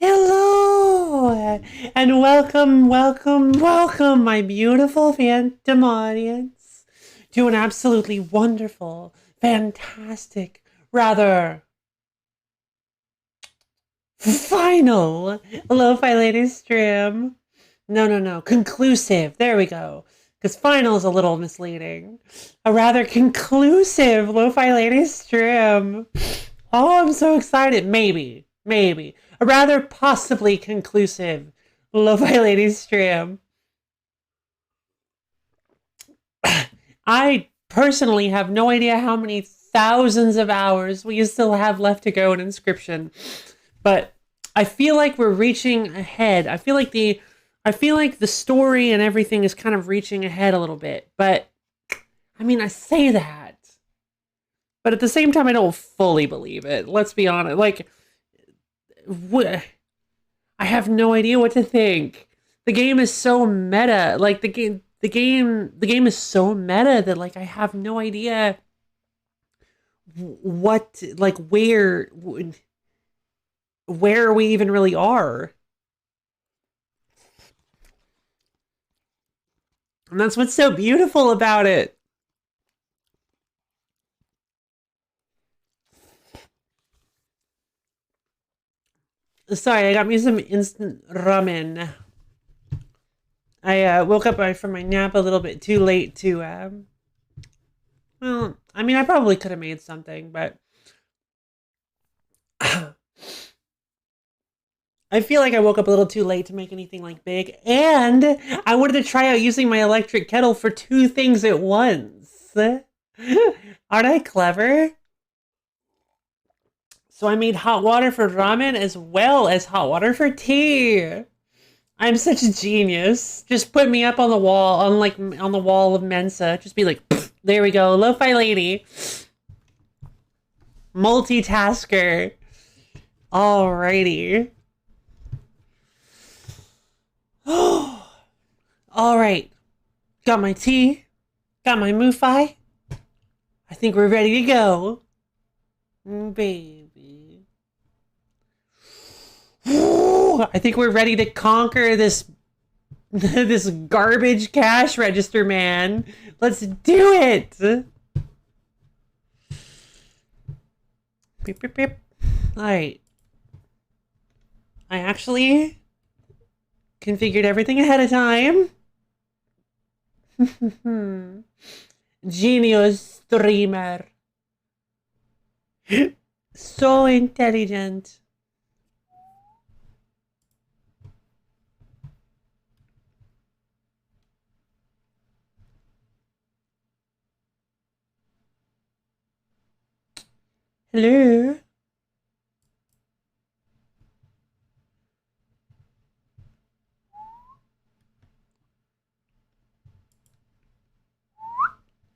Hello and welcome, welcome, welcome, my beautiful phantom audience, to an absolutely wonderful, fantastic, rather final Lo-Fi Ladies stream. No, conclusive. There we go. Because final is a little misleading. A rather conclusive Lo-Fi Ladies stream. Oh, I'm so excited. Maybe. A rather possibly conclusive Lo-Fi Ladies stream. I personally have no idea how many thousands of hours we still have left to go in Inscryption. But I feel like we're reaching ahead. I feel like the story and everything is kind of reaching ahead a little bit. But I mean, I say that, but at the same time, I don't fully believe it. Let's be honest. Like, I have no idea what to think. The game is so meta. Like the game is so meta that like I have no idea what like where we even really are. And that's what's so beautiful about it. Sorry, I got me some instant ramen. I woke up from my nap a little bit too late to, well, I mean, I probably could have made something, but I feel like I woke up a little too late to make anything like big, and I wanted to try out using my electric kettle for two things at once. Aren't I clever? So I made hot water for ramen as well as hot water for tea. I'm such a genius. Just put me up on the wall, on the wall of Mensa. Just be like, there we go, lo-fi lady. Multitasker. Alrighty. All right. Got my tea. Got my mufi. I think we're ready to go. Baby. I think we're ready to conquer this this garbage cash register, man. Let's do it. Beep, beep, beep. All right. I actually configured everything ahead of time. Genius streamer. So intelligent. Hello.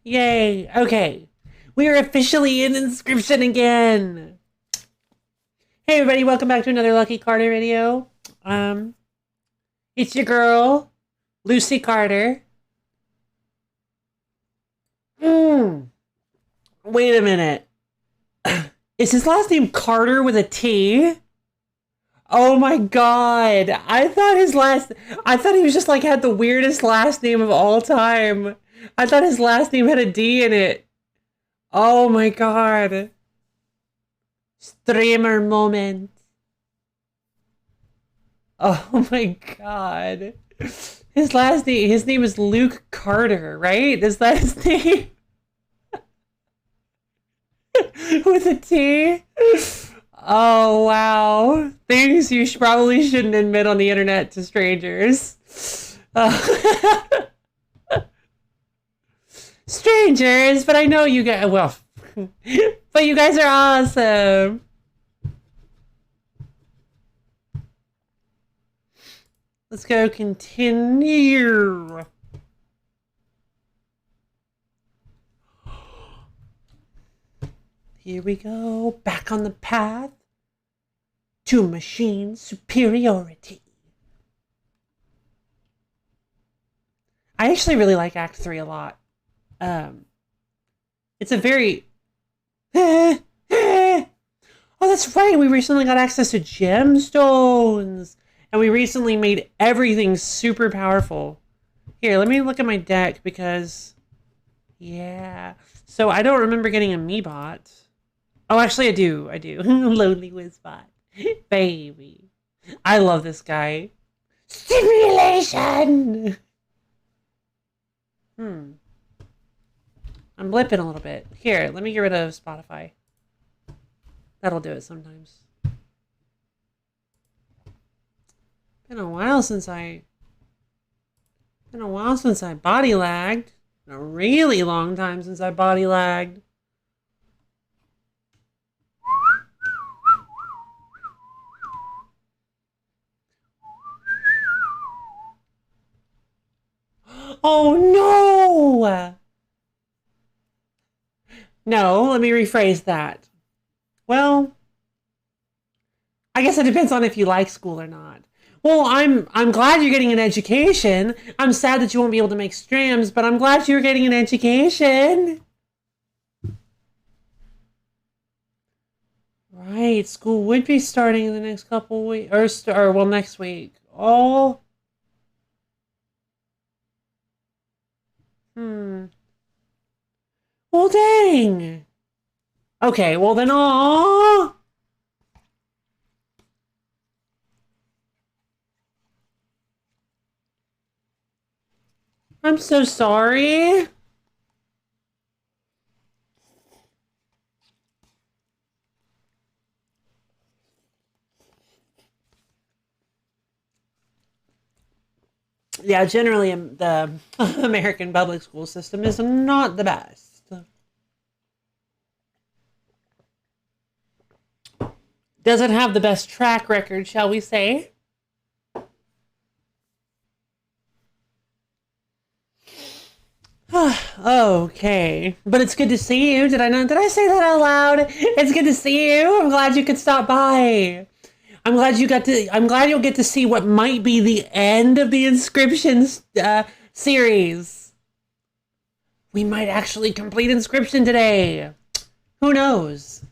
Yay. Okay. We are officially in Inscryption again. Hey everybody, welcome back to another Lucky Carter video. It's your girl, Lucy Carter. Wait a minute. Is his last name Carter with a T? Oh my god. I thought he was just like had the weirdest last name of all time. I thought his last name had a D in it. Oh my god. Streamer moment. Oh my god. His name is Luke Carter, right? Is that his name? With a T? Oh wow. Things you probably shouldn't admit on the internet to strangers. Strangers, but I know you guys, well, but you guys are awesome. Let's go continue. Here we go, back on the path to machine superiority. I actually really like Act 3 a lot. It's a very... Oh, that's right, we recently got access to gemstones. And we recently made everything super powerful. Here, let me look at my deck because... Yeah. So I don't remember getting a Meebot. Oh, actually I do. Lonely Wizbot. Baby. I love this guy. Stimulation! I'm blipping a little bit. Here, let me get rid of Spotify. That'll do it sometimes. Been a while since I body lagged. Been a really long time since I body lagged. Oh no! No, let me rephrase that. Well, I guess it depends on if you like school or not. Well, I'm glad you're getting an education. I'm sad that you won't be able to make streams, but I'm glad you're getting an education. Right, school would be starting in the next couple weeks, or well, next week. Oh. Well, dang. Okay, well then, aww. I'm so sorry. Yeah, generally the American public school system is not the best. Doesn't have the best track record, shall we say? Okay, but it's good to see you. Did I say that out loud? It's good to see you. I'm glad you could stop by. I'm glad you'll get to see what might be the end of the Inscryption series. We might actually complete Inscryption today. Who knows?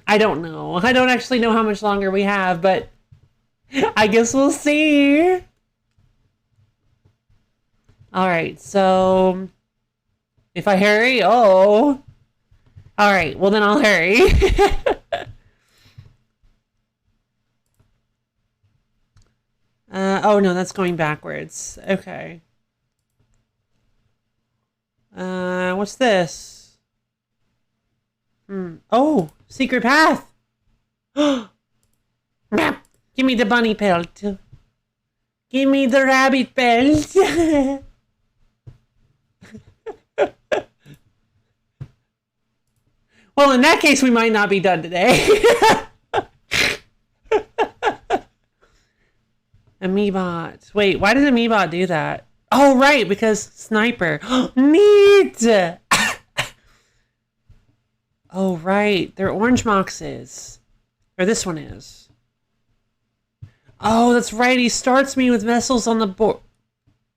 I don't know. I don't actually know how much longer we have, but I guess we'll see. All right, so if I hurry, oh. All right, well then I'll hurry. Oh no, that's going backwards. Okay. What's this? Oh, secret path. Give me the bunny pelt. Give me the rabbit pelt. Well, in that case, we might not be done today. Amiibot. Wait, why did Amiibot do that? Oh, right, because sniper. Neat! Oh, right. They're orange moxes. Or this one is. Oh, that's right. He starts me with vessels on the board.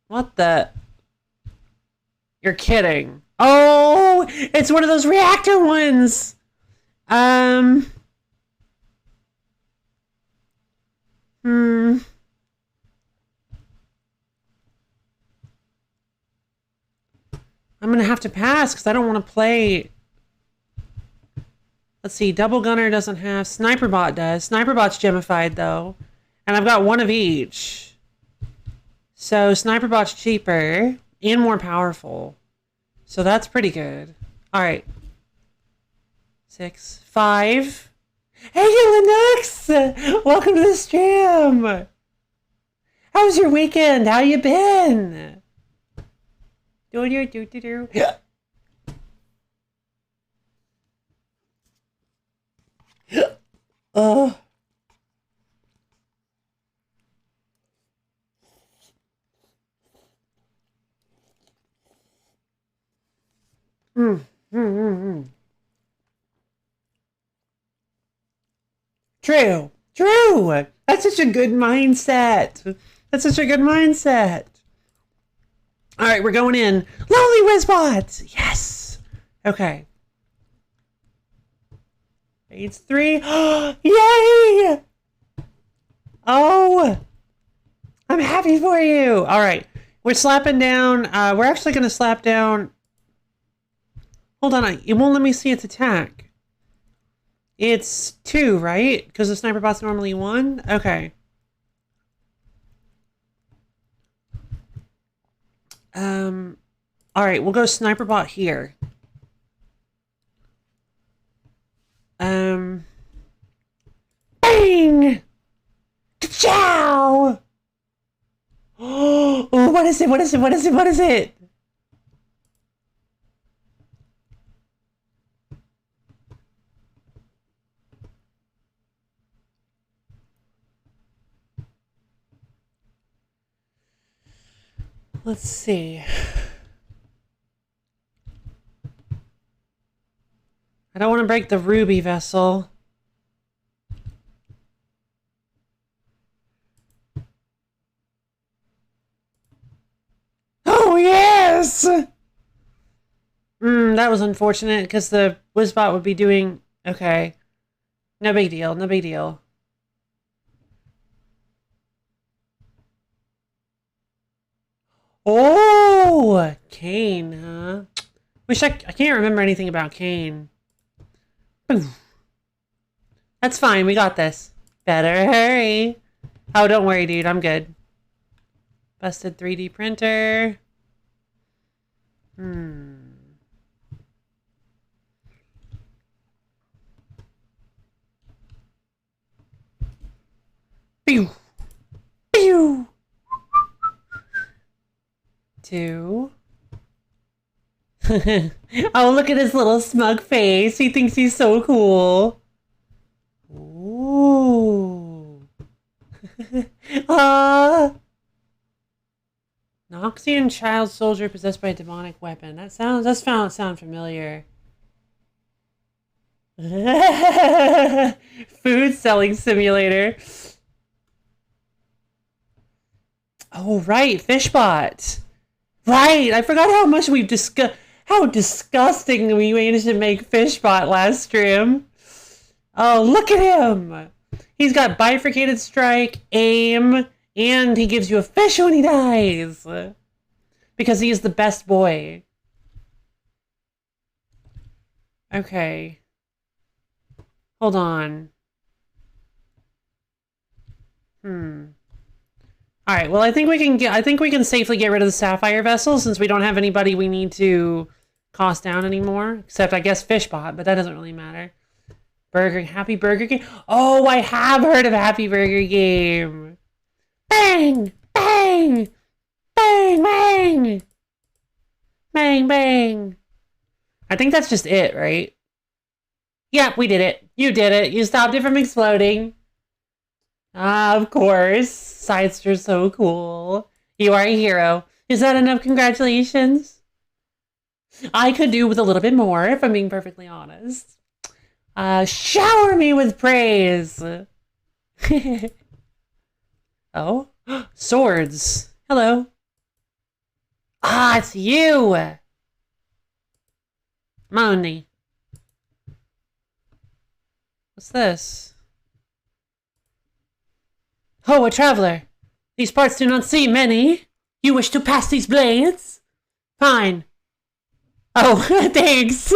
What the? You're kidding. Oh, it's one of those reactor ones. Hmm. I'm gonna have to pass because I don't want to play. Let's see. Double Gunner doesn't have. Sniper Bot does. Sniper Bot's gemified though, and I've got one of each. So Sniper Bot's cheaper and more powerful. So that's pretty good. All right. 6, 5. Hey, Linux! Welcome to the stream. How was your weekend? How you been? Do. Yeah. Oh. True. True. That's such a good mindset. That's such a good mindset. All right, we're going in. Lonely Wizbot. Yes. Okay. Phase 3. Yay! Oh, I'm happy for you. All right. We're slapping down. We're actually going to slap down. Hold on. It won't let me see its attack. It's 2, right? Because the sniper bot's normally 1? Okay. All right. We'll go sniper bot here. Bang! Ciao! Oh, what is it? What is it? What is it? What is it? Let's see. I don't want to break the ruby vessel. Oh, yes! That was unfortunate because the Wizbot would be doing... Okay. No big deal. No big deal. Oh! Kane, huh? I can't remember anything about Kane. Oof. That's fine. We got this. Better hurry. Oh, don't worry, dude. I'm good. Busted 3D printer. Pew! Pew! 2. Oh, look at his little smug face. He thinks he's so cool. Ooh. Noxian child soldier possessed by a demonic weapon. That sound familiar. Food selling simulator. Oh, right. Fishbot. Right. I forgot how much we've discussed. How disgusting we managed to make Fishbot last stream. Oh, look at him. He's got bifurcated strike, aim, and he gives you a fish when he dies. Because he is the best boy. Okay. Hold on. All right. Well, I think we can safely get rid of the sapphire vessel since we don't have anybody we need to cost down anymore. Except I guess Fishbot, but that doesn't really matter. Happy Burger Game. Oh, I have heard of Happy Burger Game. Bang! Bang! Bang! Bang! Bang! Bang! I think that's just it, right? Yep, we did it. You did it. You stopped it from exploding. Ah, of course. Sidester's so cool. You are a hero. Is that enough congratulations? I could do with a little bit more, if I'm being perfectly honest. Shower me with praise. Oh, swords. Hello. Ah, it's you. Moni. What's this? Oh, a traveler. These parts do not see many. You wish to pass these blades? Fine. Oh, thanks.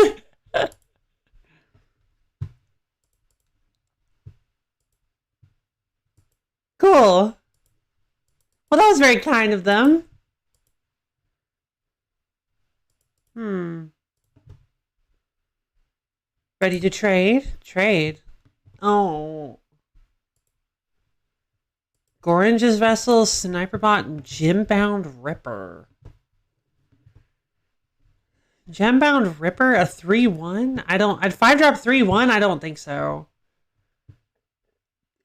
Cool. Well, that was very kind of them. Ready to trade? Trade. Oh. Gorange's Vessel, Sniperbot, and Gembound Ripper. Gembound Ripper, a 3-1? I'd 5-drop 3-1? I don't think so.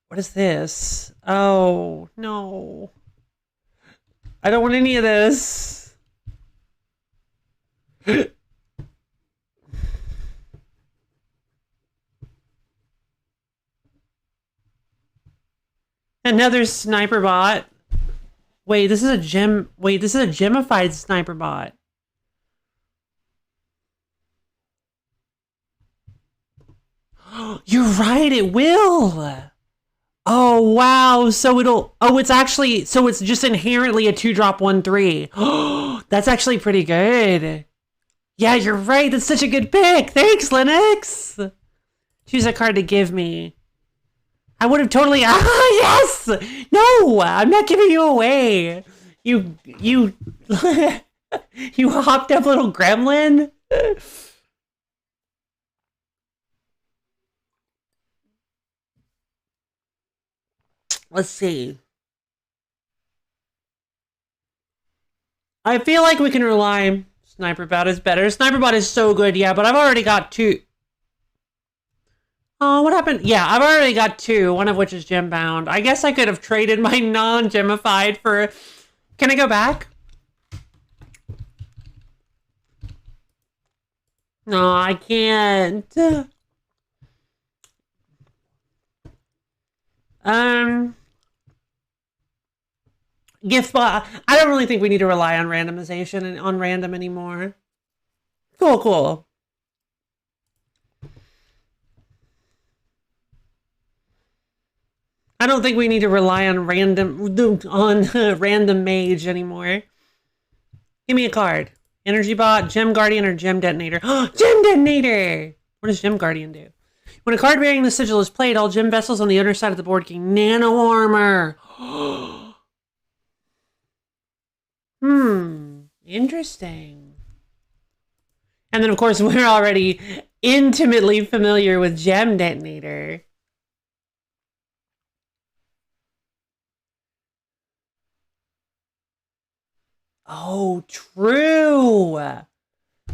What is this? Oh, no. I don't want any of this. Another sniper bot. Wait, this is a gemified sniper bot. You're right, it will. Oh, wow. So it's just inherently a 2-drop 1-3. That's actually pretty good. Yeah, you're right. That's such a good pick. Thanks, Linux. Choose a card to give me. I would have totally. Yes! No, I'm not giving you away. You you hopped up, little gremlin. Let's see. I feel like we can rely. Sniperbot is better. Sniperbot is so good, yeah, but I've already got 2. Oh, what happened? Yeah, I've already got 2, one of which is gem-bound. I guess I could have traded my non-gemified for... Can I go back? No, I can't. Gift bot. I don't really think we need to rely on randomization and on random anymore. Cool, cool. I don't think we need to rely on random mage anymore. Give me a card. Energy bot, gem guardian, or gem detonator. Gem detonator! What does gem guardian do? When a card bearing the sigil is played, all gem vessels on the other side of the board gain nano armor. Interesting. And then, of course, we're already intimately familiar with gem detonator. Oh, true.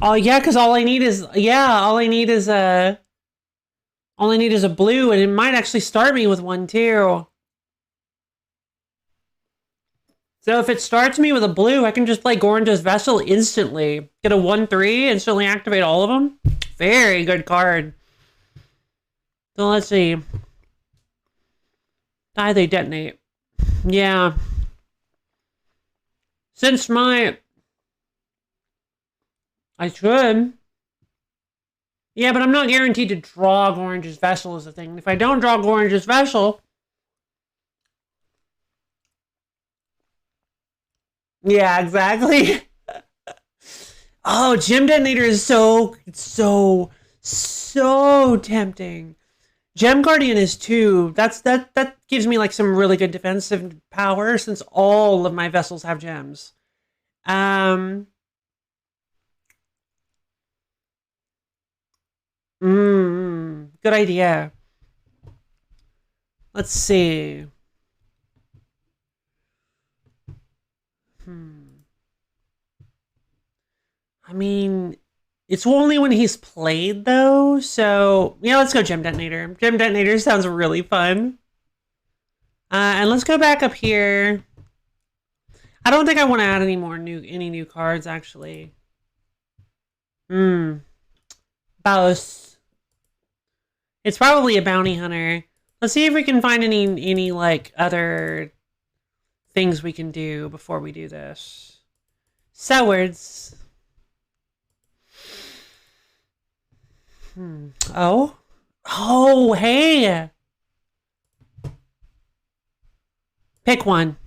Oh, yeah, because all I need is a blue, and it might actually start me with one too. So if it starts me with a blue, I can just play Gorange's Vessel instantly. Get a 1-3, instantly activate all of them. Very good card. So let's see. Die, they detonate. Yeah. Since I should. Yeah, but I'm not guaranteed to draw Gorange's Vessel is the thing. If I don't draw Gorange's Vessel... Yeah, exactly. Oh, Gem Detonator is so tempting. Gem Guardian is 2. That gives me like some really good defensive power since all of my vessels have gems. Um. Good idea. Let's see. I mean, it's only when he's played though, so yeah, let's go Gem Detonator. Gem Detonator sounds really fun. And let's go back up here. I don't think I want to add any new cards actually. Bouse. It's probably a bounty hunter. Let's see if we can find any like other things we can do before we do this. Sowards. Oh. Oh, hey. Pick one.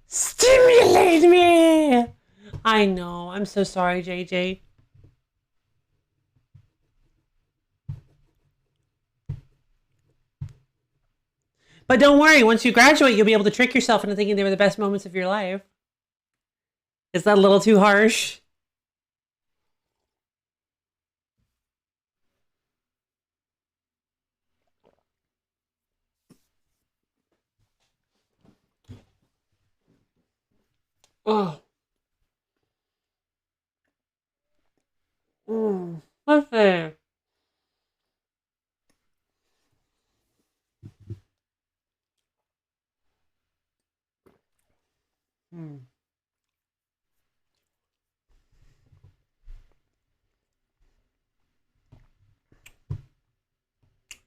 Stimulate me. I know. I'm so sorry, JJ. But don't worry, once you graduate, you'll be able to trick yourself into thinking they were the best moments of your life. Is that a little too harsh? Oh. Let's see.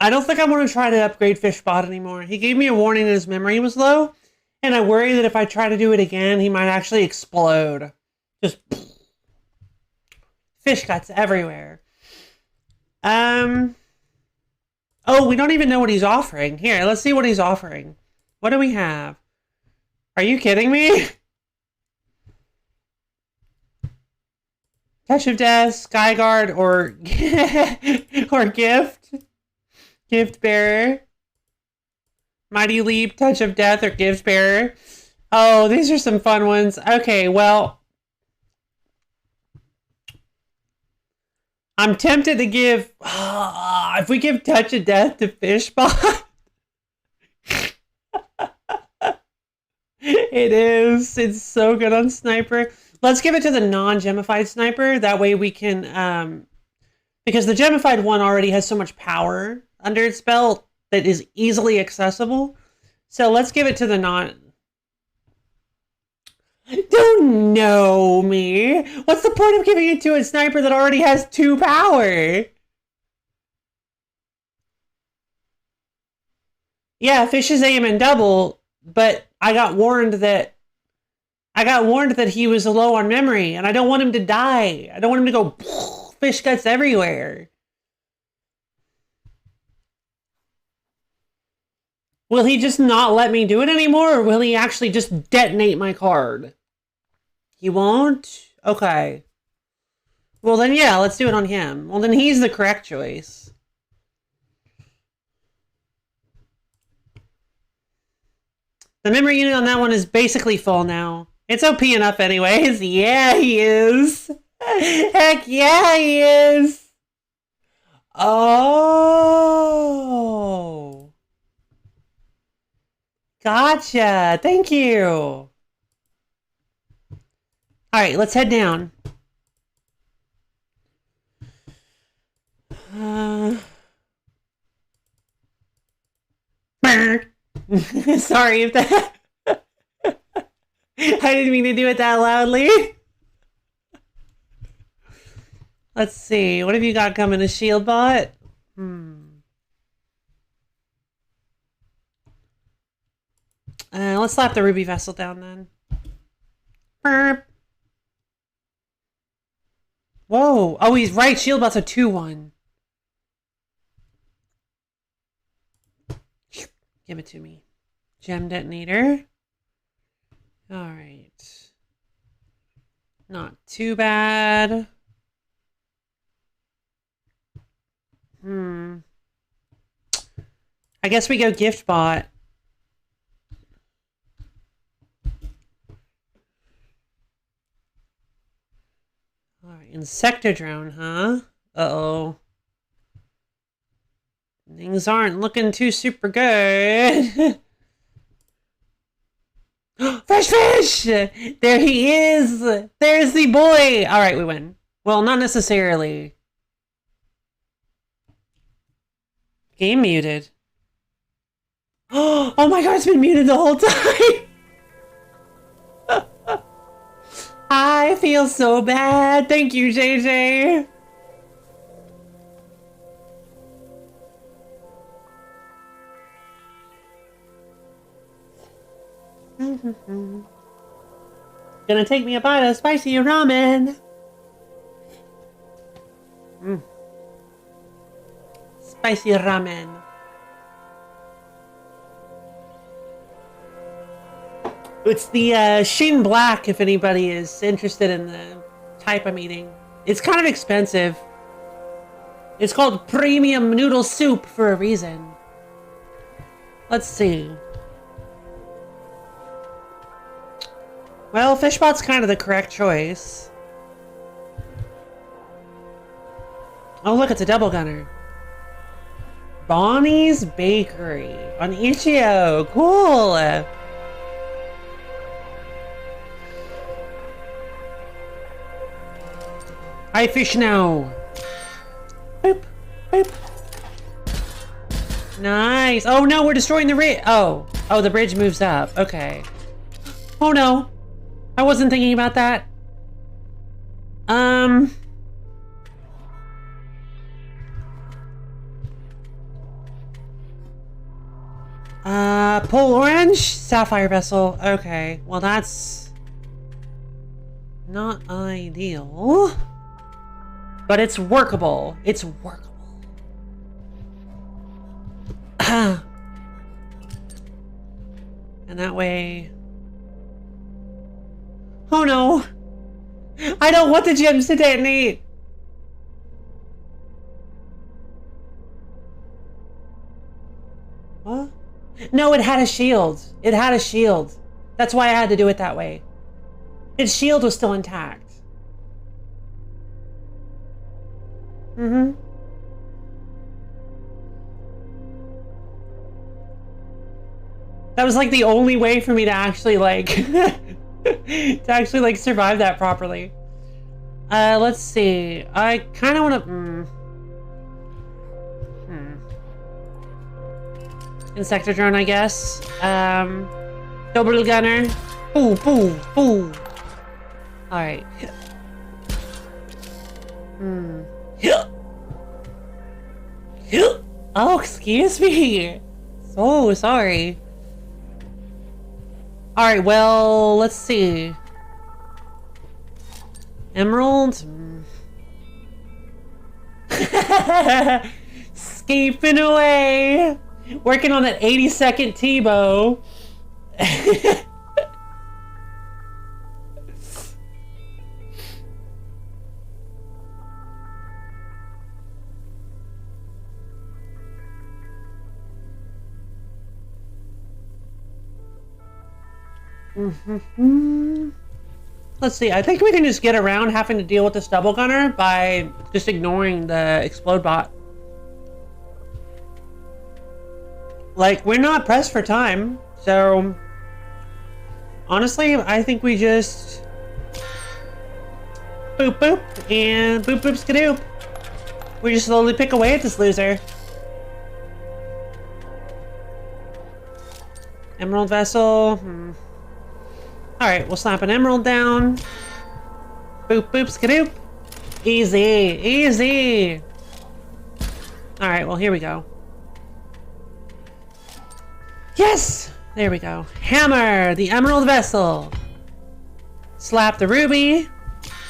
I don't think I want to try to upgrade Fishbot anymore. He gave me a warning that his memory was low, and I worry that if I try to do it again, he might actually explode. Just fish guts everywhere. Oh, we don't even know what he's offering. Here, let's see what he's offering. What do we have? Are you kidding me? Touch of Death, Skyguard, or or Gift. Gift Bearer. Mighty Leap, Touch of Death, or Gift Bearer. Oh, these are some fun ones. Okay, well, I'm tempted to give... if we give Touch of Death to Fishbot... It is. It's so good on Sniper. Let's give it to the non-gemified Sniper. That way we can... because the gemified one already has so much power under its belt that is easily accessible. So let's give it to the non... Don't know me. What's the point of giving it to a Sniper that already has 2 power? Yeah, Fish's aim and double, but I got warned that he was low on memory, and I don't want him to die. I don't want him to go fish guts everywhere. Will he just not let me do it anymore, or will he actually just detonate my card? He won't? Okay. Well, then, yeah, let's do it on him. Well, then he's the correct choice. The memory unit on that one is basically full now. It's OP enough anyways. Yeah, he is. Heck yeah, he is. Oh. Gotcha. Thank you. All right, let's head down. Sorry if that... I didn't mean to do it that loudly. Let's see. What have you got coming? A shield bot? Let's slap the ruby vessel down then. Burp. Whoa. Oh, he's right. Shield bot's a 2-1. Give it to me. Gem detonator. Alright. Not too bad. I guess we go gift bot. Alright, Insectodrone, huh? Uh-oh. Things aren't looking too super good. Fresh fish! There he is! There's the boy! Alright, we win. Well, not necessarily. Game muted. Oh my god, it's been muted the whole time! I feel so bad. Thank you, JJ. Gonna take me a bite of spicy ramen. Spicy ramen. It's the Shin Black, if anybody is interested in the type I'm eating. It's kind of expensive. It's called premium noodle soup for a reason. Let's see. Well, Fishbot's kind of the correct choice. Oh, look, it's a double gunner. Bonnie's Bakery on Ichio. Cool. I fish now. Boop, boop. Nice. Oh no, we're destroying the bridge. Oh, the bridge moves up. Okay. Oh no, I wasn't thinking about that. Pole Orange, Sapphire Vessel. Okay, well that's not ideal. But it's workable. It's workable. And that way... Oh no! I don't want the gems to detonate! What? No, it had a shield. It had a shield. That's why I had to do it that way. Its shield was still intact. Mm-hmm. That was like the only way for me to actually like survive that properly. Let's see. I kind of want to Insectodrone, I guess. Double gunner. Boo, boo, boo. All right. Oh, excuse me. So sorry. Alright, well, let's see. Emerald? Escaping away. Working on that 80-second T-bow. Let's see, I think we can just get around having to deal with this double gunner by just ignoring the explode bot. Like, we're not pressed for time, so honestly, I think we just boop boop and boop boop skadoop. We just slowly pick away at this loser. Emerald vessel. Alright, we'll slap an emerald down. Boop, boop, skadoop. Easy, easy. Alright, well, here we go. Yes! There we go. Hammer the emerald vessel. Slap the ruby.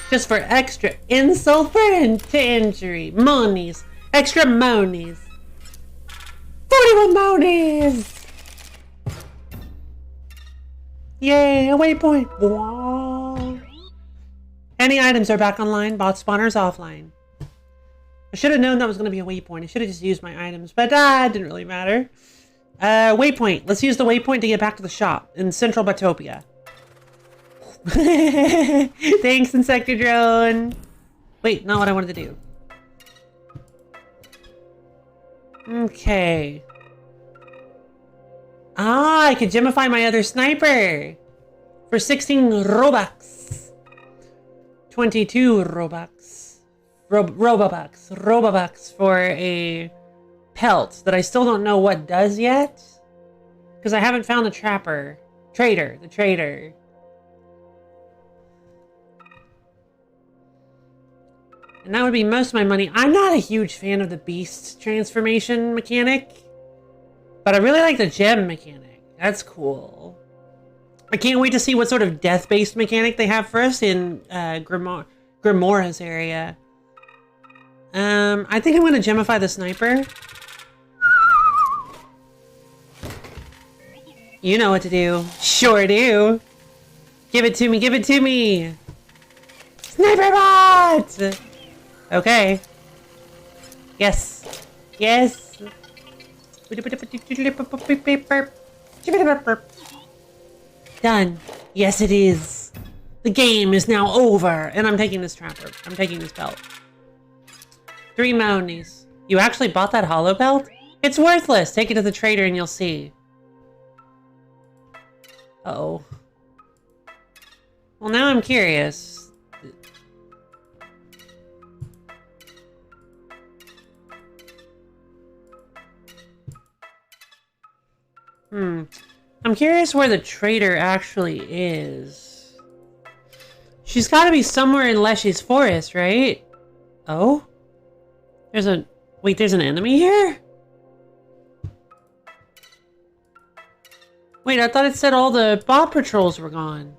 Just for extra insult for injury. Monies. Extra monies. 41 monies! Yay, a waypoint! Whoa. Any items are back online, bot spawners offline. I should have known that was going to be a waypoint. I should have just used my items, but it didn't really matter. Waypoint. Let's use the waypoint to get back to the shop in Central Batopia. Thanks, Insector Drone. Wait, not what I wanted to do. Okay. Ah, I could gemify my other sniper for 16 Robux. 22 Robux. Robobucks for a pelt that I still don't know what does yet. Because I haven't found the trapper. The trader. And that would be most of my money. I'm not a huge fan of the beast transformation mechanic. But I really like the gem mechanic. That's cool. I can't wait to see what sort of death-based mechanic they have for us in Grimora's area. I think I'm going to gemify the sniper. You know what to do. Sure do. Give it to me, give it to me. Sniper bot! Okay. Yes. Yes. Done. Yes, it is. The game is now over. And I'm taking this trapper. I'm taking this belt. 3 monies. You actually bought that hollow belt? It's worthless. Take it to the trader and you'll see. Uh-oh. Well, now I'm curious. I'm curious where the trader actually is. She's got to be somewhere in Leshy's forest, right? Oh? There's an enemy here? Wait, I thought it said all the bot patrols were gone.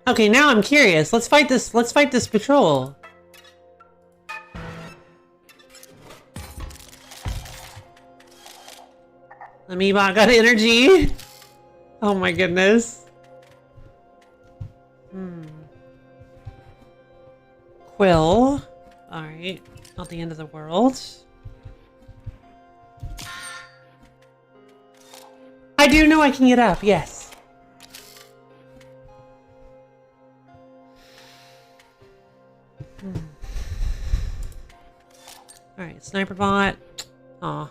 Okay, now I'm curious. Let's fight this patrol. The Meebot got energy. Oh my goodness. Quill. Alright. Not the end of the world. I do know I can get up, yes. Alright, sniper bot. Aw.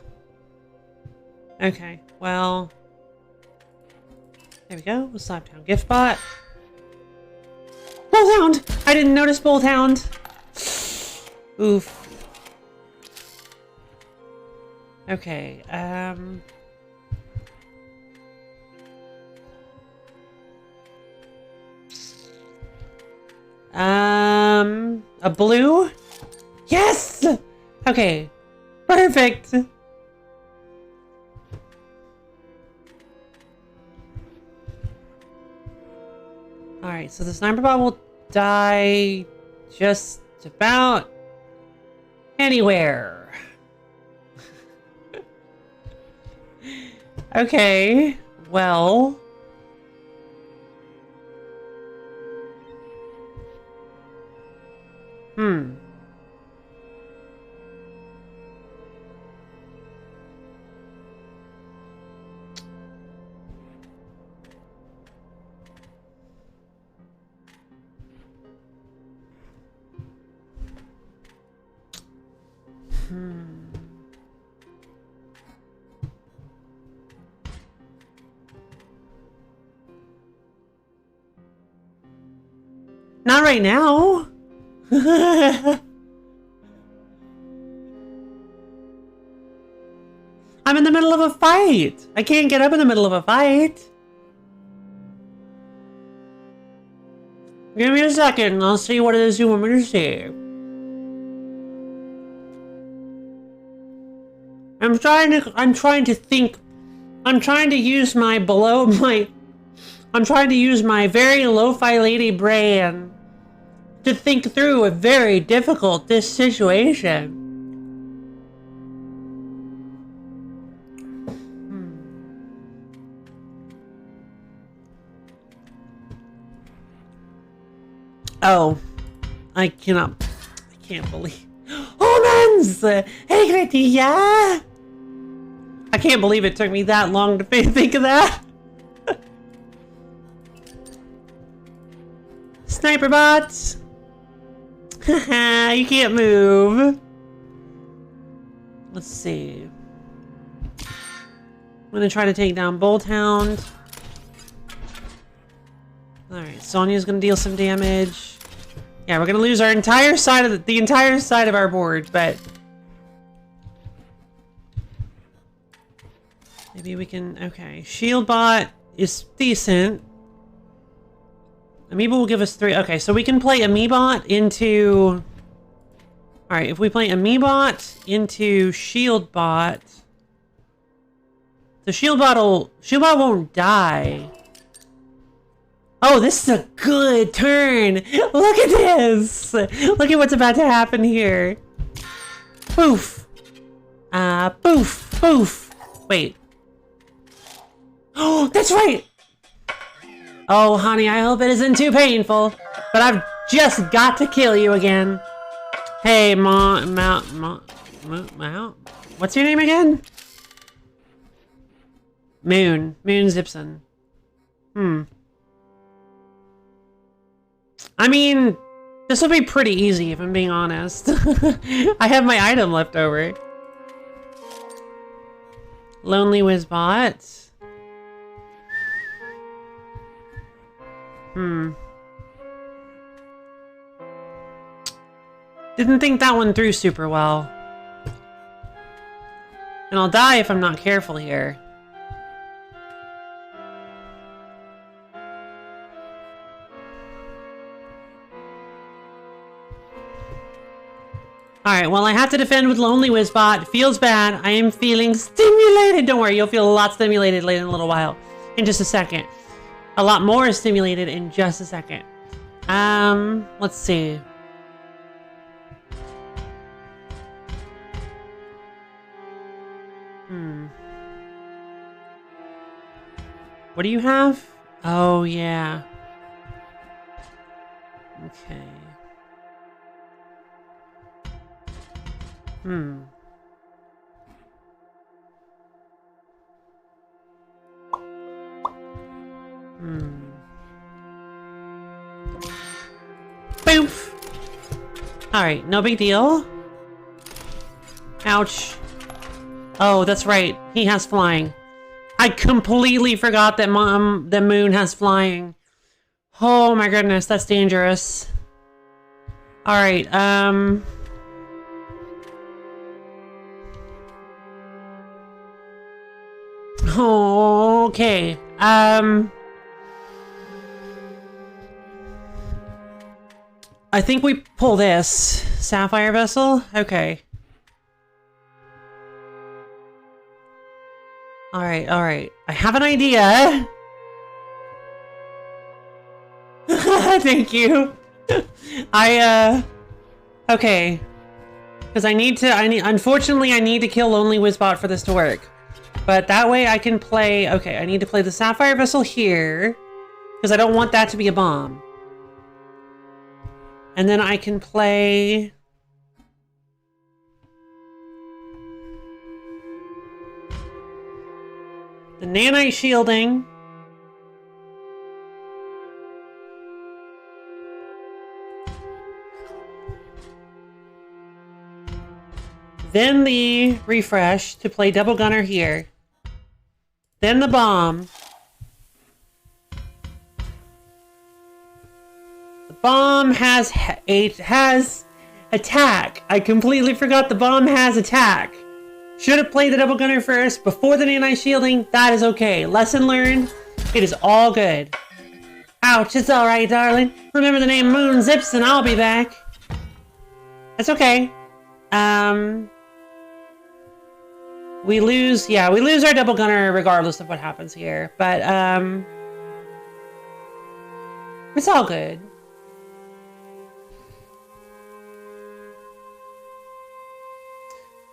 Okay, well... There we go, we'll slap down gift bot. Bolt hound! I didn't notice bolt hound. Oof. Okay, a blue? Yes! Okay, perfect! Alright, so the sniper bot will die just about anywhere. Okay, well... Not right now. I'm in the middle of a fight. I can't get up in the middle of a fight. Give me a second and I'll see what it is you want me to see. I'm trying to think. I'm trying to use my very lo-fi lady brain to think through a very difficult situation. Oh, I can't believe. greetings! Hey, yeah! I can't believe it took me that long to think of that. Sniper bots! Haha, you can't move. Let's see. I'm gonna try to take down Bolthound. Alright, Sonya's gonna deal some damage. Yeah, we're gonna lose our entire side of the entire side of our board, but maybe we can. Okay, Shield Bot is decent. Amiibo will give us 3. Okay, so we can play Amiibot into. All right, if we play Amiibot into Shield Bot, the Shield Bot won't die. Oh, this is a good turn. Look at this. Look at what's about to happen here. Poof. Poof. Poof. Wait. Oh, that's right. Oh, honey, I hope it isn't too painful, but I've just got to kill you again. Hey, what's your name again? Moon Zipson. I mean, this will be pretty easy if I'm being honest. I have my item left over. Lonely Wizbot. Didn't think that one through super well. And I'll die if I'm not careful here. Alright, well I have to defend with Lonely Wizbot. Feels bad. I am feeling stimulated. Don't worry, you'll feel a lot stimulated later in a little while. In just a second. A lot more stimulated in just a second. Let's see. What do you have? Oh, yeah. Okay. Boof! Alright, no big deal. Ouch. Oh, that's right. He has flying. I completely forgot that the Moon has flying. Oh my goodness, that's dangerous. Alright, okay. I think we pull this. Sapphire Vessel? Okay. Alright. I have an idea. Thank you. Okay. Because unfortunately I need to kill Lonely Wizbot for this to work. But that way I can play, okay, I need to play the Sapphire Vessel here. Because I don't want that to be a bomb. And then I can play... the nanite shielding. Then the refresh to play double gunner here. Then the bomb. The bomb has attack. I completely forgot the bomb has attack. Should have played the double gunner first before the nanite shielding. That is okay. Lesson learned. It is all good. Ouch, it's alright, darling. Remember the name Moon Zips and I'll be back. That's okay. We lose our double gunner regardless of what happens here. But, it's all good.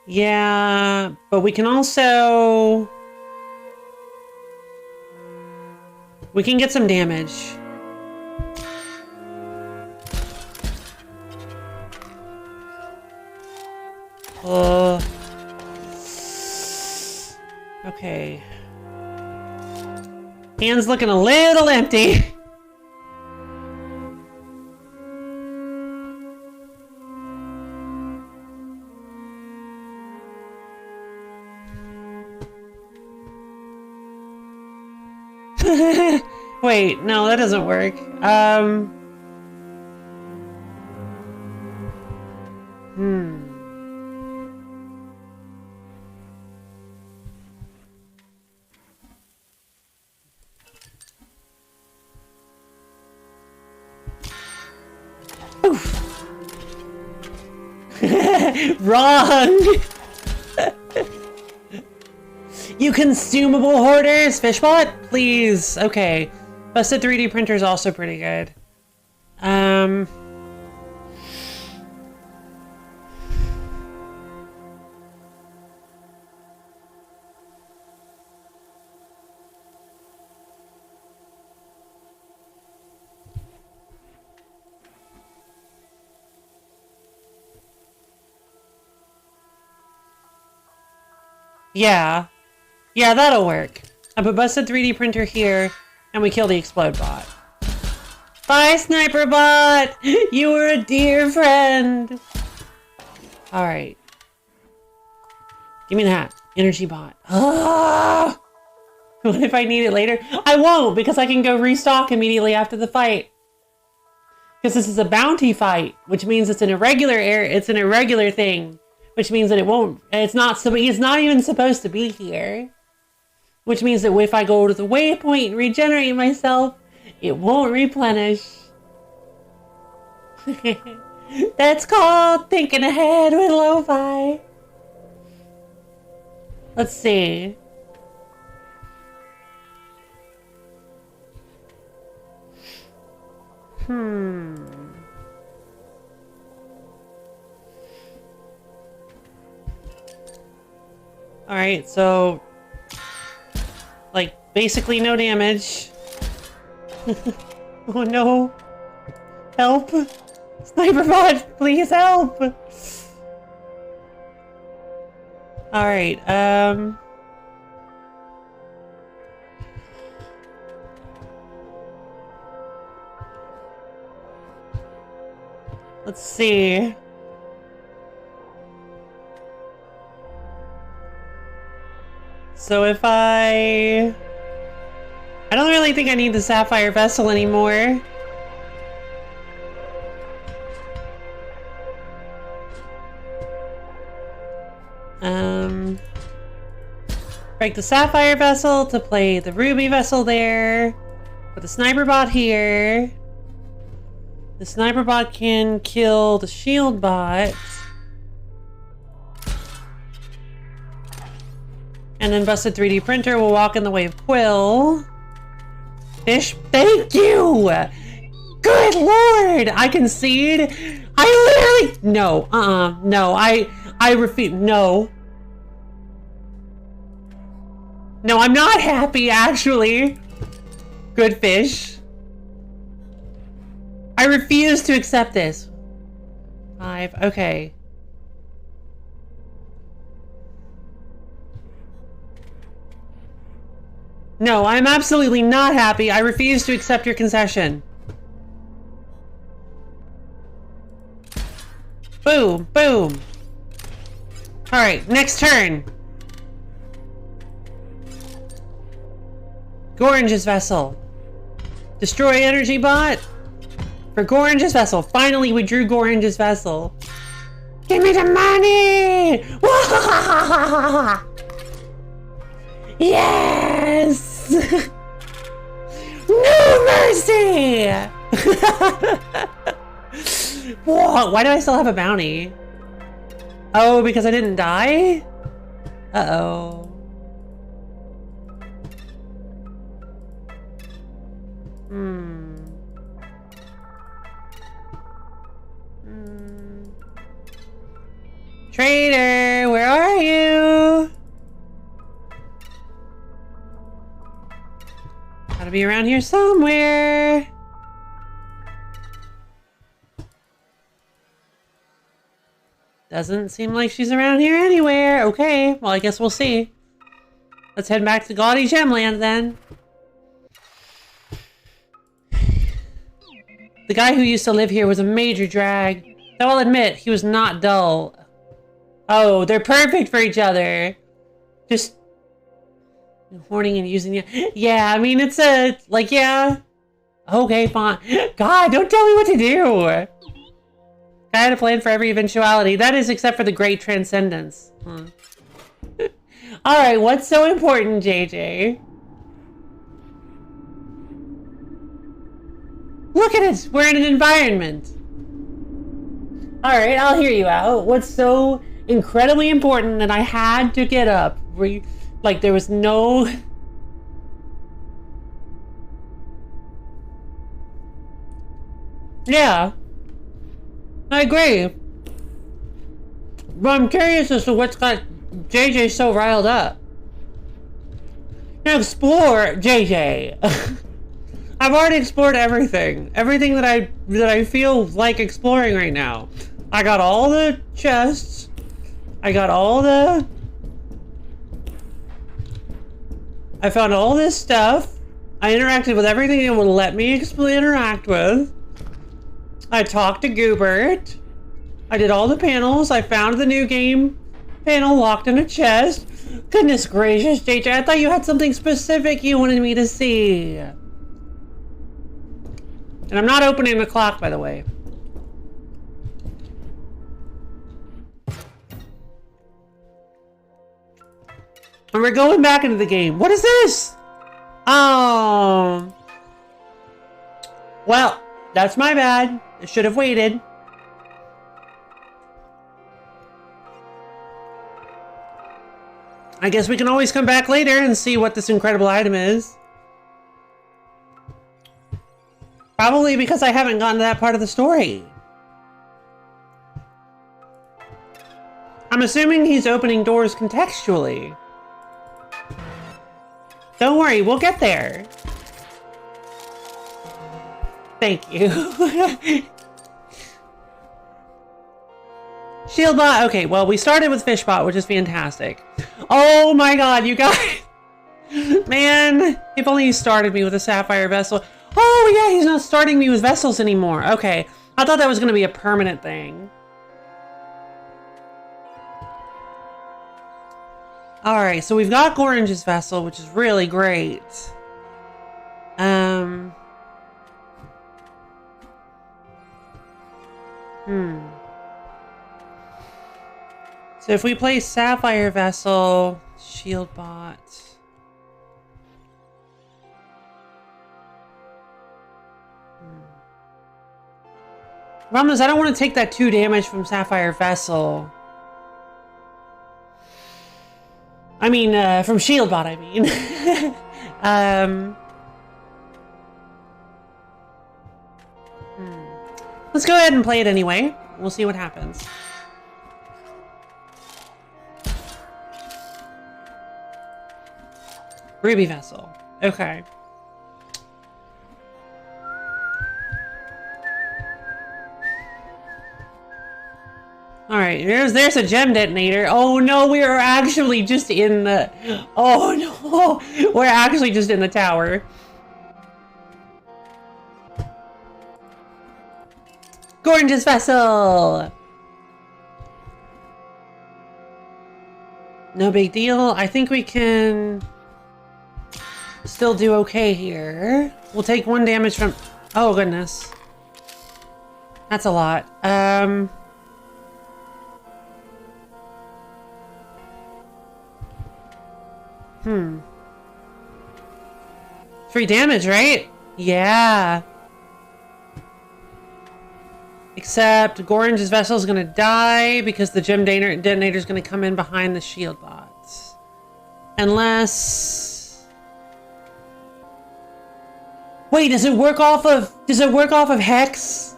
Yeah, but we can also... we can get some damage. Okay. Hand's looking a little empty. Wait, no, that doesn't work. Oof. Wrong! You consumable hoarders! Fishbot? Please. Okay. Busted 3D printer is also pretty good. Yeah. Yeah, that'll work. I put busted 3D printer here, and we kill the explode bot. Bye, Sniper Bot! You were a dear friend! Alright. Give me that. Energy bot. Ah! What if I need it later? I won't, because I can go restock immediately after the fight. Because this is a bounty fight, which means it's an irregular it's an irregular thing. Which means that it won't, it's not even supposed to be here. Which means that if I go to the waypoint and regenerate myself, it won't replenish. That's called thinking ahead with lo-fi. Let's see. Alright, so like basically no damage. Oh no. Help! Sniper bot, please help! Alright, let's see. So if I don't really think I need the Sapphire Vessel anymore. Break the Sapphire Vessel to play the Ruby Vessel there. Put the Sniper Bot here. The Sniper Bot can kill the Shield Bot. And then Busted 3D Printer will walk in the way of Quill. Fish, thank you! Good lord! I concede. I literally... No, no, I refuse. No. No, I'm not happy, actually. Good fish. I refuse to accept this. 5, okay. No, I'm absolutely not happy. I refuse to accept your concession. Boom, boom. Alright, next turn. Gorange's Vessel. Destroy Energy Bot. For Gorange's Vessel. Finally, we drew Gorange's Vessel. Give me the money! Yes! No mercy! Whoa, why do I still have a bounty? Oh, because I didn't die? Uh-oh. Traitor, where are you? Gotta be around here somewhere. Doesn't seem like she's around here anywhere. Okay, well, I guess we'll see. Let's head back to Gaudy Gemland then. The guy who used to live here was a major drag. Though I'll admit, he was not dull. Oh, they're perfect for each other. Just hoarding and using it. Yeah, I mean, it's a, like, yeah. Okay, fine. God, don't tell me what to do. I had a plan for every eventuality. That is, except for the great transcendence. Alright, what's so important, JJ? Look at it! We're in an environment! Alright, I'll hear you out. What's so incredibly important that I had to get up? Like, there was no... Yeah. I agree. But I'm curious as to what's got JJ so riled up. Now explore, JJ. I've already explored everything. Everything that I feel like exploring right now. I got all the chests. I got all the... I found all this stuff. I interacted with everything it would let me interact with. I talked to Goobert. I did all the panels. I found the new game panel locked in a chest. Goodness gracious, JJ, I thought you had something specific you wanted me to see. And I'm not opening the clock, by the way. And we're going back into the game. What is this? Well, that's my bad. I should have waited. I guess we can always come back later and see what this incredible item is. Probably because I haven't gotten to that part of the story. I'm assuming he's opening doors contextually. Don't worry, we'll get there. Thank you. Shieldbot, okay, well, we started with Fishbot, which is fantastic. Oh my god, you guys. Man, if only he started me with a Sapphire Vessel. Oh yeah, he's not starting me with vessels anymore. Okay, I thought that was gonna be a permanent thing. Alright, so we've got Gorange's vessel, which is really great. So if we play Sapphire Vessel, Shieldbot. Problem is, I don't want to take that 2 damage from Sapphire Vessel. I mean, from Shieldbot, I mean. Let's go ahead and play it anyway. We'll see what happens. Ruby Vessel. Okay. Alright, there's a gem detonator. Oh no, we are actually just in the... Oh no, we're actually just in the tower. Gorgeous vessel! No big deal. I think we can still do okay here. We'll take 1 damage from... Oh goodness. That's a lot. 3 damage, right? Yeah. Except Gorange's vessel is gonna die because the gem detonator is gonna come in behind the shield bots. Unless... Wait, does it work off of Hex?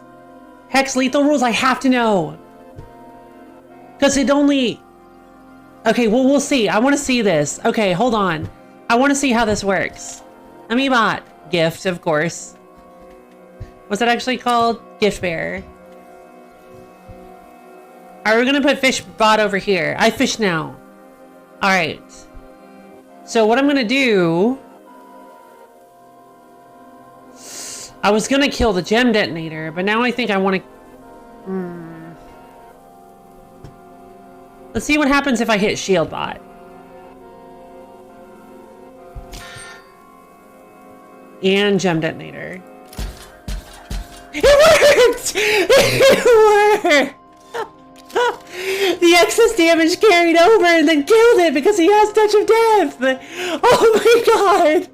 Hex lethal rules? I have to know. Because it only... Okay, well, we'll see. I want to see this. Okay, hold on. I want to see how this works. Amiibot. Gift, of course. What's that actually called? Gift bearer. Alright, we're gonna put fish bot over here. I fish now. Alright. So what I'm gonna do... I was gonna kill the gem detonator, but now I think I want to... Let's see what happens if I hit shield bot. And gem detonator. It worked! It worked! The excess damage carried over and then killed it because he has touch of death! Oh my god!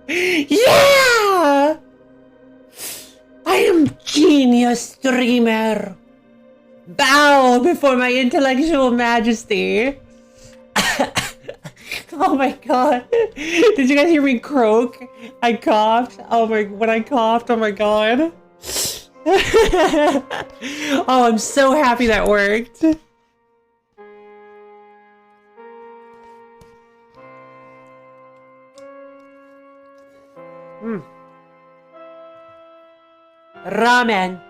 Yeah! I am genius streamer! Bow before my intellectual majesty! Oh my god. Did you guys hear me croak? I coughed. Oh my, when I coughed, oh my god. Oh, I'm so happy that worked. Ramen.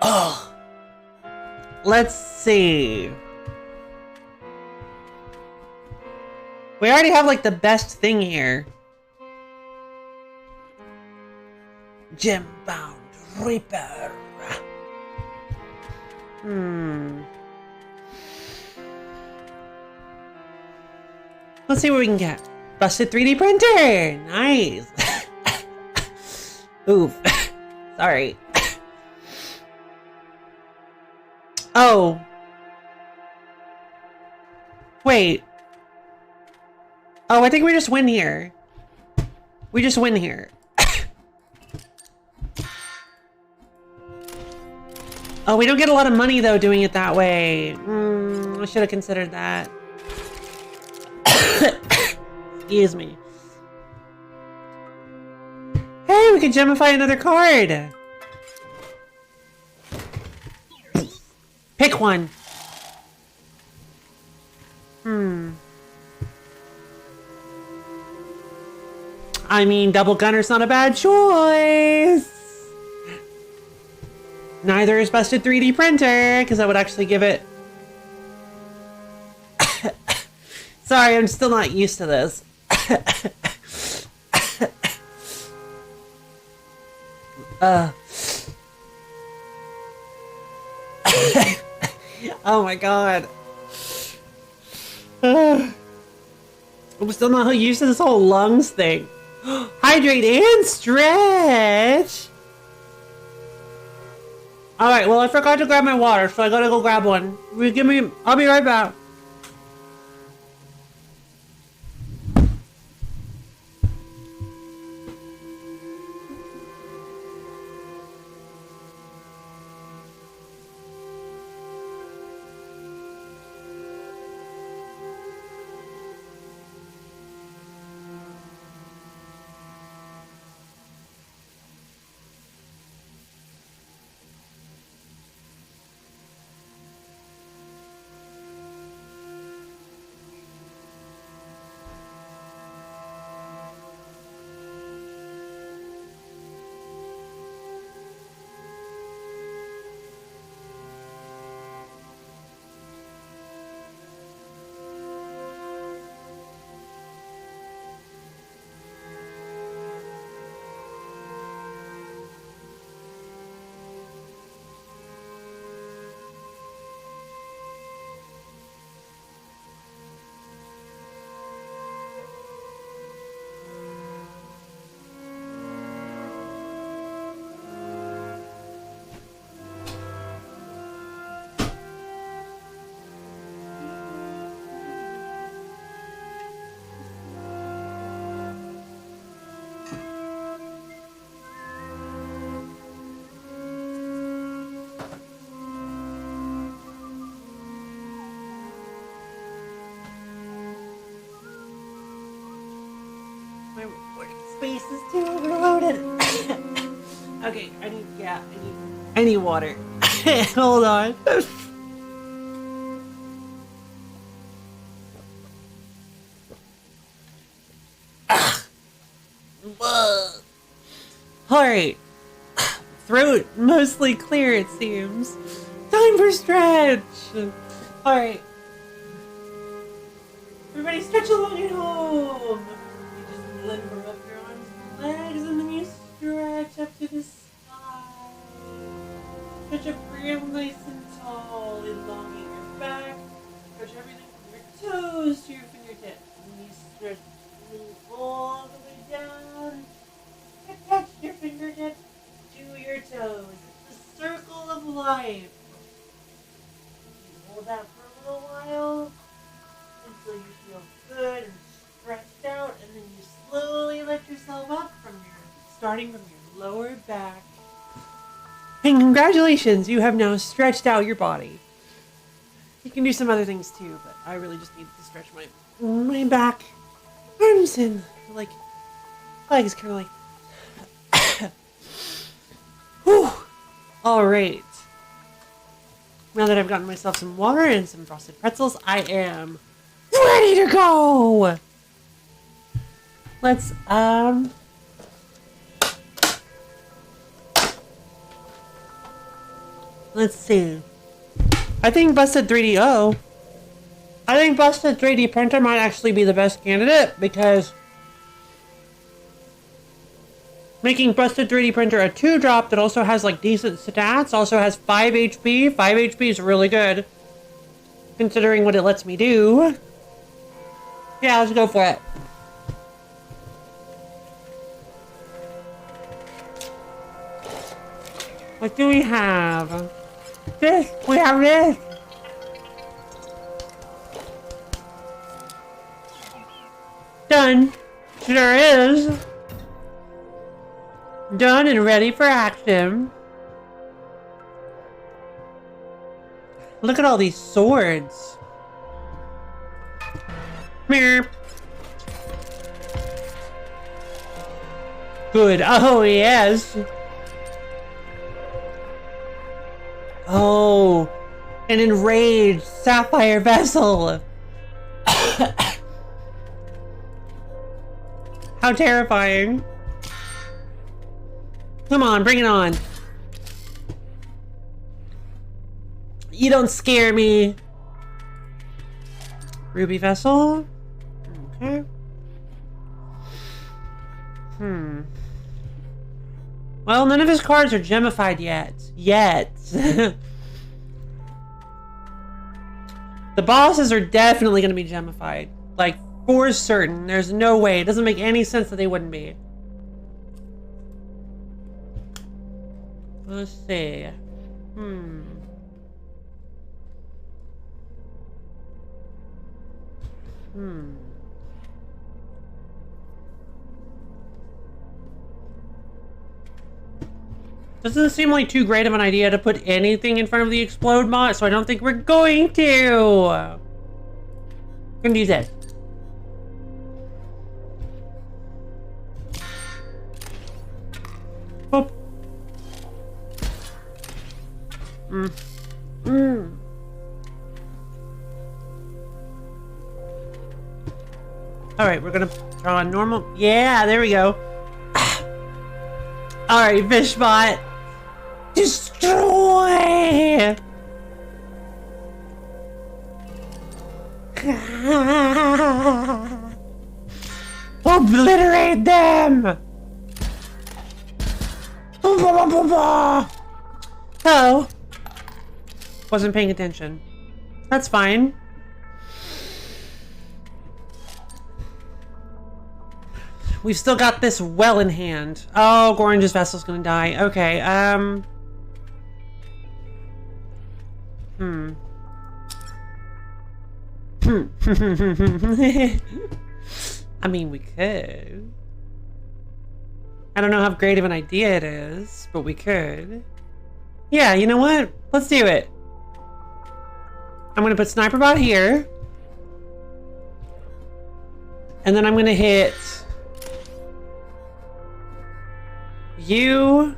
Oh. Let's see. We already have like the best thing here. Gem-bound Reaper. Let's see what we can get. Busted 3D printer. Nice. Oof. Sorry. Oh. Wait. Oh, I think we just win here. We just win here. Oh, we don't get a lot of money though doing it that way. I should have considered that. Excuse me. Hey, we can gemify another card. Pick one. I mean, double gunner's not a bad choice. Neither is busted 3D printer, because I would actually give it... Sorry, I'm still not used to this. Oh my god. I'm still not used to this whole lungs thing. Hydrate and stretch! Alright, well I forgot to grab my water, so I gotta go grab one. I'll be right back. My workspace is too overloaded. Okay, I need water. Hold on. Alright. Throat mostly clear, it seems. Time for stretch! Alright. Everybody stretch along at home! You just limber up your arms and legs, and then you stretch up to the sky. Stretch up real nice and tall, elongate your back. Stretch everything from your toes to your fingertips. And you stretch all the way down. Attach your fingertips to your toes. It's the circle of life. You hold that for a little while until you feel good and stretched out, and then you slowly lift yourself up starting from your lower back. And congratulations, you have now stretched out your body. You can do some other things too, but I really just need to stretch my back, arms, and like legs, kind of like. Whew. All right. Now that I've gotten myself some water and some frosted pretzels, I am ready to go. Let's see. I think Busted 3D printer might actually be the best candidate, because making Busted 3D printer a 2-drop that also has like decent stats, also has 5 HP. 5 HP is really good, considering what it lets me do. Yeah, let's go for it. What do we have? This. We have this. Done. Sure is. Done and ready for action. Look at all these swords. Meow. Good. Oh, yes. Oh, an enraged sapphire vessel. How terrifying. Come on, bring it on. You don't scare me. Ruby vessel. Okay. Well, none of his cards are gemified yet. The bosses are definitely going to be gemified. Like, for certain. There's no way. It doesn't make any sense that they wouldn't be. Let's see. Doesn't seem like too great of an idea to put anything in front of the explode mod, so I don't think we're going to. We're gonna do this. Boop. Alright, we're gonna draw a normal. Yeah, there we go. Alright, Fishbot. Destroy! Obliterate them! Oh. Wasn't paying attention. That's fine. We've still got this well in hand. Oh, Gorange's vessel's gonna die. Okay, I mean, we could. I don't know how great of an idea it is, but we could. Yeah, you know what? Let's do it. I'm gonna put Sniper Bot here. And then I'm gonna hit you,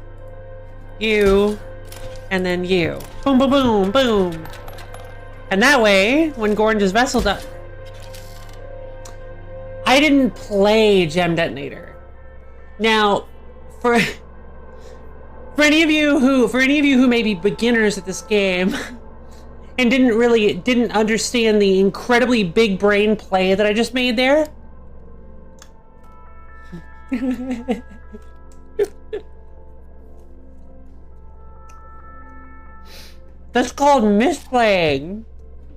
and then you. Boom, boom, boom, boom. And that way, when Gorange's vessel does... I didn't play Gem Detonator. Now, For any of you who may be beginners at this game and didn't understand the incredibly big brain play that I just made there. That's called misplaying.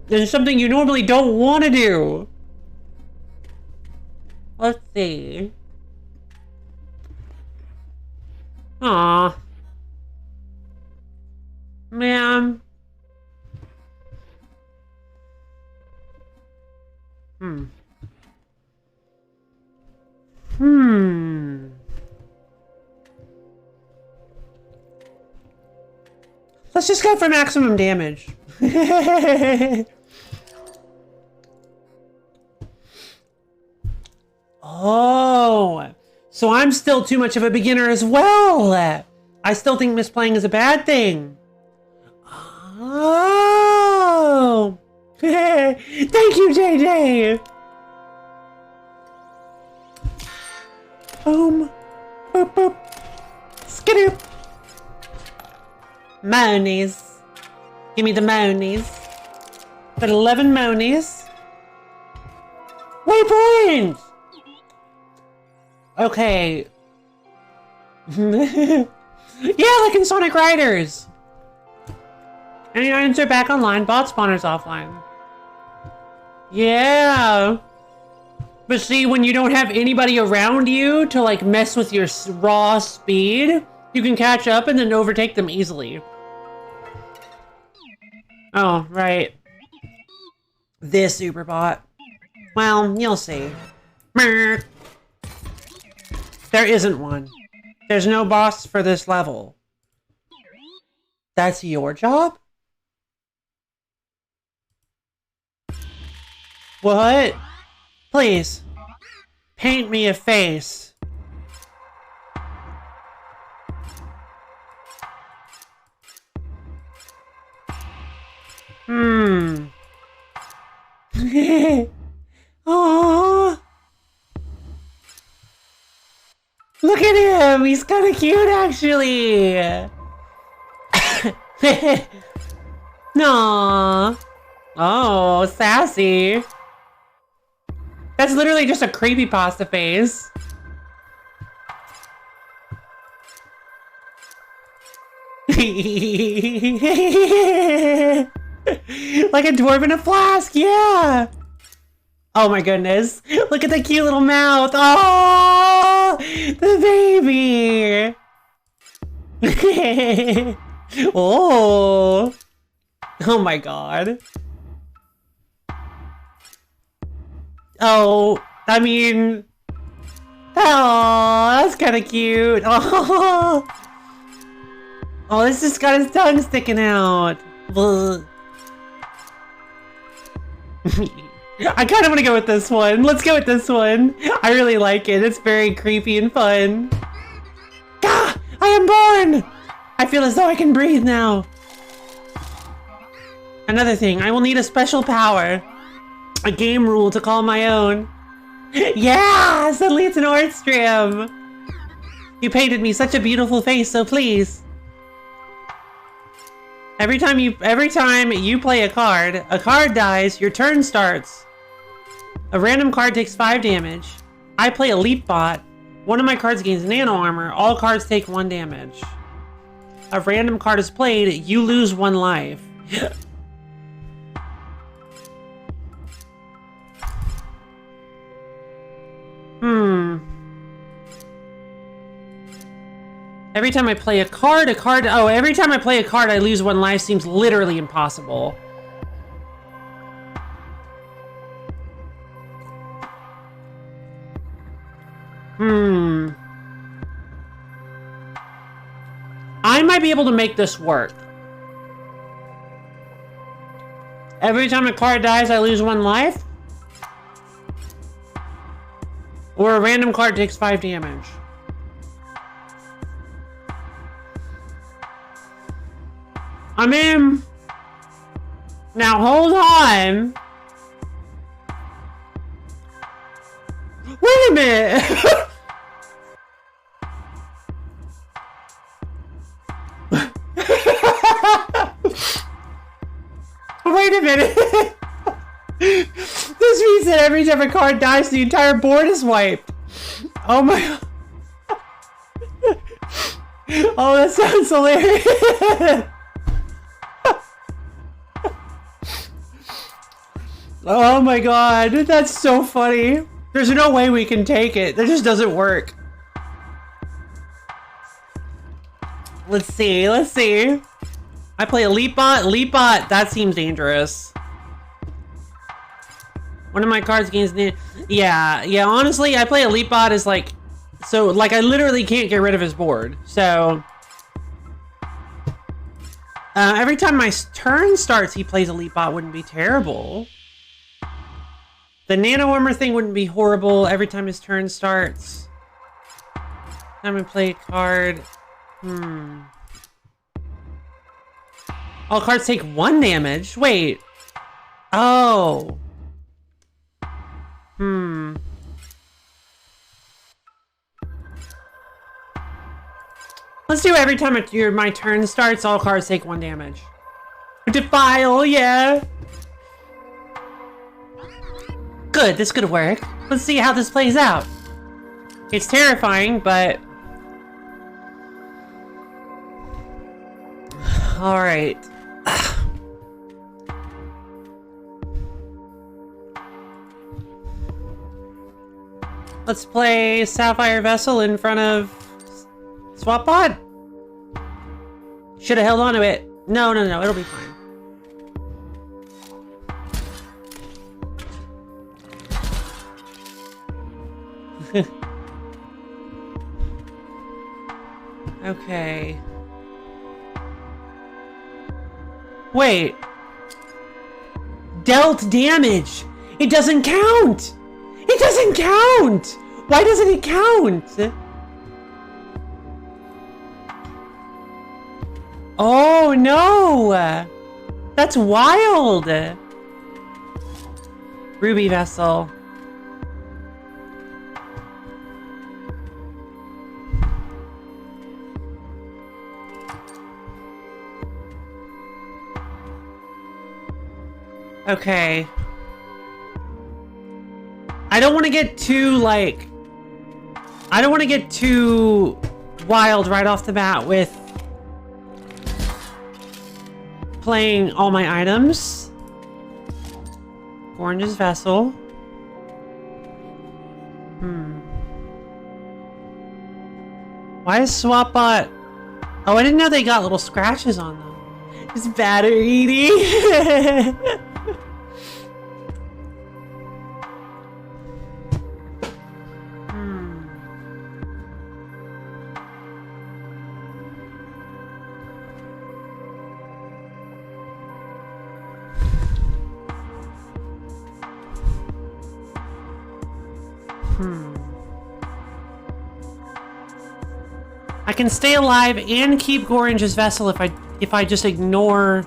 It's something you normally don't want to do. Let's see. Aw. Man. Let's just go for maximum damage. Oh, so I'm still too much of a beginner as well. I still think misplaying is a bad thing. Oh, thank you, JJ. Boom, boop, boop, skidoop. Monies. Give me the monies. Got 11 monies. Waypoint! Okay. Yeah, like in Sonic Riders. Any items are back online, bot spawners offline. Yeah. But see, when you don't have anybody around you to like mess with your raw speed, you can catch up and then overtake them easily. Oh, right. This Superbot. Well, you'll see. There isn't one. There's no boss for this level. That's your job? What? Please. Paint me a face. Aww. Look at him! He's kind of cute, actually! Aww. Oh, sassy. That's literally just a creepypasta face. Like a dwarf in a flask, yeah! Oh my goodness. Look at the cute little mouth. Oh, the baby. Oh. Oh my god. Oh, I mean. Oh, that's kind of cute. Oh. Oh, this just got his tongue sticking out. I kind of want to go with this one. Let's go with this one. I really like it. It's very creepy and fun. Ah, I am born! I feel as though I can breathe now. Another thing, I will need a special power. A game rule to call my own. Yeah! Suddenly it's an Nordstrom. You painted me such a beautiful face, so please. Every time you play a card dies, your turn starts. A random card takes 5 damage. I play a leap bot. One of my cards gains nano armor. All cards take 1 damage. A random card is played, you lose 1 life. Every time I play a card, every time I play a card, I lose 1 life seems literally impossible. I might be able to make this work. Every time a card dies, I lose 1 life? Or a random card takes 5 damage. I mean, now hold on. Wait a minute. said every time a card dies, the entire board is wiped. Oh my... Oh, that sounds hilarious. Oh my god, that's so funny. There's no way we can take it. That just doesn't work. Let's see, let's see. I play Elite Bot. Elite Bot, that seems dangerous. One of my cards gains... Yeah, honestly, I play Elite Bot as like... So, like, I literally can't get rid of his board. So... every time my turn starts, he plays Elite Bot. Wouldn't be terrible. The Nano Armor thing wouldn't be horrible every time his turn starts. Time to play a card. All cards take 1 damage. Wait. Oh. Let's do every time my turn starts, all cards take 1 damage. Defile, yeah. Good, this could work. Let's see how this plays out. It's terrifying, but... Alright. Let's play Sapphire Vessel in front of Swap Pod. Should have held on to it. No, it'll be fine. Okay. Wait. Dealt damage. It doesn't count. It doesn't count. Why doesn't it count? Oh no. That's wild. Ruby Vessel. Okay. I don't want to get too, like... I don't want to get too wild right off the bat with playing all my items. Orange's Vessel. Why is SwapBot... Oh, I didn't know they got little scratches on them. It's batter eating. I can stay alive and keep Gorange's Vessel if I just ignore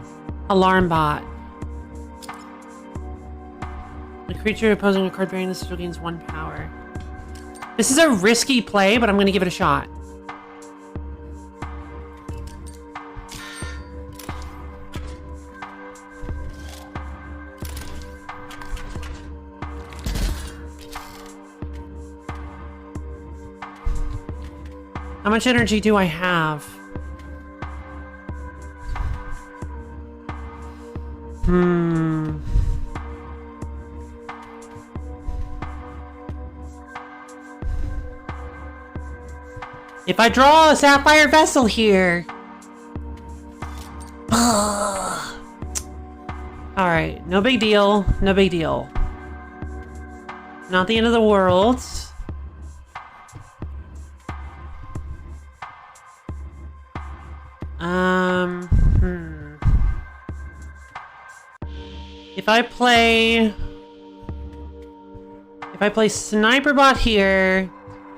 Alarm Bot. The creature opposing a card bearing this still gains 1 power. This is a risky play, but I'm gonna give it a shot. How much energy do I have? If I draw a Sapphire Vessel here... Alright, no big deal. No big deal. Not the end of the world. If I play Sniper Bot here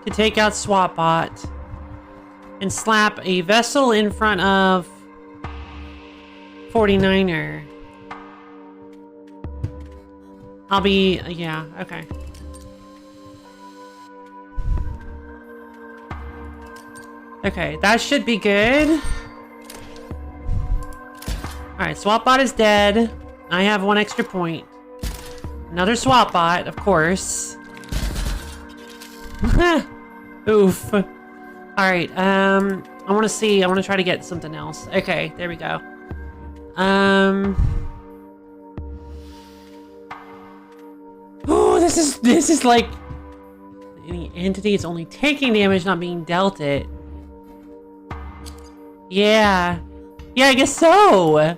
to take out Swap Bot and slap a Vessel in front of 49er, I'll be, yeah, okay. Okay, that should be good. Alright, Swap Bot is dead. I have 1 extra point. Another swap bot, of course. Oof. Alright, I want to see. I want to try to get something else. Okay, there we go. Oh, this is like... Any entity is only taking damage, not being dealt it. Yeah. Yeah, I guess so.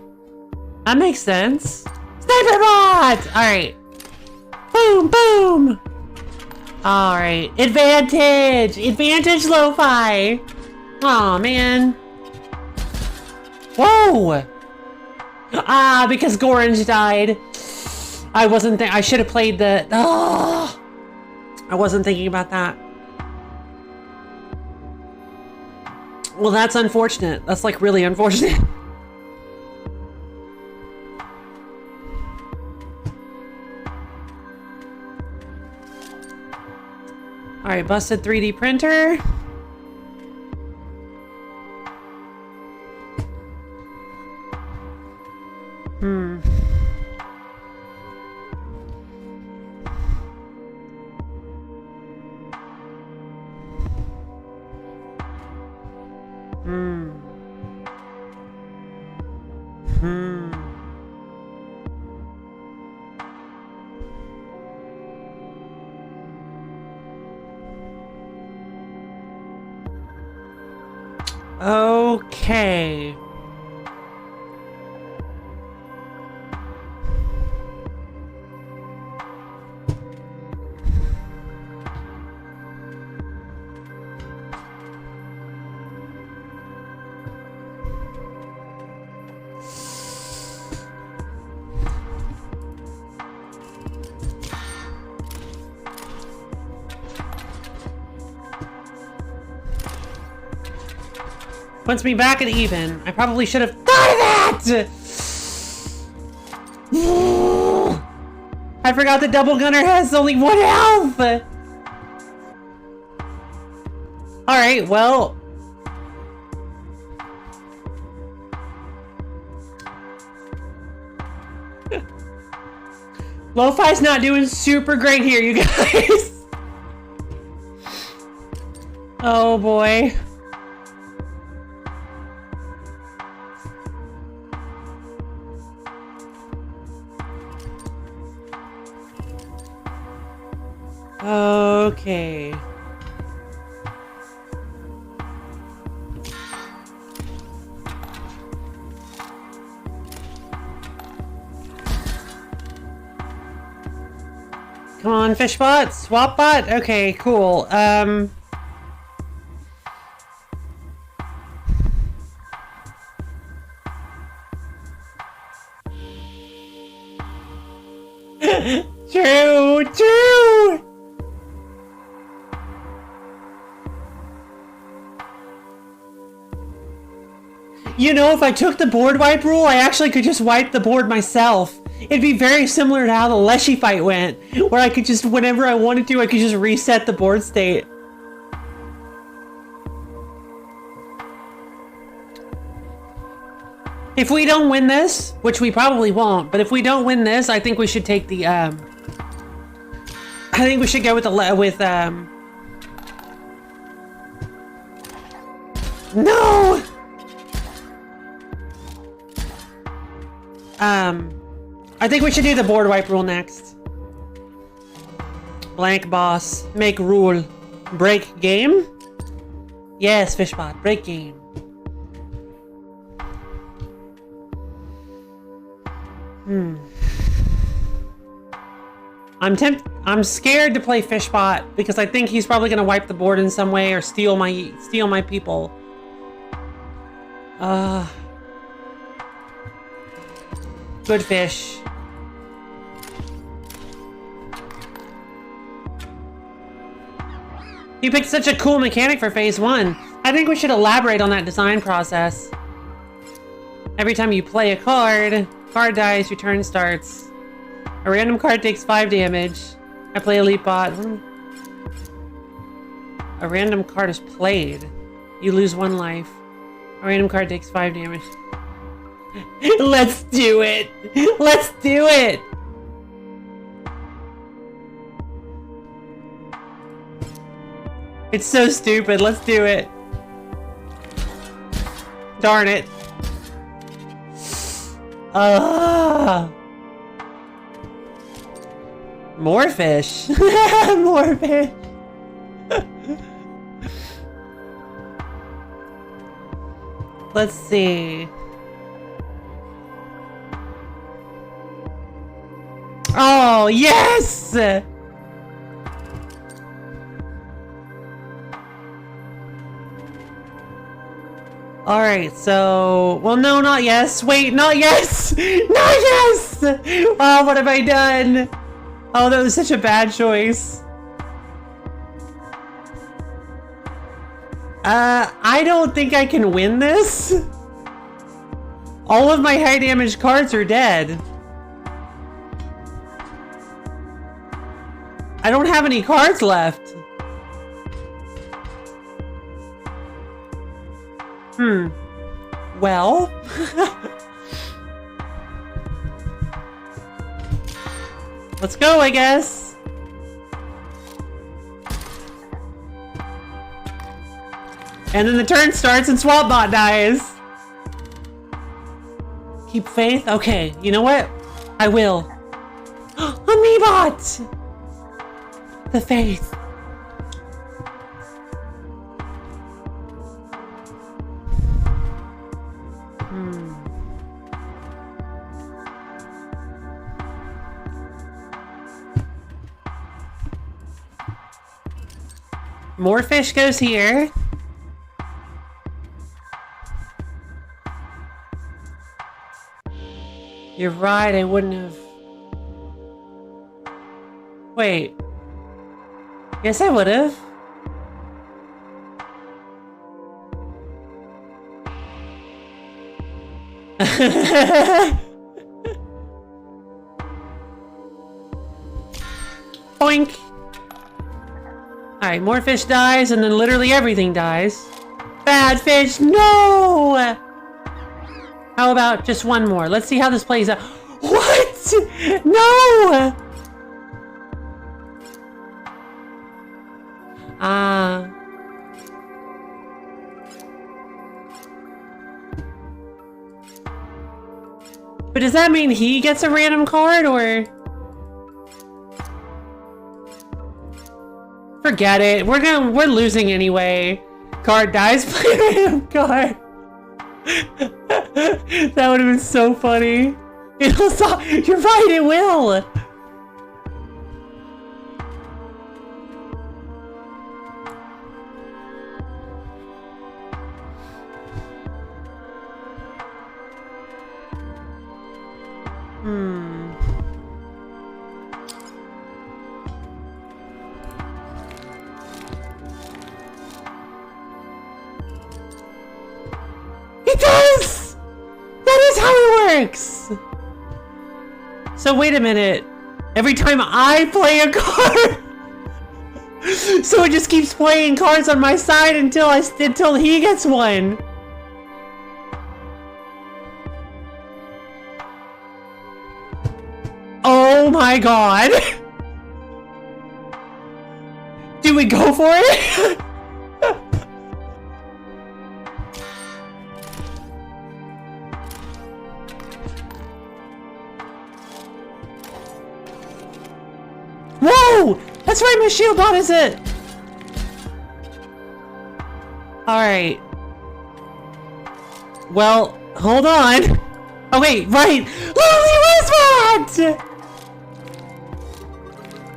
That makes sense. Sniper bot! Alright. Boom, boom! Alright. Advantage! Advantage, Lo-Fi! Aw, man. Whoa! Ah, because Gorange died. I should have played the... Oh! I wasn't thinking about that. Well, that's unfortunate. That's like really unfortunate. Alright, busted 3D printer. Okay. Puts me back at even. I probably should have thought of that! I forgot the double gunner has only 1 health! Alright, well... Lo-Fi's not doing super great here, you guys! Oh boy. Okay. Come on, Fishbot, swap bot? Okay, cool. True. You know, if I took the board wipe rule, I actually could just wipe the board myself. It'd be very similar to how the Leshy fight went, where I could just, whenever I wanted to, I could just reset the board state. If we don't win this, which we probably won't, but if we don't win this, I think we should take the, I think we should go with the, No! I think we should do the board wipe rule next. Blank boss. Make rule. Break game? Yes, Fishbot. Break game. I'm scared to play Fishbot because I think he's probably gonna wipe the board in some way or steal my people. Good fish. You picked such a cool mechanic for phase 1. I think we should elaborate on that design process. Every time you play a card dies, your turn starts. A random card takes 5 damage. I play Elite Bot. A random card is played. You lose 1 life. A random card takes 5 damage. Let's do it! Let's do it! It's so stupid. Let's do it. Darn it. More fish. More fish. Let's see. Oh, yes! Alright, so... Well, no, not yes. Wait, not yes! Not yes! Oh, what have I done? Oh, that was such a bad choice. I don't think I can win this. All of my high damage cards are dead. I don't have any cards left. Well. Let's go, I guess. And then the turn starts and SwapBot dies. Keep faith? Okay, you know what? I will. Amiibot! The faith. More fish goes here. You're right, I wouldn't have... Wait. Yes, I would have. Boink! Alright, more fish dies, and then literally everything dies. Bad fish, no! How about just one more? Let's see how this plays out. What? No! But does that mean he gets a random card, or? Forget it. We're losing anyway. Card dies, play random card. That would have been so funny. It'll stop. You're right, it will. It does! That is how it works! So wait a minute. Every time I play a card... so it just keeps playing cards on my side until he gets one. Oh my god! Do we go for it? Whoa! That's right, my shield bot is it! Alright. Well, hold on. Oh wait, right! Lily Wisbot!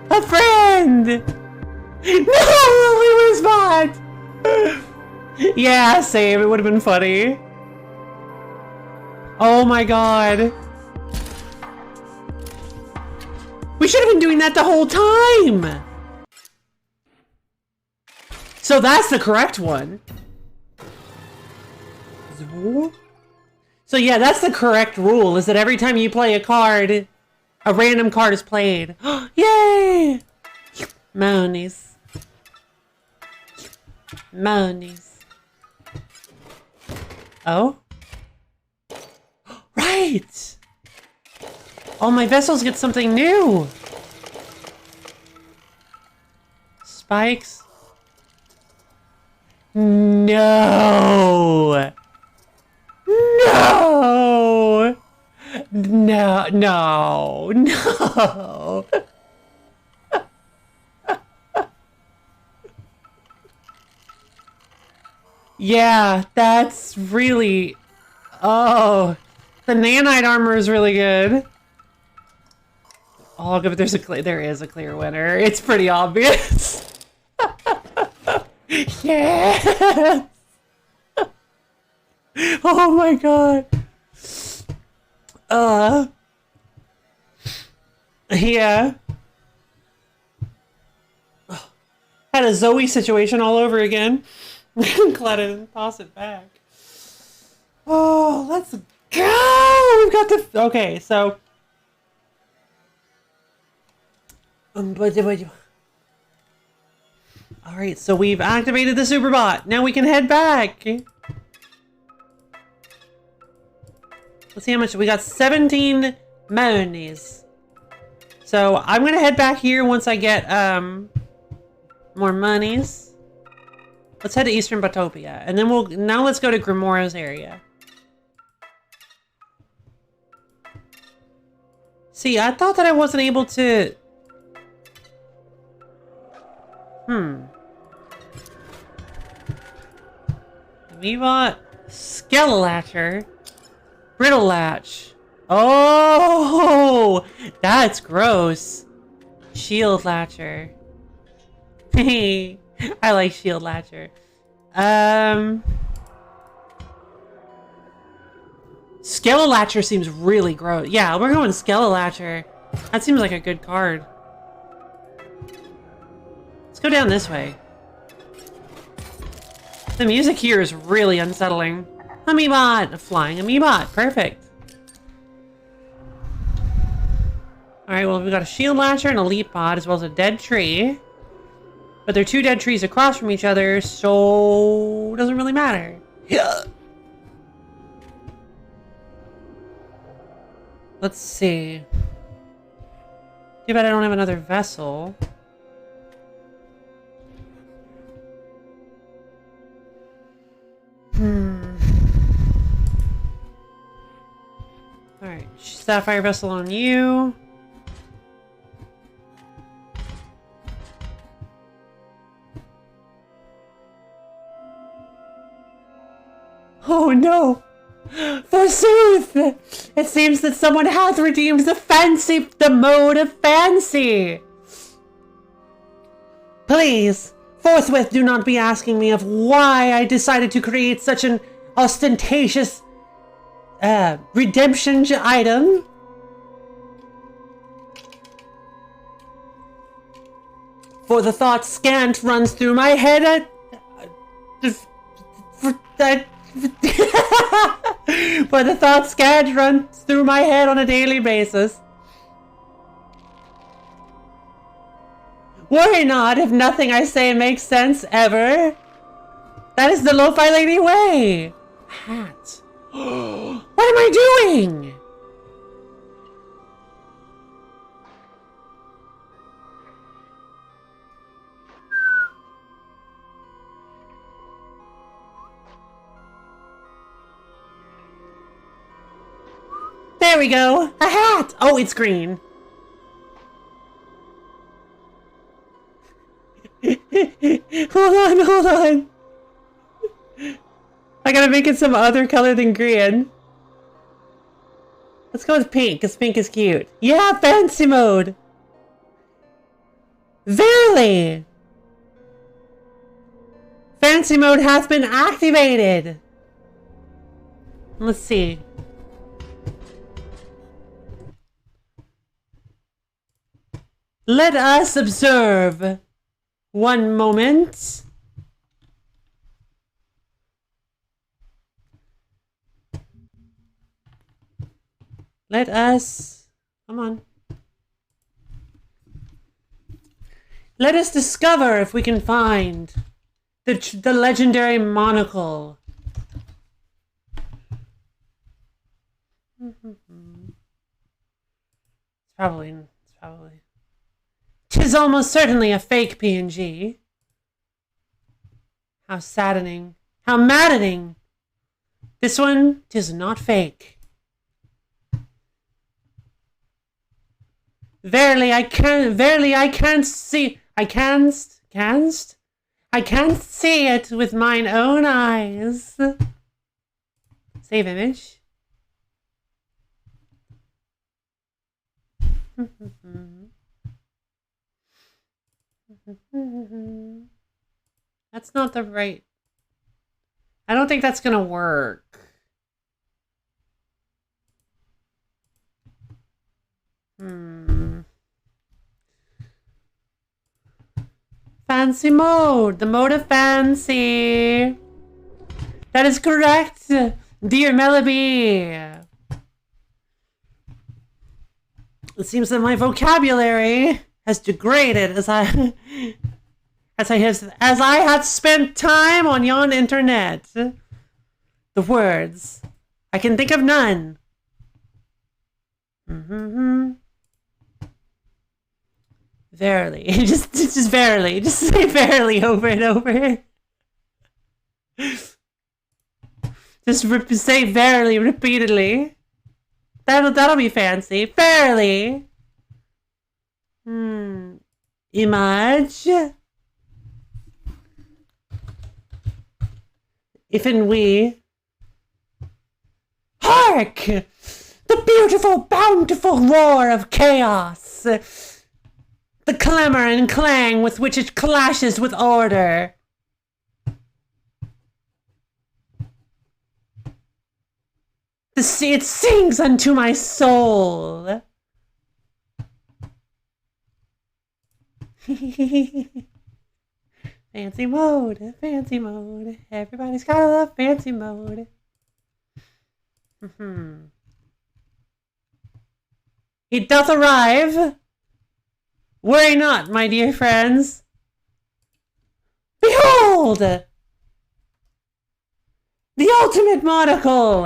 A friend! No, Lily Wisbot! Yeah, same. It would have been funny. Oh my god. We should have been doing that the whole time! So that's the correct one. So yeah, that's the correct rule, is that every time you play a card, a random card is played. Yay! Monies. Monies. Oh? Right! All my vessels get something new! Spikes. No! No! No, no, no! Yeah, that's really... Oh, the nanite armor is really good. Oh, but there is a clear winner. It's pretty obvious. Yeah. Oh my god. Yeah. Had a Zoe situation all over again. Glad I didn't toss it back. Oh, let's go! We've got the... Okay, so... Alright, so we've activated the Superbot. Now we can head back. Let's see how much... We got 17 monies. So I'm gonna head back here once I get, more monies. Let's head to Eastern Botopia. And then now let's go to Grimora's area. See, I thought that I wasn't able to... We bought Skelelatcher, Brittle Latch. Oh, that's gross. Shield Latcher. Hey, I like Shield Latcher. Skelelatcher seems really gross. Yeah, we're going Skelelatcher. That seems like a good card. Let's go down this way. The music here is really unsettling. Amiibot! A flying Amiibot. Perfect. Alright, well, we've got a Shield Latcher and a Leap Pod, as well as a dead tree. But they're two dead trees across from each other, so... it doesn't really matter. Yeah. Let's see. Too bad I don't have another vessel. Alright, Sapphire Vessel on you. Oh no! Forsooth! It seems that someone hath redeemed the mode of fancy! Please, forthwith do not be asking me of why I decided to create such an ostentatious redemption item. For the thought scant runs through my head for the thought scant runs through my head on a daily basis. Worry not if nothing I say makes sense ever. That is the Lo-Fi Lady way. Hat. What am I doing? There we go. A hat. Oh, it's green. Hold on. I gotta make it some other color than green. Let's go with pink, because pink is cute. Yeah, fancy mode! Verily! Fancy mode has been activated! Let's see. Let us observe. One moment. Let us... Come on. Let us discover if we can find the legendary monocle. It's probably... 'Tis almost certainly a fake PNG. How saddening. How maddening. This one is not fake. Verily I can't see I can't see it with mine own eyes. Save image. That's not the right. I don't think that's gonna work. Fancy mode. The mode of fancy. That is correct, dear Melody. It seems that my vocabulary has degraded as I have spent time on yon internet. The words. I can think of none. Verily. Just verily. Just say verily over and over. Just say verily repeatedly. That'll be fancy. Verily. Image. If and we. Hark! The beautiful, bountiful roar of chaos. The clamor and clang with which it clashes with order. It sings unto my soul. Fancy mode, fancy mode. Everybody's gotta love fancy mode. It doth arrive. Worry not, my dear friends. Behold! The ultimate monocle!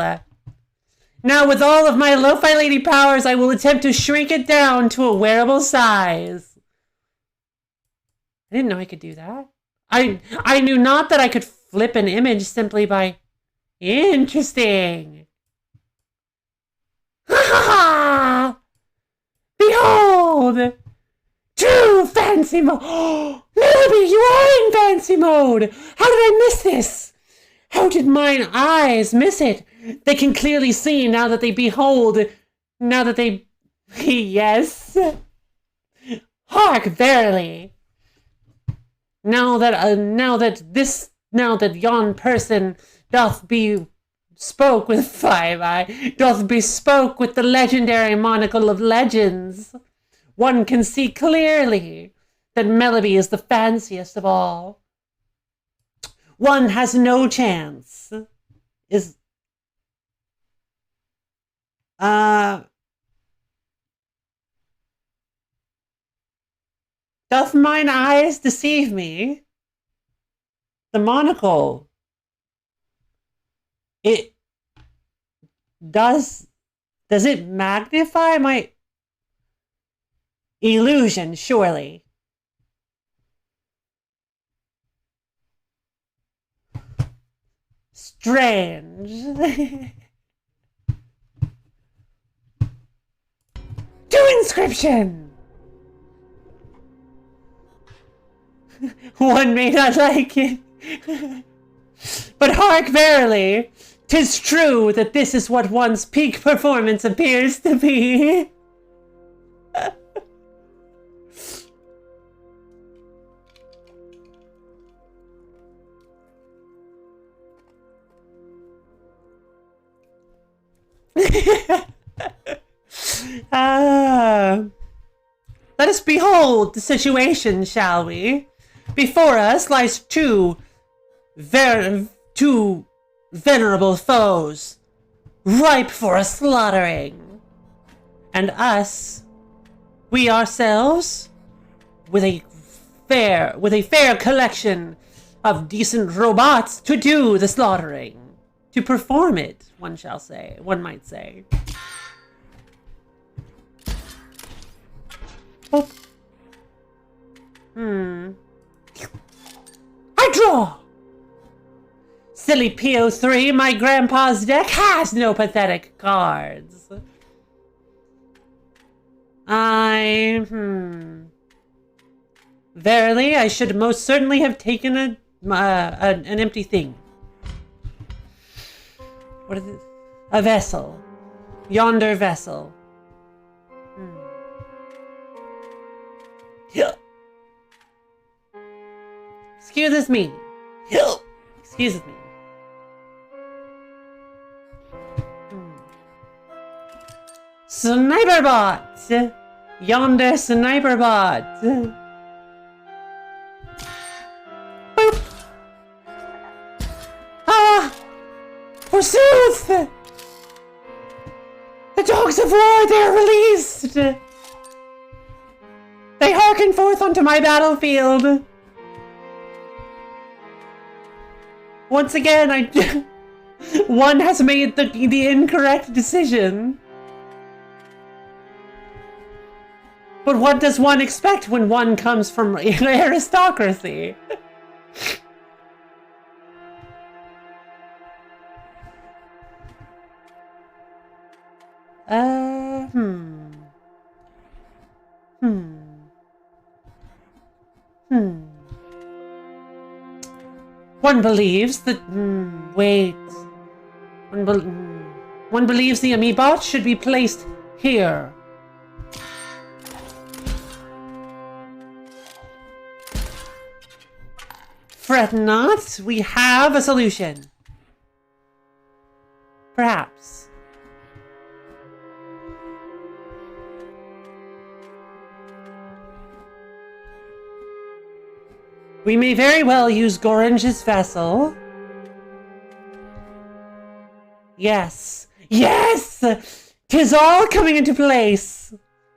Now, with all of my lo-fi lady powers, I will attempt to shrink it down to a wearable size. I didn't know I could do that. I knew not that I could flip an image simply by... Interesting! Ha ha ha! Behold! True fancy mode! Melody, you are in fancy mode! How did I miss this? How did mine eyes miss it? They can clearly see now that they behold. Now that they... Yes. Hark, verily. Now that yon person doth be spoke with 5 eye, doth bespoke with the legendary monocle of legends, one can see clearly that Melody is the fanciest of all. One has no chance. Doth mine eyes deceive me? The monocle. It does it magnify my illusion, surely? Strange. To Inscryption! One may not like it. But hark, verily, 'tis true that this is what one's peak performance appears to be. Let us behold the situation, shall we? Before us lies two venerable foes, ripe for a slaughtering. And us, we ourselves, with a fair collection of decent robots to do the slaughtering. To perform it, one might say. Oh. I draw! Silly PO3, my grandpa's deck has no pathetic cards. Verily, I should most certainly have taken an empty thing. What is it? A vessel. Yonder vessel. Excuse me. Excuse me. Sniper bot! Yonder sniper bot! Boop! Ah! Forsooth! The dogs of war, they are released! They hearken forth onto my battlefield! Once again, one has made the incorrect decision. But what does one expect when one comes from aristocracy? One believes that, wait. One believes the Amibot should be placed here. Fret not, we have a solution. Perhaps. We may very well use Gorange's vessel. Yes. Yes! 'Tis all coming into place.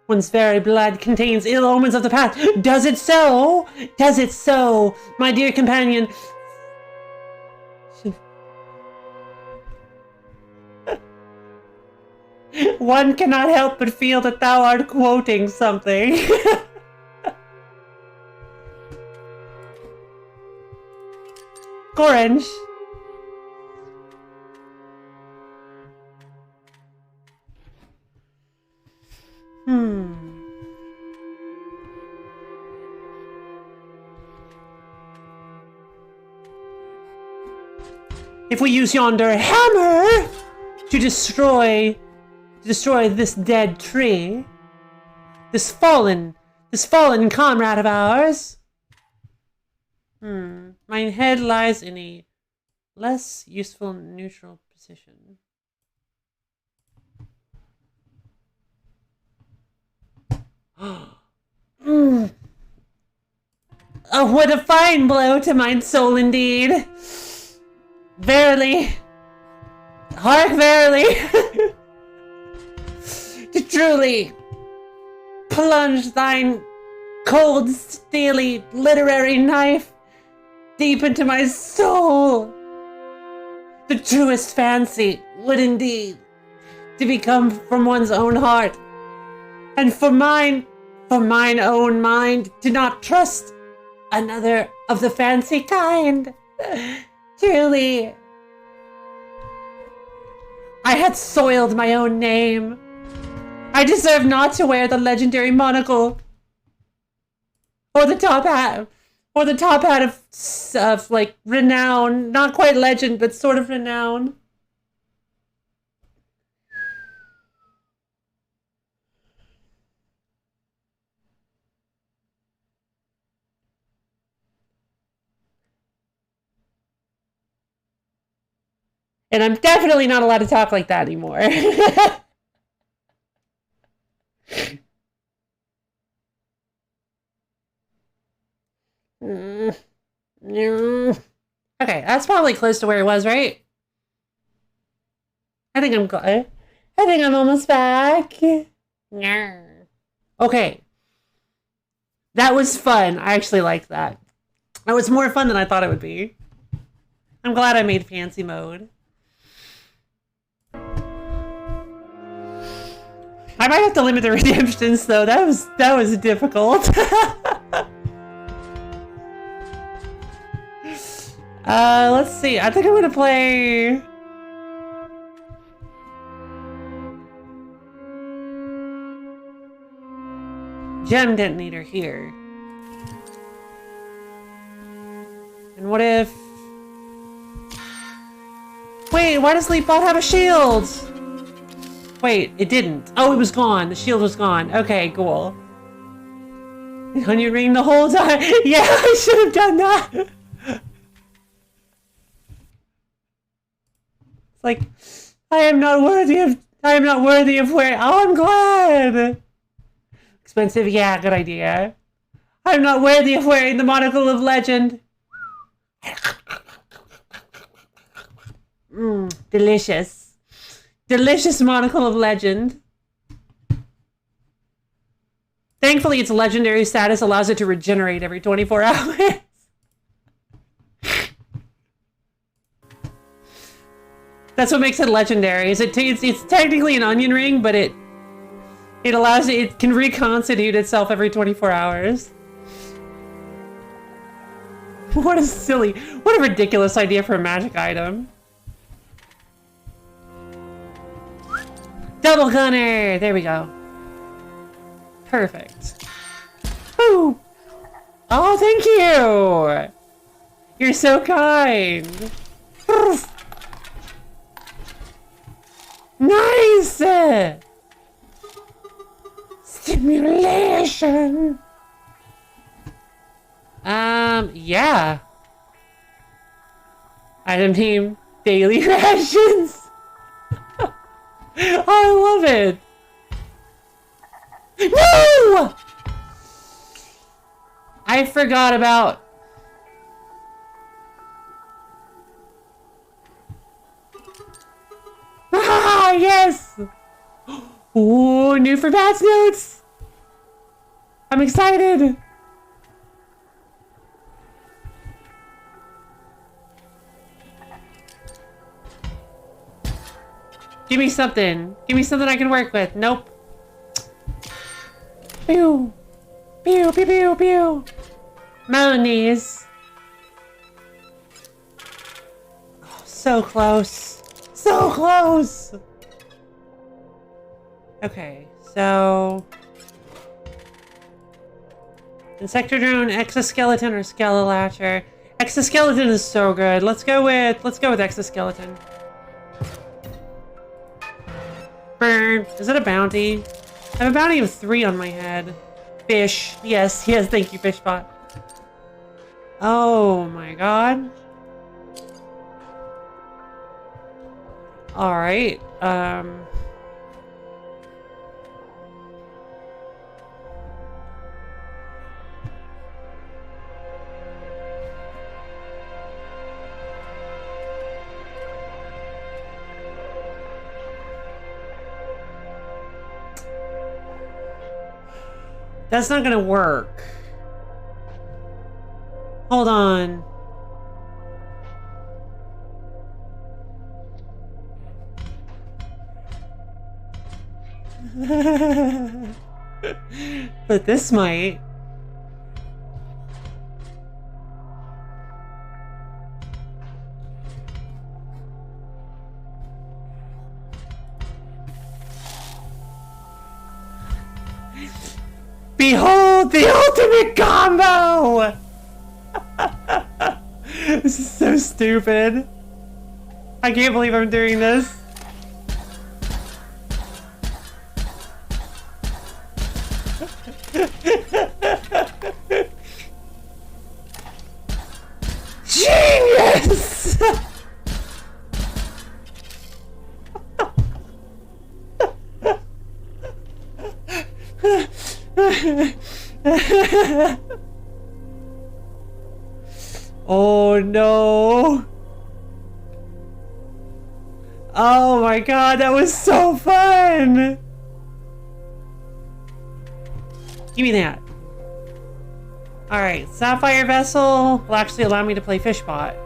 One's very blood contains ill omens of the past. Does it so? Does it so, my dear companion? One cannot help but feel that thou art quoting something. Gorange. If we use yonder hammer to destroy this dead tree, this fallen comrade of ours, my head lies in a less useful neutral position. Oh, what a fine blow to mine soul indeed! Verily, hark verily, to truly plunge thine cold, steely, literary knife deep into my soul. The truest fancy would indeed to become from one's own heart, and for mine own mind to not trust another of the fancy kind. Truly, I had soiled my own name. I deserve not to wear the legendary monocle, or the top hat, of like renown. Not quite legend, but sort of renown. And I'm definitely not allowed to talk like that anymore. Okay, that's probably close to where it was, right? I think I'm almost back. Okay. That was fun. I actually liked that. That was more fun than I thought it would be. I'm glad I made fancy mode. I might have to limit the redemptions though. That was difficult. Let's see. I think I'm gonna play... Gem detonator here. And what if... Wait, why does Leapbot have a shield? Wait, it didn't. Oh, it was gone. The shield was gone. Okay, cool. Onion ring the whole time. Yeah, I should have done that. It's like, I am not worthy of wearing. Oh, I'm glad. Expensive, yeah, good idea. I'm not worthy of wearing the monocle of legend. Delicious. Delicious monocle of legend. Thankfully, its legendary status allows it to regenerate every 24 hours. That's what makes it legendary. Is it's technically an onion ring, but it allows it can reconstitute itself every 24 hours. What a ridiculous idea for a magic item. Double gunner! There we go. Perfect. Ooh! Oh, thank you! You're so kind! Nice! Stimulation! Yeah. Item name, daily rations! Oh, I love it! No! I forgot about... Ah, yes! Ooh, new for Bats Notes! I'm excited! Give me something. Give me something I can work with. Nope. Pew! Pew, pew, pew, pew! Monies. Oh, so close. So close! Okay, so... Insector drone, exoskeleton, or skelelatcher. Exoskeleton is so good. Let's go with exoskeleton. Burn. Is that a bounty? I have a bounty of 3 on my head. Fish. Yes, yes, thank you, Fishbot. Oh my god. Alright, that's not gonna work. Hold on. But this might. Behold the ultimate combo! This is so stupid. I can't believe I'm doing this. Genius! Oh no. Oh my god, that was so fun! Give me that. Alright, Sapphire Vessel will actually allow me to play Fishbot.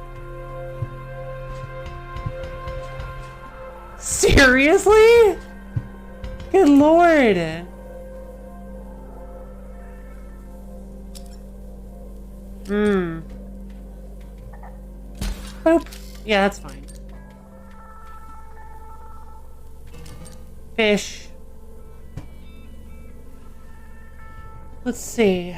Seriously? Good lord. Boop. Yeah, that's fine. Fish. Let's see.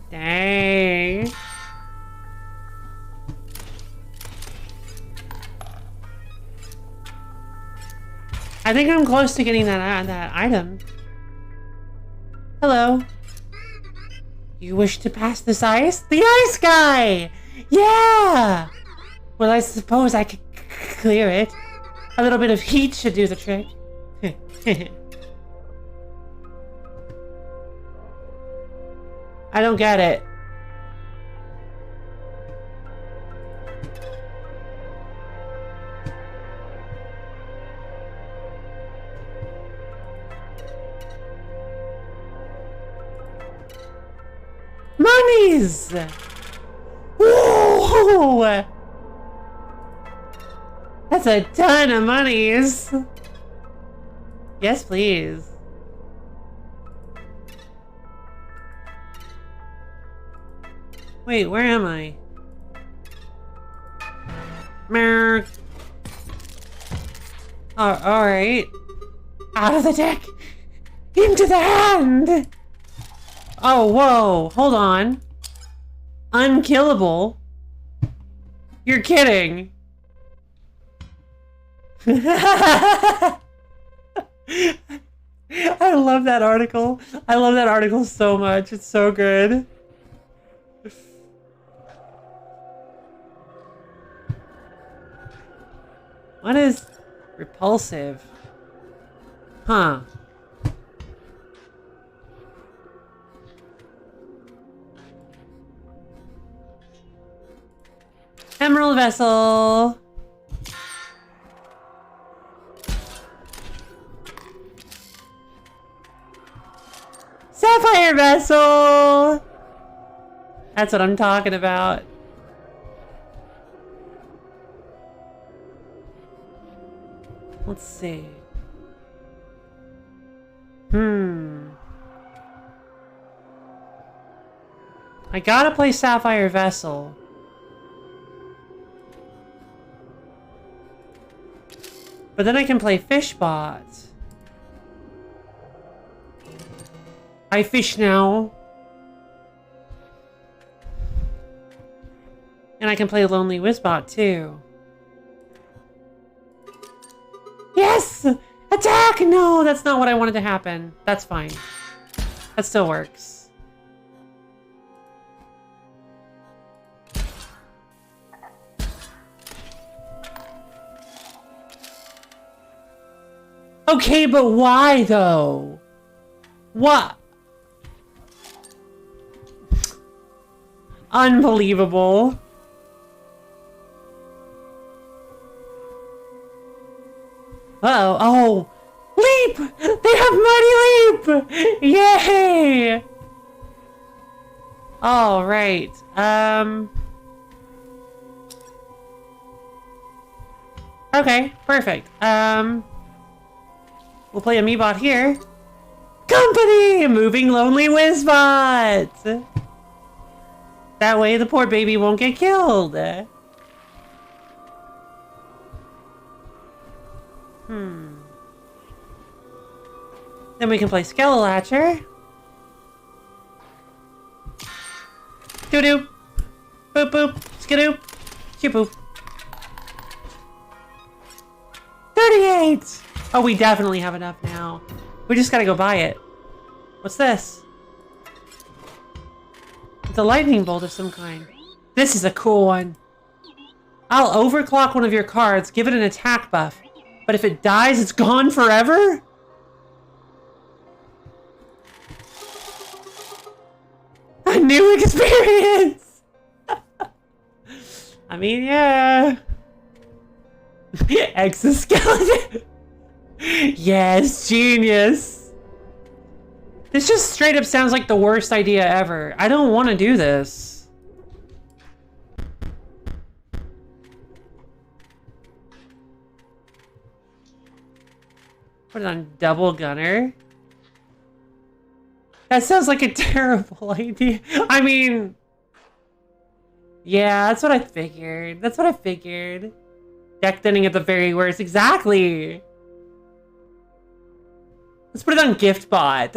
Dang. I think I'm close to getting that item. Hello. You wish to pass this ice? The ice guy! Yeah! Well, I suppose I could clear it. A little bit of heat should do the trick. I don't get it. Monies! Whoa! That's a ton of monies. Yes, please. Wait, where am I? Merk. Oh, alright. Out of the deck! Into the hand! Oh, whoa. Hold on. Unkillable? You're kidding. I love that article. I love that article so much. It's so good. What is repulsive? Huh. Emerald vessel. Sapphire vessel. That's what I'm talking about. Let's see. I gotta play Sapphire Vessel. But then I can play Fishbot. I fish now. And I can play Lonely Wizbot too. Yes! Attack! No, that's not what I wanted to happen. That's fine. That still works. Okay, but why though? What? Unbelievable. Uh-oh. Oh! Leap! They have Mighty Leap! Yay! Alright. Okay, perfect. We'll play a Meebot here. Company! Moving Lonely Wizbot! That way the poor baby won't get killed. Then we can play Skeletlatcher. Doo-doo. Boop boop. Skidoo. Shoo-boop. 38! Oh, we definitely have enough now. We just gotta go buy it. What's this? It's a lightning bolt of some kind. This is a cool one. I'll overclock one of your cards, give it an attack buff. But if it dies, it's gone forever? A new experience! I mean, yeah. Exoskeleton. Yes, genius. This just straight up sounds like the worst idea ever. I don't want to do this. Put it on double gunner. That sounds like a terrible idea. I mean, yeah, that's what I figured. That's what I figured. Deck thinning at the very worst. Exactly. Let's put it on gift bot.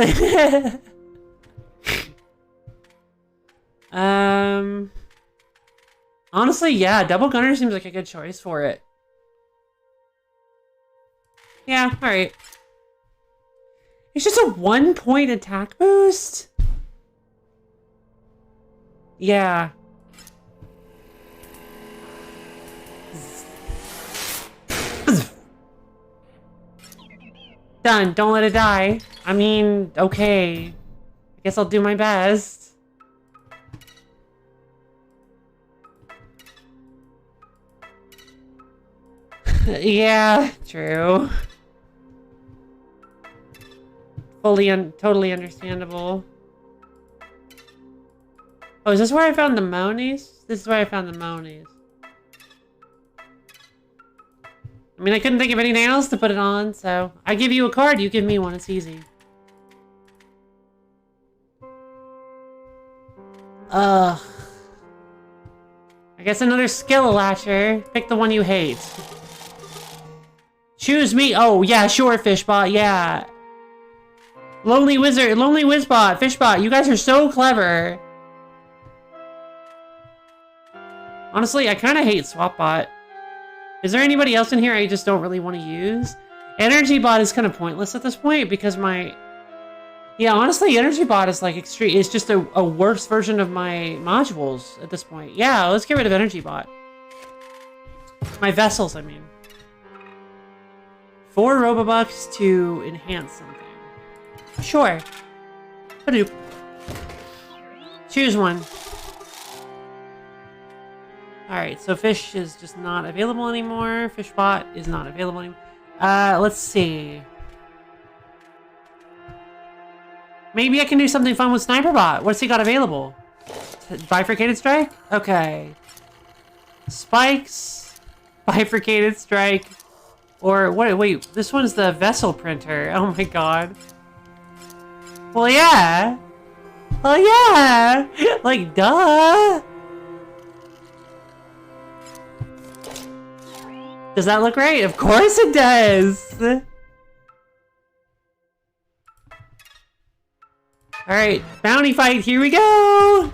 Honestly, yeah, double gunner seems like a good choice for it. Yeah, alright. It's just a 1-point attack boost? Yeah. Done. Don't let it die. I mean, okay. I guess I'll do my best. Yeah, true. Totally understandable. Oh, is this where I found the monies? This is where I found the monies. I mean, I couldn't think of anything else to put it on, so... I give you a card, you give me one, it's easy. Ugh. I guess another skill latcher. Pick the one you hate. Choose me! Oh, yeah, sure, Fishbot, yeah. Lonely Wizard, Lonely Wizbot, Fishbot, you guys are so clever. Honestly, I kind of hate Swapbot. Is there anybody else in here I just don't really want to use? Energy Bot is kind of pointless at this point because my... Yeah, honestly, Energy Bot is like extreme. It's just a worse version of my modules at this point. Yeah, let's get rid of Energy Bot. My vessels, I mean. 4 Robobucks to enhance something. Sure. Hadoop. Choose one. Alright, so Fish is just not available anymore. Fishbot is not available anymore. Let's see. Maybe I can do something fun with Sniperbot. What's he got available? Bifurcated Strike? Okay. Spikes. Bifurcated Strike. Or, what? Wait, this one's the Vessel Printer. Oh my god. Well, yeah. Well, yeah. Like, duh. Does that look right? Of course it does! Alright, bounty fight, here we go!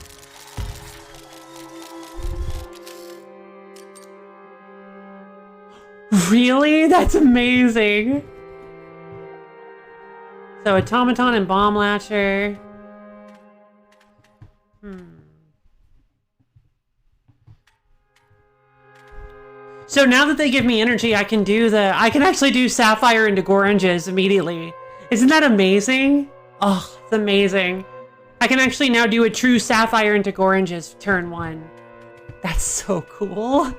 Really? That's amazing! So, Automaton and Bomb Latcher. So now that they give me energy, I can actually do Sapphire into Goranges immediately. Isn't that amazing? Oh, it's amazing. I can actually now do a true Sapphire into Goranges turn 1. That's so cool.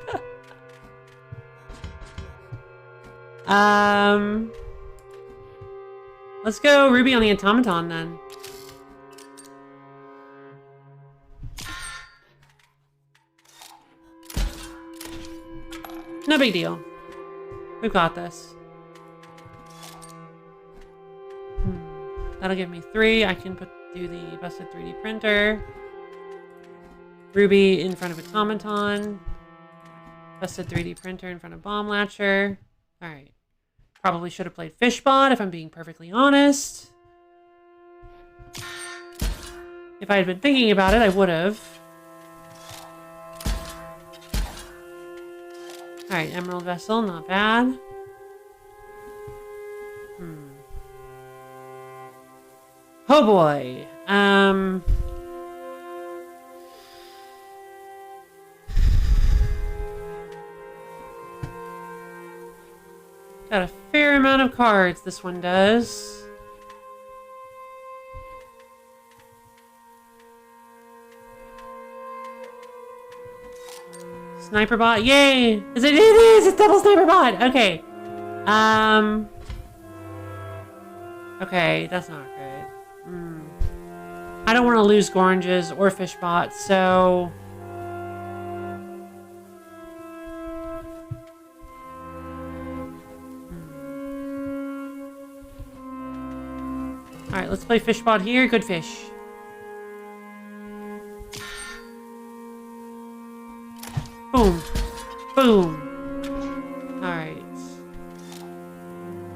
Let's go Ruby on the Automaton then. No big deal. We've got this. That'll give me 3. I can do the busted 3D printer. Ruby in front of Automaton. Busted 3D printer in front of Bomb Latcher. Alright. Probably should have played Fishbot if I'm being perfectly honest. If I had been thinking about it, I would have. Alright, Emerald Vessel, not bad. Oh boy. Got a fair amount of cards, this one does. Sniper bot, yay! It is! It's double sniper bot! Okay. Okay, that's not good. I don't want to lose Goranges or Fishbot, so... Alright, let's play fish spot here. Good fish. Boom. Boom. Alright.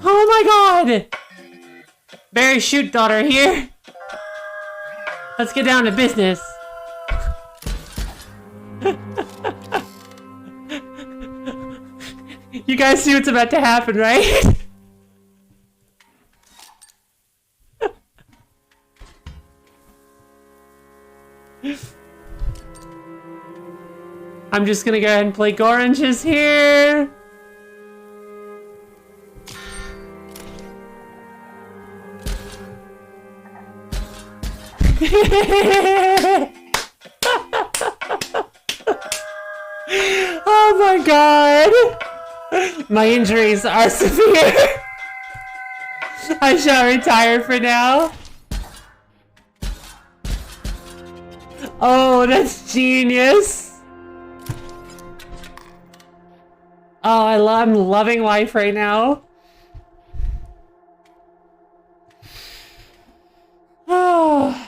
Oh my god! Barry shoot daughter here. Let's get down to business. You guys see what's about to happen, right? I'm just gonna go ahead and play oranges here. Oh my god. My injuries are severe. I shall retire for now. Oh, that's genius. Oh, I'm loving life right now. Oh.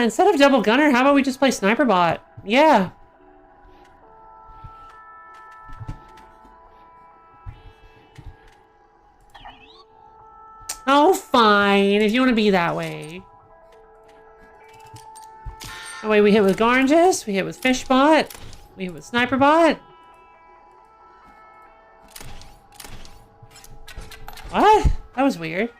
Instead of double gunner, how about we just play sniper bot? Yeah. Oh, fine, if you want to be that way. Oh, wait, we hit with oranges, we hit with fish bot, we hit with sniper bot. What? That was weird.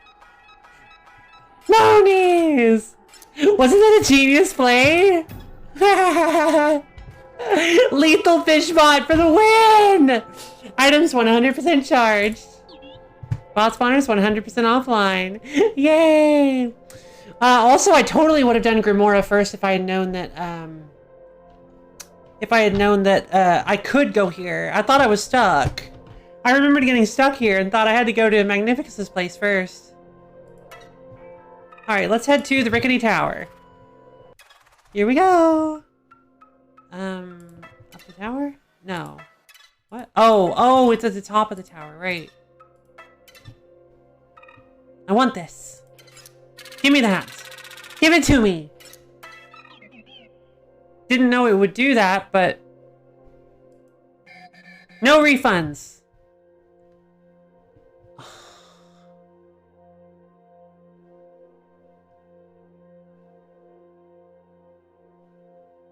No knees! Wasn't that a genius play? Lethal fish bot for the win! Items 100% charged. Bot spawners 100% offline. Yay! Also, I totally would have done Grimora first if I had known that, I could go here. I thought I was stuck. I remembered getting stuck here and thought I had to go to Magnificus's place first. Alright, let's head to the Rickety Tower. Here we go! Up the tower? No. What? Oh, it's at the top of the tower, right. I want this. Give me that. Give it to me. Didn't know it would do that, but... No refunds.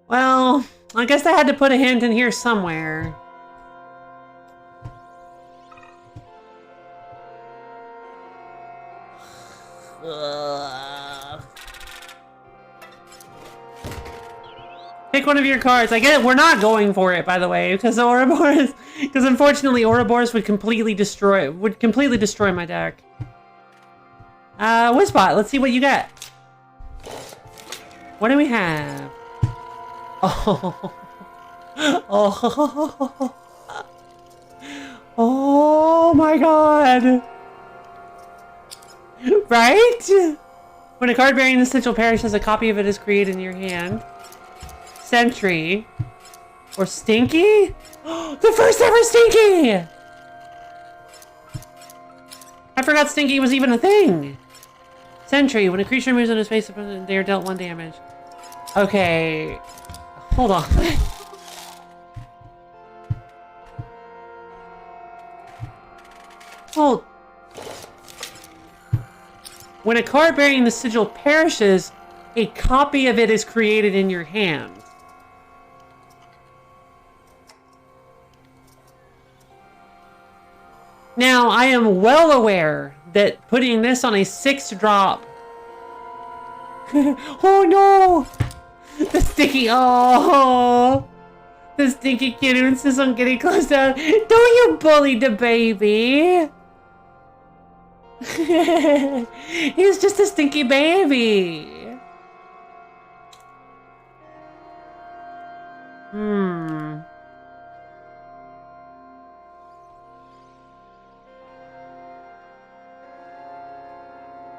Well, I guess I had to put a hint in here somewhere. Pick one of your cards. I get it. We're not going for it, by the way, because unfortunately Ouroboros would completely destroy my deck. Wizbot, let's see what you get. What do we have? Oh. Oh. Oh my god. Right? When a card bearing the sigil perishes, a copy of it is created in your hand. Sentry. Or Stinky? The first ever Stinky! I forgot Stinky was even a thing. Sentry. When a creature moves on his face, they are dealt 1 damage. Okay. Hold on. Hold. When a card bearing the sigil perishes, a copy of it is created in your hand. Now, I am well aware that putting this on a 6-drop... Oh no! The sticky... Oh! The stinky kid who insists on getting close down. Don't you bully the baby! He's just a stinky baby.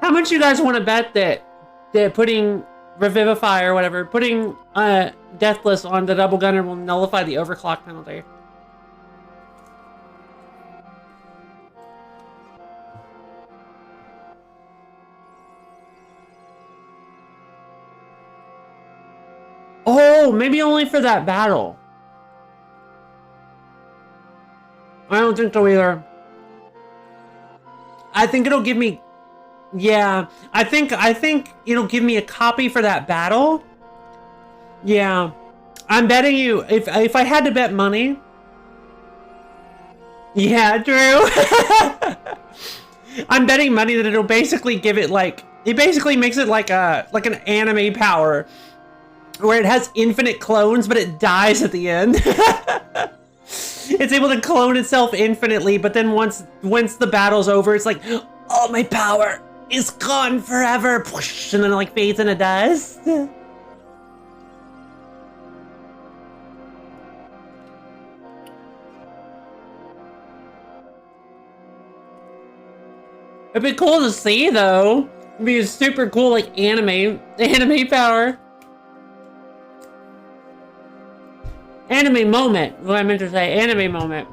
How much you guys want to bet that putting Revivify or whatever, putting Deathless on the double gunner will nullify the overclock penalty. Oh, maybe only for that battle. I don't think so either. I think it'll give me... Yeah, I think it'll give me a copy for that battle. Yeah. I'm betting you, if I had to bet money... Yeah, true. I'm betting money that it'll basically give it like... It basically makes it like an anime power. Where it has infinite clones, but it dies at the end. It's able to clone itself infinitely, but then once the battle's over, it's like, oh, my power is gone forever. And then it like fades into dust. It'd be cool to see, though. It'd be a super cool, like, anime power. Anime moment, what I meant to say, anime moment.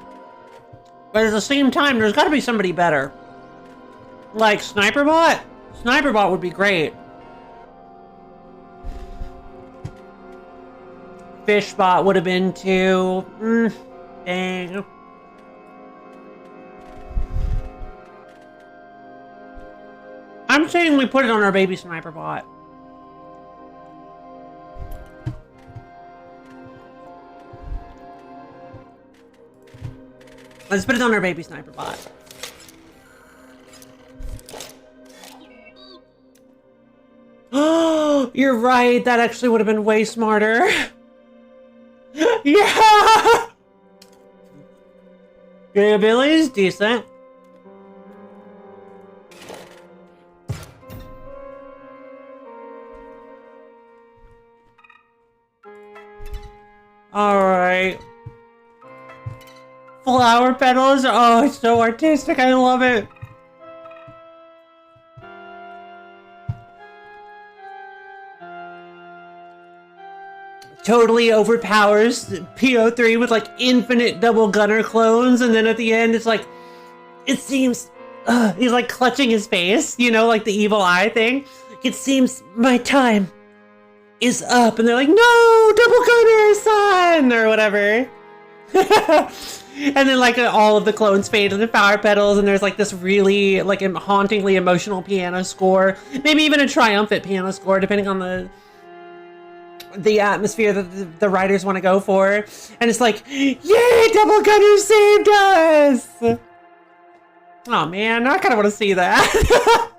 But at the same time, there's gotta be somebody better. Like Sniperbot? Sniperbot would be great. Fishbot would have been too. Dang. I'm saying we put it on our baby Sniperbot. Let's put it on our baby Sniperbot. Oh, you're right. That actually would have been way smarter. Yeah! Your ability is decent. Alright. Flower petals. Oh, it's so artistic. I love it. Totally overpowers PO3 with like infinite double gunner clones, and then at the end it's like, it seems, he's like clutching his face, you know, like the evil eye thing. It seems my time is up, and they're like, no, double gunner, son, or whatever. And then like all of the clones fade into flower petals, and there's like this really like hauntingly emotional piano score, maybe even a triumphant piano score, depending on the atmosphere that the writers want to go for. And it's like, yay, double gunner saved us. Oh man, I kind of want to see that.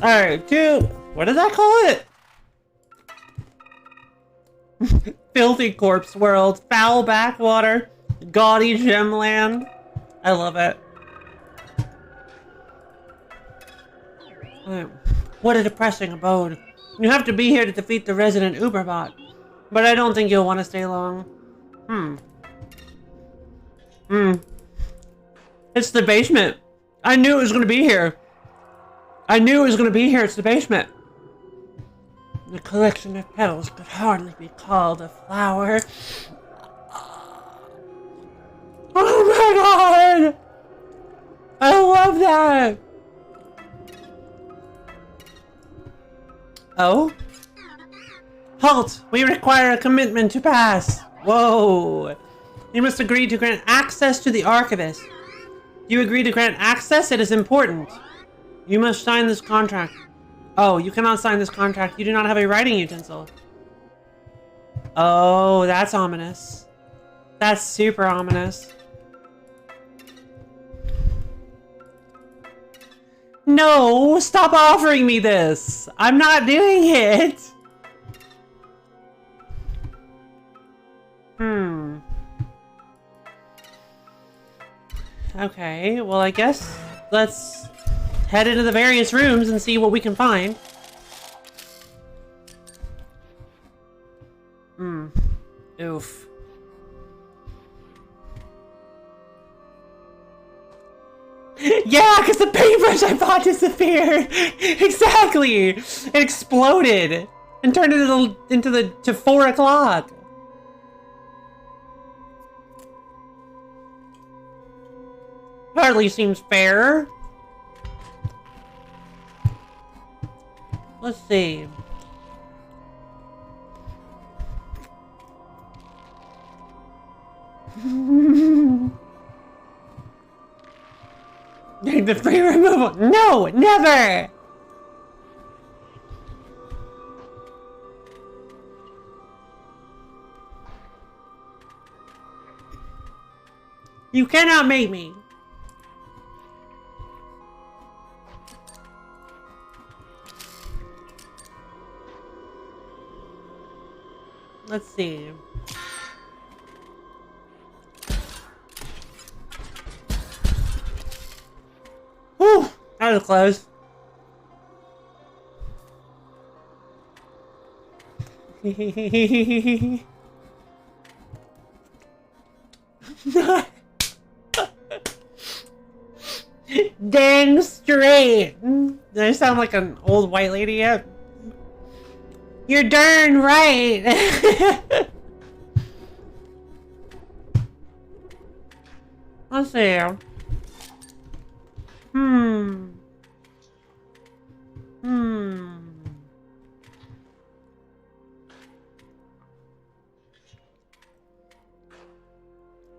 All right, what did I call it? Filthy corpse world, foul backwater, gaudy gemland. I love it. What a depressing abode. You have to be here to defeat the resident Uberbot, but I don't think you'll want to stay long. It's the basement. I knew it was going to be here. I knew it was going to be here. It's the basement. The collection of petals could hardly be called a flower. Oh my god! I love that! Oh? Halt! We require a commitment to pass! Whoa! You must agree to grant access to the archivist. You agree to grant access? It is important. You must sign this contract. Oh, you cannot sign this contract. You do not have a writing utensil. Oh, that's ominous. That's super ominous. No, stop offering me this. I'm not doing it. Okay, well, I guess let's head into the various rooms and see what we can find. Oof. Yeah, because the paintbrush I bought disappeared. Exactly. It exploded and turned to 4 o'clock. Hardly seems fair. Let's see. The free removal. No, never. You cannot make me. Let's see. Whew, that was close. Dang straight. Did I sound like an old white lady yet? You're darn right. Let's see.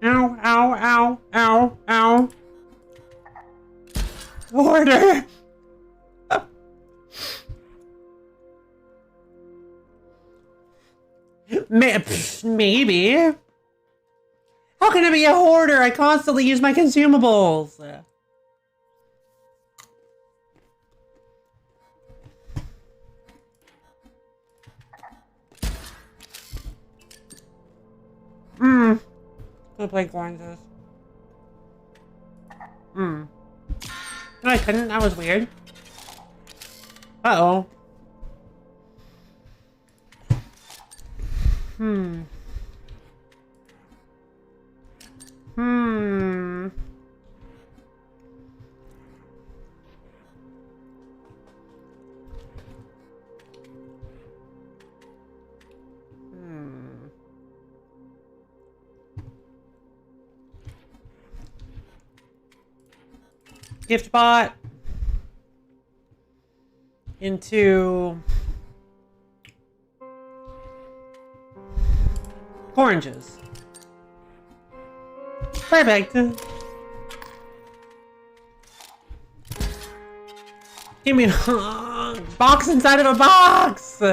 Ow, ow, ow, ow, ow. Order. Maybe. How can I be a hoarder? I constantly use my consumables. Gonna play Guanzas. No, I couldn't. That was weird. Uh-oh. Gift bot into oranges. Perfect. Give me a box inside of a box.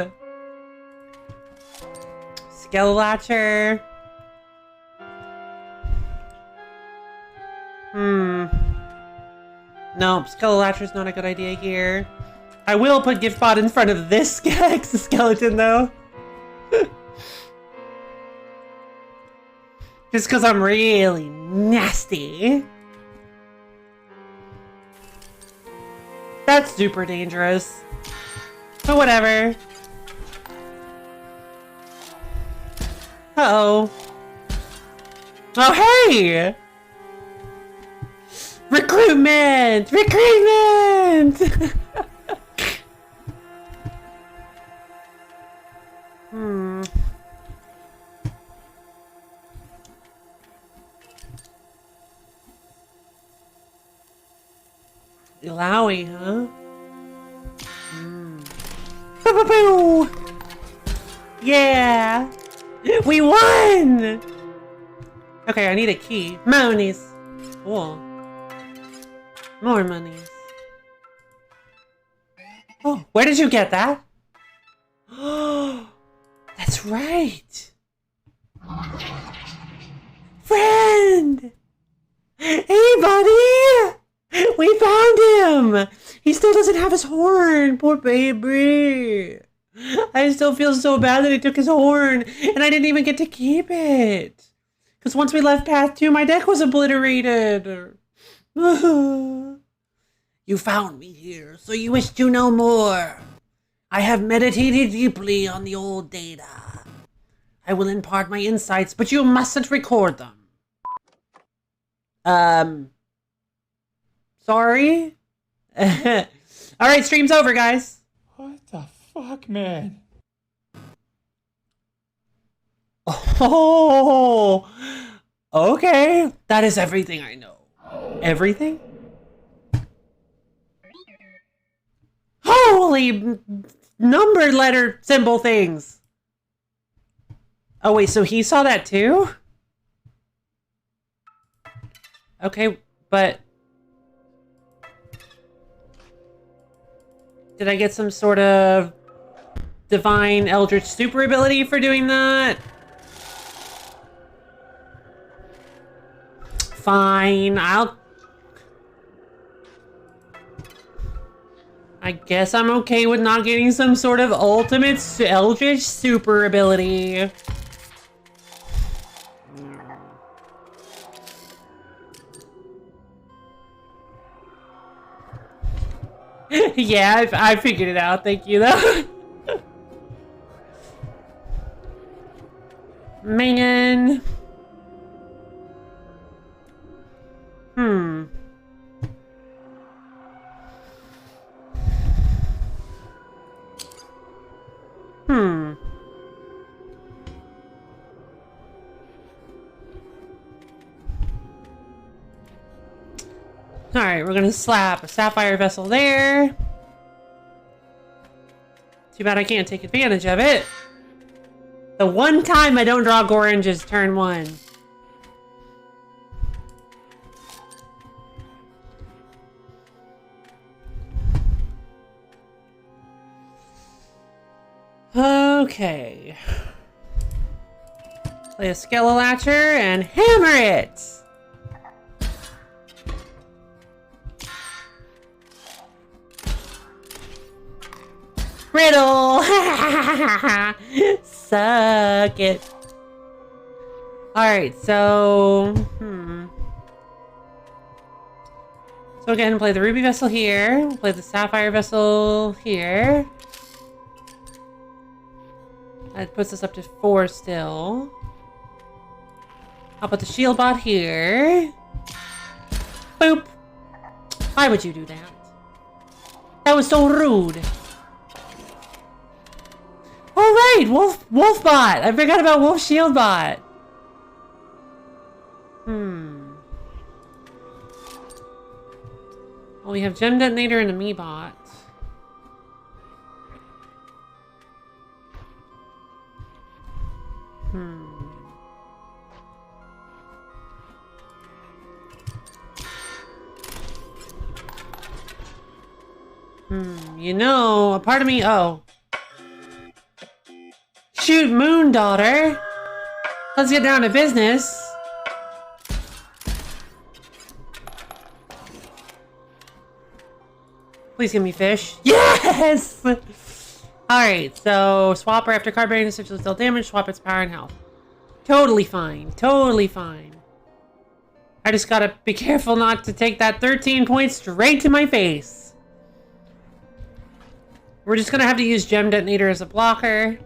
Skeletlatcher. Nope, Skeletlatcher's not a good idea here. I will put Giftbot in front of this exoskeleton though. Just because I'm really nasty. That's super dangerous. But whatever. Uh-oh. Oh, hey! Recruitment! Recruitment! Lowy, huh? Boo-boo-boo! Yeah! We won! Okay, I need a key. Monies. Cool. More monies. Oh, where did you get that? Oh, that's right. Friend! Hey, buddy! We found him! He still doesn't have his horn. Poor baby. I still feel so bad that he took his horn, and I didn't even get to keep it. Because once we left Path 2, my deck was obliterated. You found me here, so you wish to know more. I have meditated deeply on the old data. I will impart my insights, but you mustn't record them. Sorry. Alright, stream's over, guys. What the fuck, man? Oh, okay. That is everything I know. Everything? Holy number letter symbol things. Oh, wait, so he saw that too? Okay, but... Did I get some sort of divine eldritch super ability for doing that? Fine, I guess I'm okay with not getting some sort of ultimate eldritch super ability. Yeah, I figured it out. Thank you, though. Man. Alright, we're gonna slap a sapphire vessel there. Too bad I can't take advantage of it. The one time I don't draw Gorange is turn 1. Okay. Play a Skelolatcher and hammer it! Riddle! Suck it. Alright, so... So again, play the Ruby Vessel here. Play the Sapphire Vessel here. That puts us up to 4 still. I'll put the Shield Bot here. Boop! Why would you do that? That was so rude. Oh right, Wolf Bot. I forgot about Wolf Shield Bot. Well, we have Gem Detonator and a Me Bot. You know, a part of me. Oh. Shoot, Moon Daughter. Let's get down to business. Please give me fish. Yes! Alright, so swap her after card bearing essentially deal damage, swap its power and health. Totally fine. Totally fine. I just gotta be careful not to take that 13 points straight to my face. We're just gonna have to use Gem Detonator as a blocker.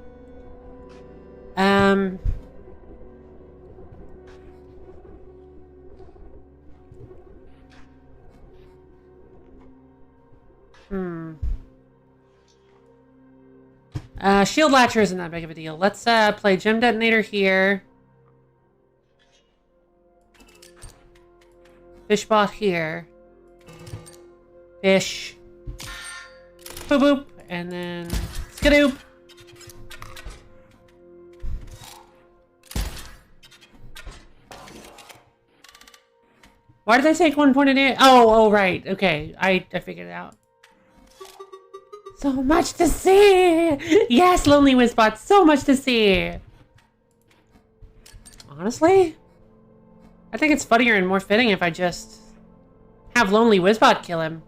Shield Latcher isn't that big of a deal. Let's play Gem Detonator here. Fishbot here. Fish. Boop boop. And then Skadoop. Why did I take 1 point of damage? Oh, right. Okay. I figured it out. So much to see! Yes, Lonely Wizbot, so much to see! Honestly? I think it's funnier and more fitting if I just have Lonely Wizbot kill him.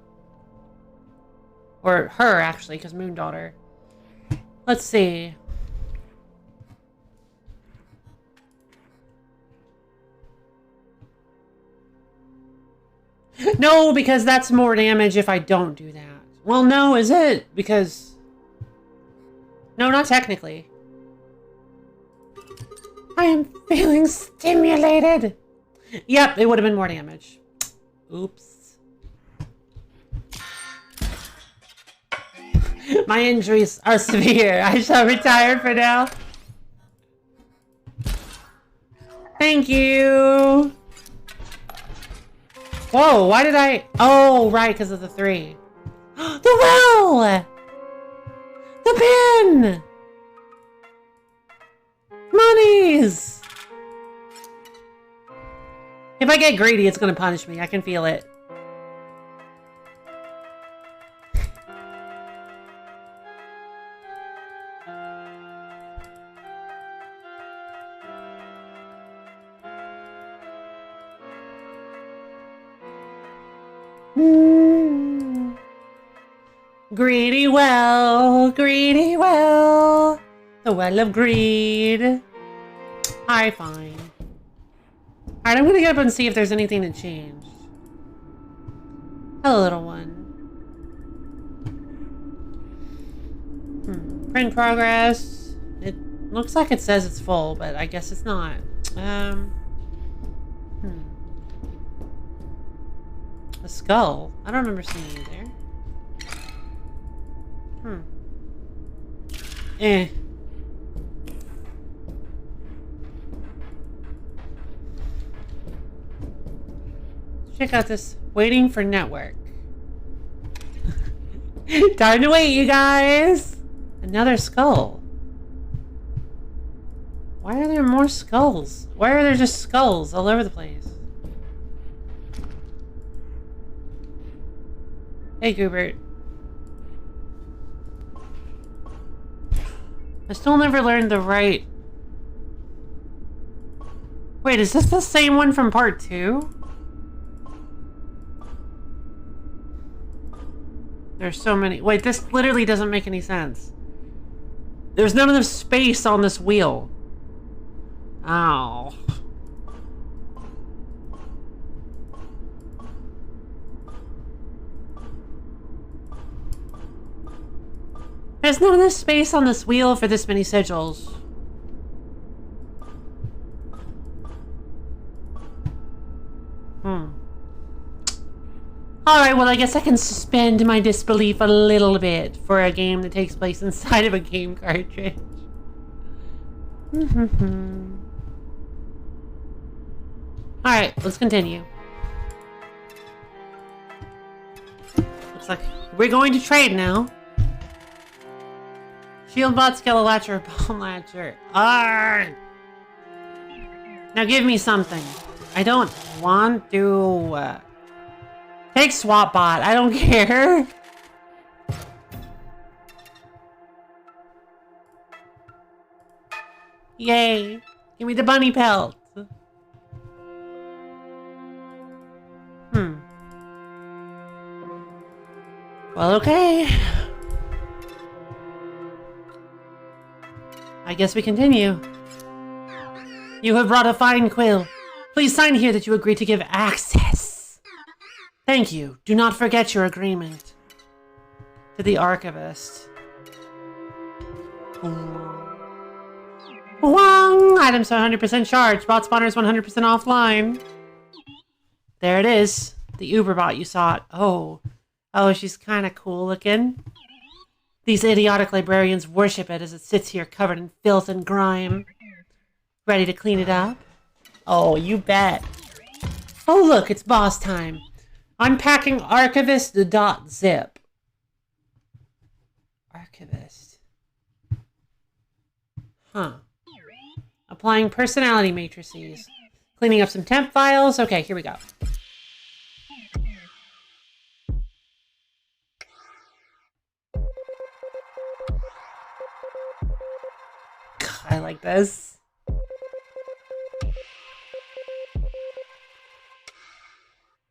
Or her, actually, because Moon Daughter. Let's see. No, because that's more damage if I don't do that. Well, no, is it? Because... No, not technically. I am feeling stimulated! Yep, it would have been more damage. Oops. My injuries are severe. I shall retire for now. Thank you. Whoa, why did I... Oh, right, because of the 3. The well! The pin! Monies! If I get greedy, it's gonna punish me. I can feel it. Greedy well, the well of greed. Alright, fine. Alright, I'm gonna get up and see if there's anything that changed. Hello, little one. Print progress. It looks like it says it's full, but I guess it's not. A skull. I don't remember seeing you there. Check out this. Waiting for network. Time to wait, you guys! Another skull. Why are there more skulls? Why are there just skulls all over the place? Hey, Goobert. I still never learned the right... Wait, is this the same one from part 2? There's so many... Wait, this literally doesn't make any sense. There's none of the space on this wheel. Ow. There's none of the space on this wheel for this many sigils. Alright, well I guess I can suspend my disbelief a little bit for a game that takes place inside of a game cartridge. Alright, let's continue. Looks like we're going to trade now. Shield bot, Skeletal Latcher, Bomb Latcher. Arrgh! Now give me something. I don't want to... Take Swap Bot. I don't care. Yay. Give me the bunny pelt. Well, okay. I guess we continue. You have brought a fine quill. Please sign here that you agree to give access. Thank you. Do not forget your agreement. To the Archivist. Wong! Items 100% charged. Bot spawners 100% offline. There it is. The Uberbot you sought. Oh. Oh, she's kind of cool looking. These idiotic librarians worship it as it sits here covered in filth and grime. Ready to clean it up? Oh, you bet. Oh, look, it's boss time. Unpacking archivist.zip. Archivist. Huh. Applying personality matrices. Cleaning up some temp files. Okay, here we go. I like this.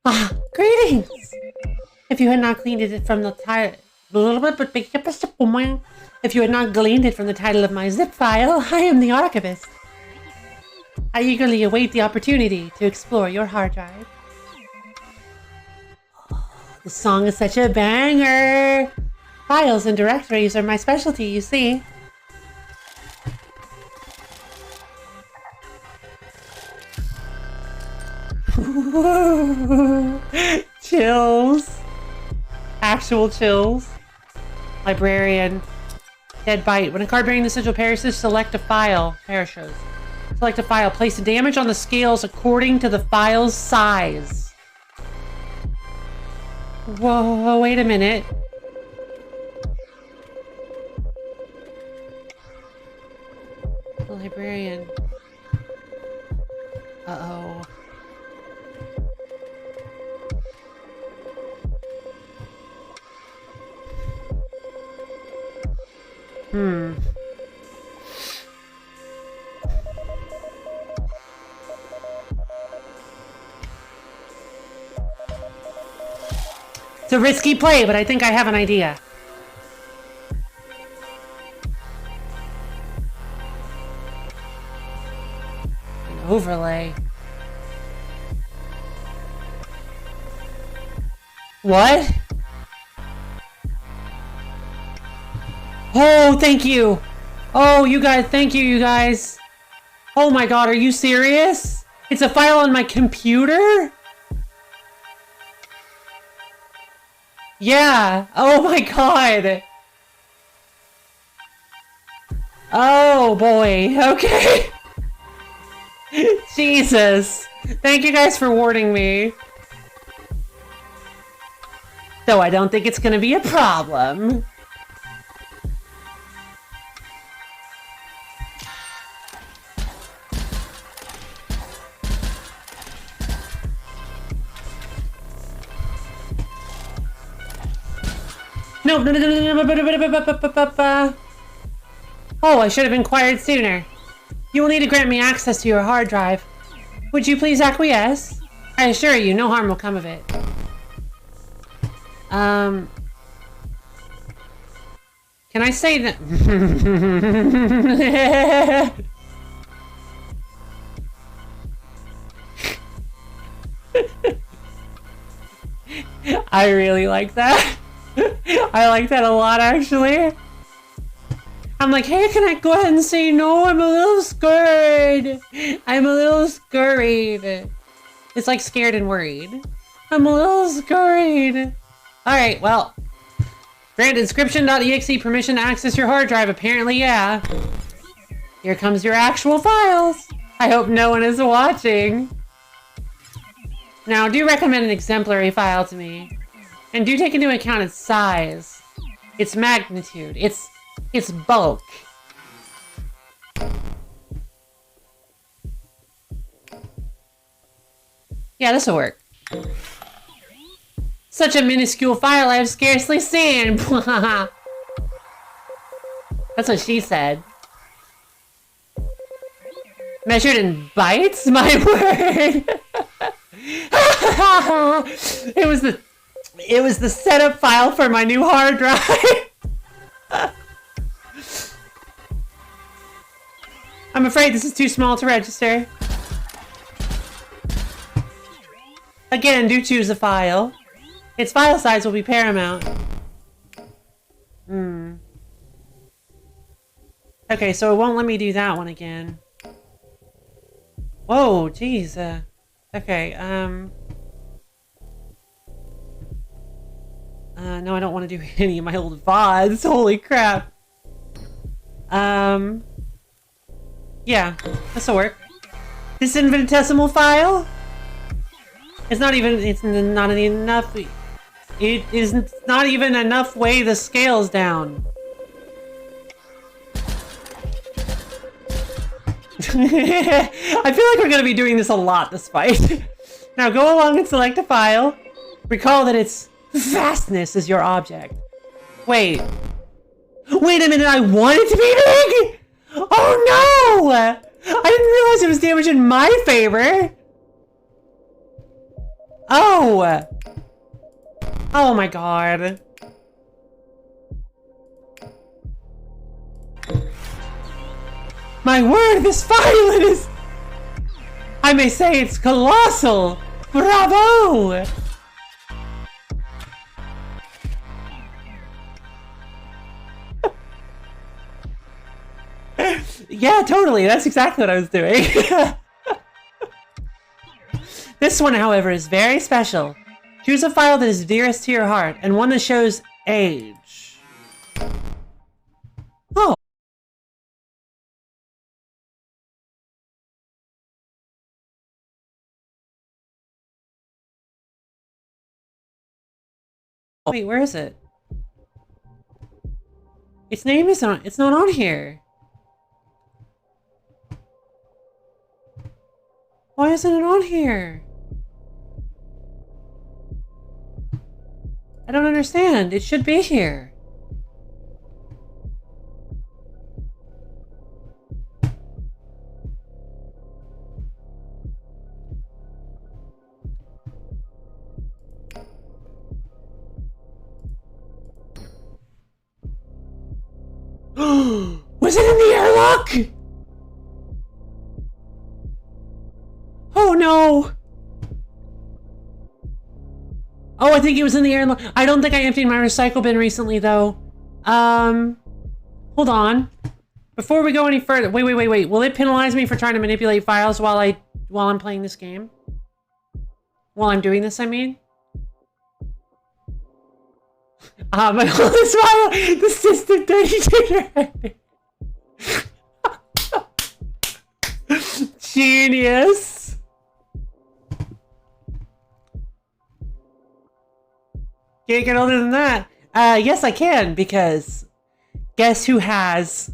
Ah, greetings! If you had not cleaned it from the title... If you had not gleaned it from the title of my zip file, I am the Archivist. I eagerly await the opportunity to explore your hard drive. Oh, this song is such a banger! Files and directories are my specialty, you see. Chills. Actual chills. Librarian. Dead bite. When a card bearing the sigil perishes, select a file. Perishes. Select a file. Place damage on the scales according to the file's size. Whoa, wait a minute. The librarian. Uh-oh. It's a risky play, but I think I have an idea. An overlay. What? Oh, thank you. Oh, you guys, thank you, you guys. Oh my god, are you serious? It's a file on my computer? Yeah. Oh my god. Oh boy. Okay. Jesus. Thank you guys for warning me. Though I don't think it's gonna be a problem. No. Oh, I should have inquired sooner. You will need to grant me access to your hard drive. Would you please acquiesce? I assure you, no harm will come of it. Can I say that? I really like that. I like that a lot, actually. I'm like, hey, can I go ahead and say no? I'm a little scared. I'm a little scurried. It's like scared and worried. I'm a little scurried. Alright, well. Grant Inscryption.exe permission to access your hard drive. Apparently, yeah. Here comes your actual files. I hope no one is watching. Now, do recommend an exemplary file to me. And do take into account its size, its magnitude, its bulk. Yeah, this'll work. Such a minuscule file I have scarcely seen. That's what she said. Measured in bytes? My word! It was the setup file for my new hard drive. I'm afraid this is too small to register. Again, do choose a file. Its file size will be paramount. Okay, so it won't let me do that one again. Whoa, jeez. Okay, no, I don't want to do any of my old VODs. Holy crap. Yeah, this'll work. This infinitesimal file? It's not even enough. It isn't not even enough weigh the scales down. I feel like we're gonna be doing this a lot this fight. Now go along and select a file. Recall that its vastness is your object. Wait a minute, I want it to be big? Oh no! I didn't realize it was damage in my favor. Oh! Oh my god. My word, this file is... I may say it's colossal! Bravo! Yeah, totally. That's exactly what I was doing. This one, however, is very special. Choose a file that is dearest to your heart, and one that shows age. Wait, where is it? Its name is not, it's not on here. Why isn't it on here? I don't understand. It should be here. Was it in the airlock? Oh no! Oh, I think it was in the airlock. I don't think I emptied my recycle bin recently though. Hold on. Before we go any further, wait. Will it penalize me for trying to manipulate files while I'm playing this game? While I'm doing this, I mean? This file, the system 32. Genius. Can't get older than that. Yes, I can, because guess who has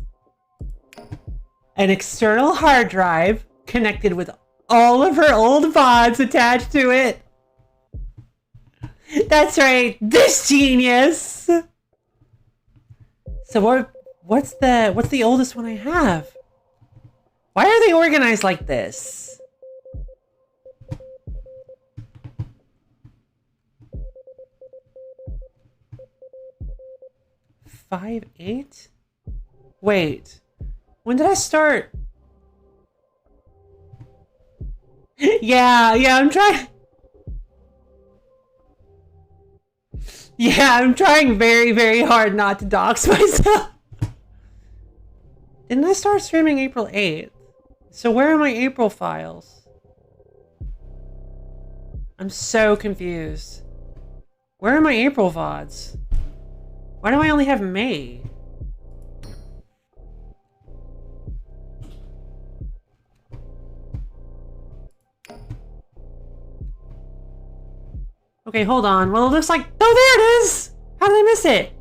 an external hard drive connected with all of her old VODs attached to it? That's right, this genius. So what's the oldest one I have? Why are they organized like this? Five, 8? Wait, when did I start? Yeah, I'm trying. Yeah, I'm trying very, very hard not to dox myself. Didn't I start streaming April 8th? So where are my April files? I'm so confused. Where are my April VODs? Why do I only have May? Okay, hold on. Well, it looks like... Oh, there it is! How did I miss it?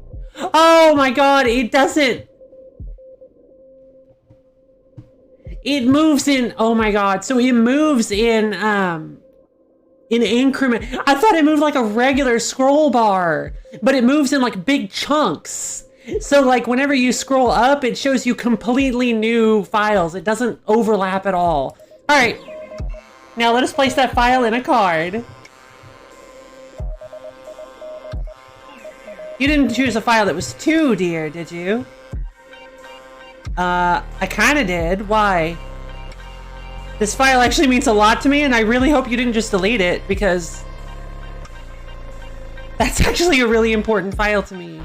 Oh my god, it doesn't... It moves in... Oh my god. So it moves in increment. I thought it moved like a regular scroll bar, but it moves in like big chunks. So like whenever you scroll up, it shows you completely new files. It doesn't overlap at all. All right. Now let us place that file in a card. You didn't choose a file that was too dear, did you? I kinda did. Why? This file actually means a lot to me, and I really hope you didn't just delete it, because that's actually a really important file to me.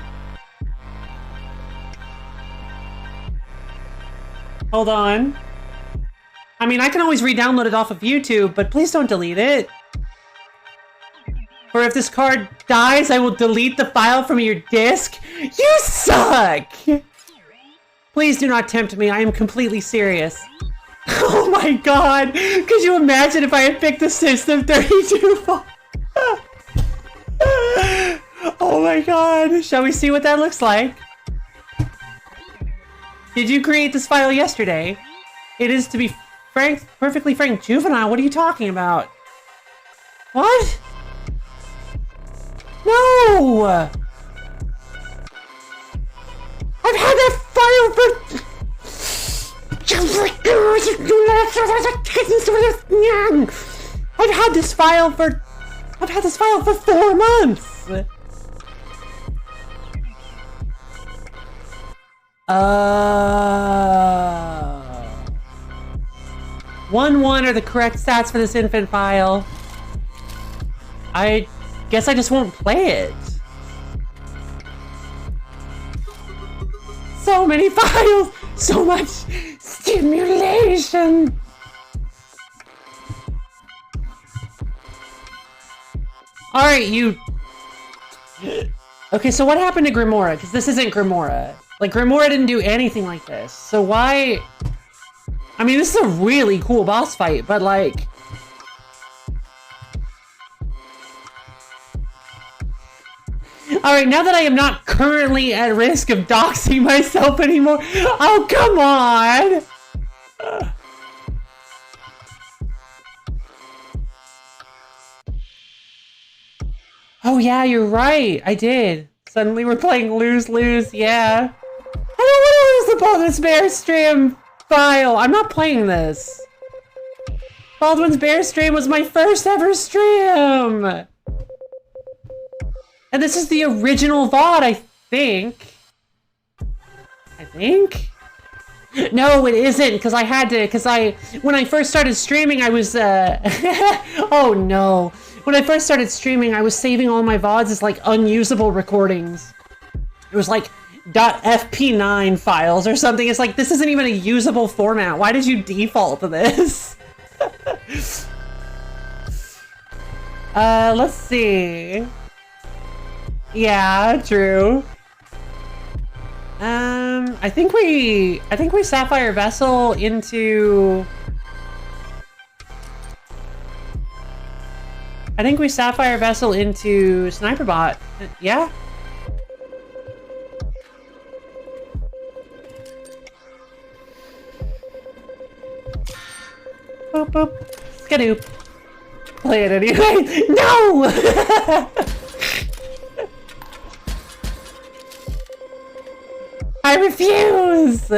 Hold on. I mean, I can always re-download it off of YouTube, but please don't delete it. Or if this card dies, I will delete the file from your disk. You suck! Please do not tempt me. I am completely serious. Oh my god! Could you imagine if I had picked the System 32 file? Oh my god. Shall we see what that looks like? Did you create this file yesterday? It is, to be frank, perfectly frank, juvenile. What are you talking about? What? No! I've had that file for... I've had this file for 4 months! 1-1 are the correct stats for this infant file. I guess I just won't play it. So many files! So much stimulation! Alright, you... Okay, so what happened to Grimora? Because this isn't Grimora. Like, Grimora didn't do anything like this. So why... I mean, this is a really cool boss fight, but like... All right, now that I am not currently at risk of doxing myself anymore. Oh, come on. Oh, yeah, you're right. I did. Suddenly we're playing lose-lose. Yeah. I don't want to lose the Baldwin's Bear Stream file. I'm not playing this. Baldwin's Bear Stream was my first ever stream. And this is the original VOD, I think. No, it isn't, because I had to, when I first started streaming, I was, oh no. When I first started streaming, I was saving all my VODs as, like, unusable recordings. It was, like, .fp9 files or something. It's like, this isn't even a usable format. Why did you default to this? Let's see. Yeah, true. I think we Sapphire Vessel into... I think we Sapphire Vessel into Sniperbot. Yeah? Boop, boop. Skadoop. Play it anyway. No! I refuse!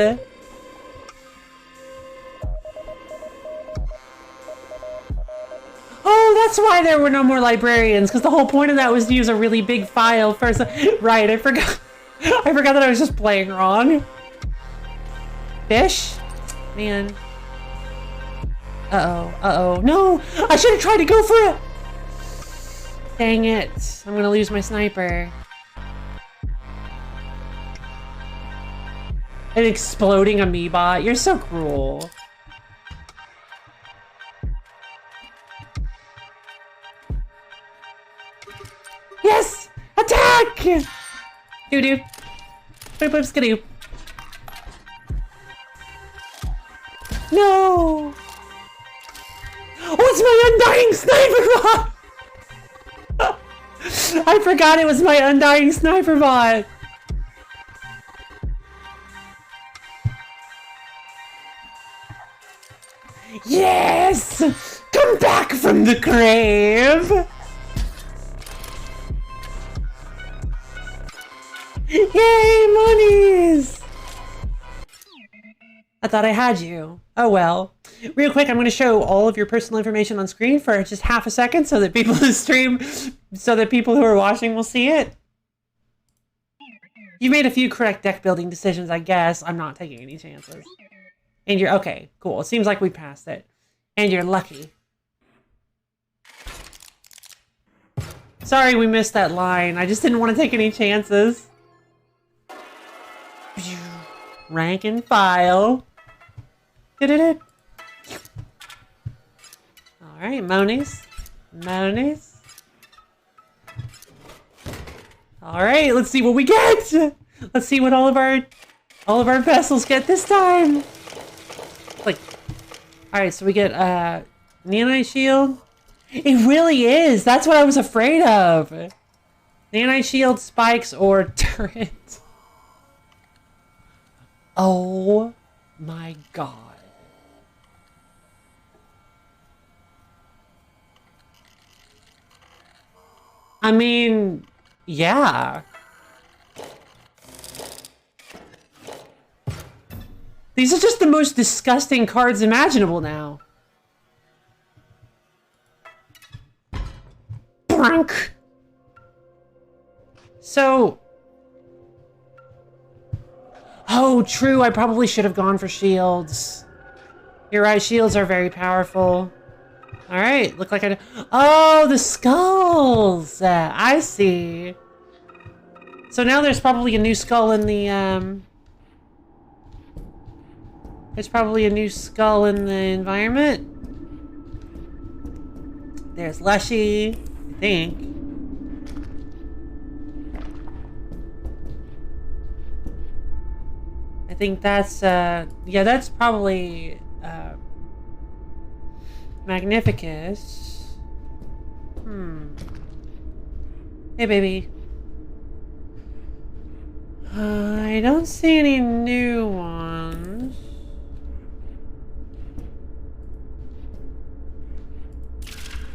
Oh, that's why there were no more librarians, because the whole point of that was to use a really big file first. Right, I forgot. I forgot that I was just playing wrong. Fish? Man. Uh-oh. No! I should have tried to go for it! Dang it. I'm gonna lose my sniper. An exploding amoeba. You're so cruel. Yes! Attack! Doo-doo. Boop-boop skadoo. No! Oh, it's my undying sniper bot! I forgot it was my undying sniper bot. Yes! Come back from the grave! Yay, monies! I thought I had you. Oh well. Real quick, I'm going to show all of your personal information on screen for just half a second so that people who stream, so that people who are watching will see it. You made a few correct deck building decisions, I guess. I'm not taking any chances. And you're, okay, cool. It seems like we passed it. And you're lucky. Sorry we missed that line. I just didn't want to take any chances. Rank and file. Alright, monies. Monies. Alright, let's see what we get! Let's see what all of our vessels get this time. Like, alright, so we get Neonite Shield. It really is! That's what I was afraid of! Neonite Shield, spikes, or turret. Oh my god. I mean, yeah. These are just the most disgusting cards imaginable now. Brunk. So... Oh, true, I probably should have gone for shields. You're right, shields are very powerful. Alright, look like I... Oh, the skulls! I see. So now there's probably a new skull in the, There's probably a new skull in the environment. There's Lushy, I think. I think that's, yeah, that's probably, Magnificus. Hey, baby. I don't see any new ones.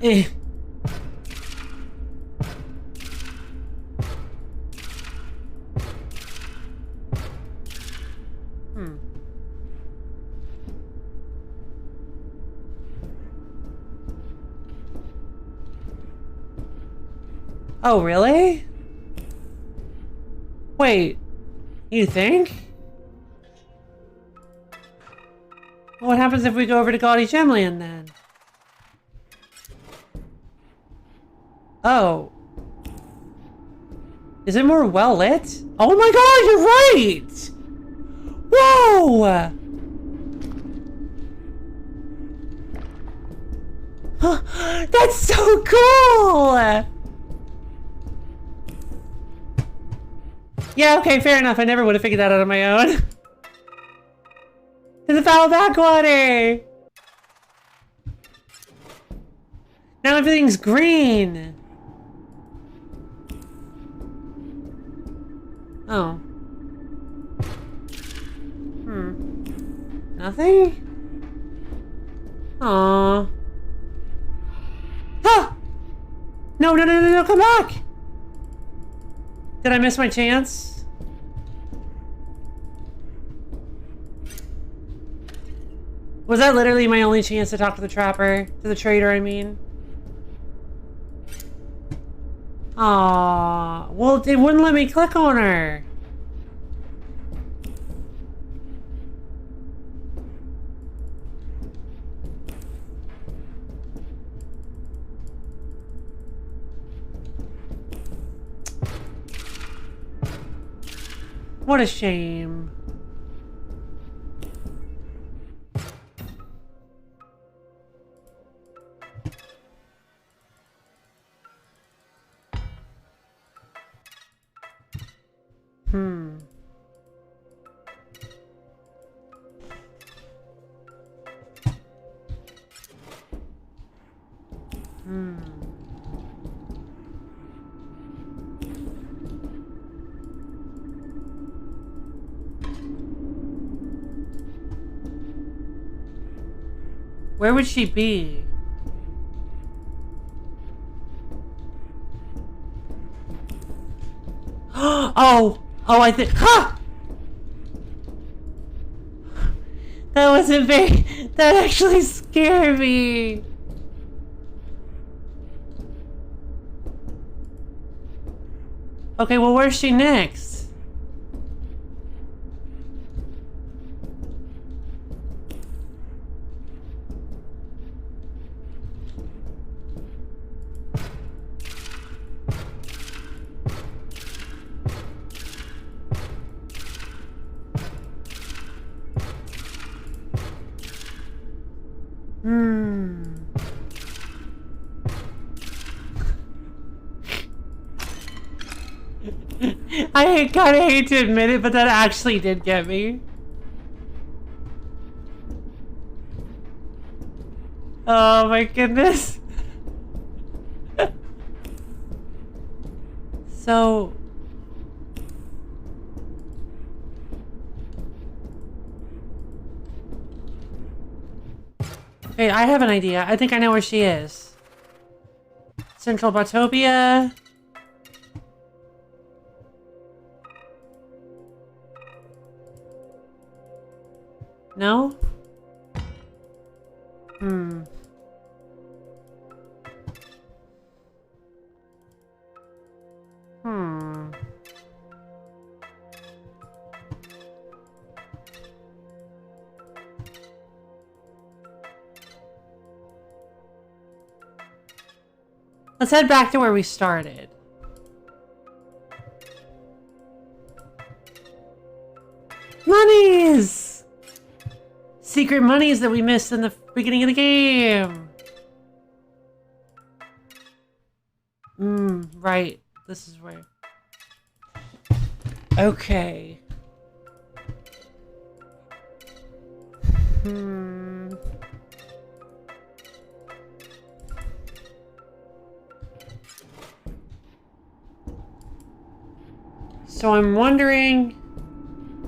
Eh. Oh, really? Wait, you think? What happens if we go over to Gaudy Gemland then? Oh. Is it more well lit? Oh my god, you're right! Whoa! That's so cool! Yeah, okay, fair enough. I never would have figured that out on my own. There's a foul backwater! Now everything's green! Oh. Nothing? Aww. Ah! No, no, no, no, no, come back! Did I miss my chance? Was that literally my only chance to talk to the trapper? To the trader, I mean? Aww. Well, it wouldn't let me click on her. What a shame. Where would she be? Oh! Oh, I think. Ha! That wasn't very. That actually scared me. Okay, well, where's she next? I kind of hate to admit it, but that actually did get me. Oh my goodness. So... Okay, I have an idea. I think I know where she is. Central Botopia. No? Let's head back to where we started. Monies! Secret monies that we missed in the beginning of the game. Right. This is where... Okay. So I'm wondering...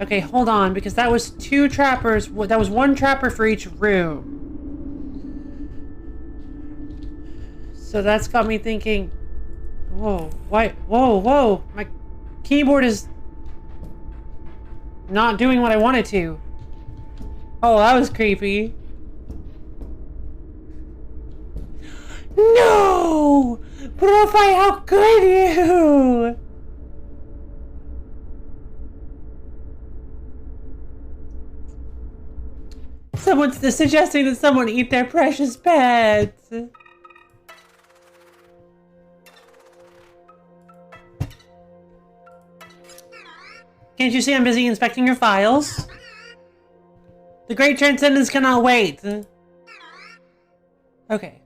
Okay, hold on, because that was 2 trappers. That was 1 trapper for each room. So that's got me thinking... Whoa, what? Whoa, whoa! My keyboard is... not doing what I wanted to. Oh, that was creepy. No! Profi, how could you? Someone's suggesting that someone eat their precious pets. Can't you see I'm busy inspecting your files? The Great Transcendence cannot wait. Okay.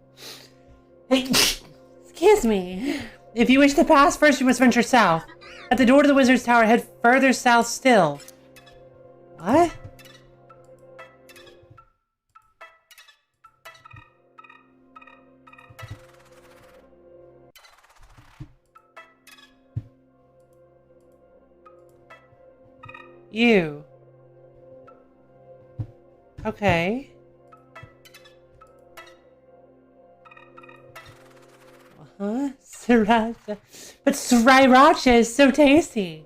Hey, excuse me. If you wish to pass, first you must venture south. At the door to the Wizard's Tower, head further south still. What? You. Okay. Huh? Sriracha. But sriracha is so tasty.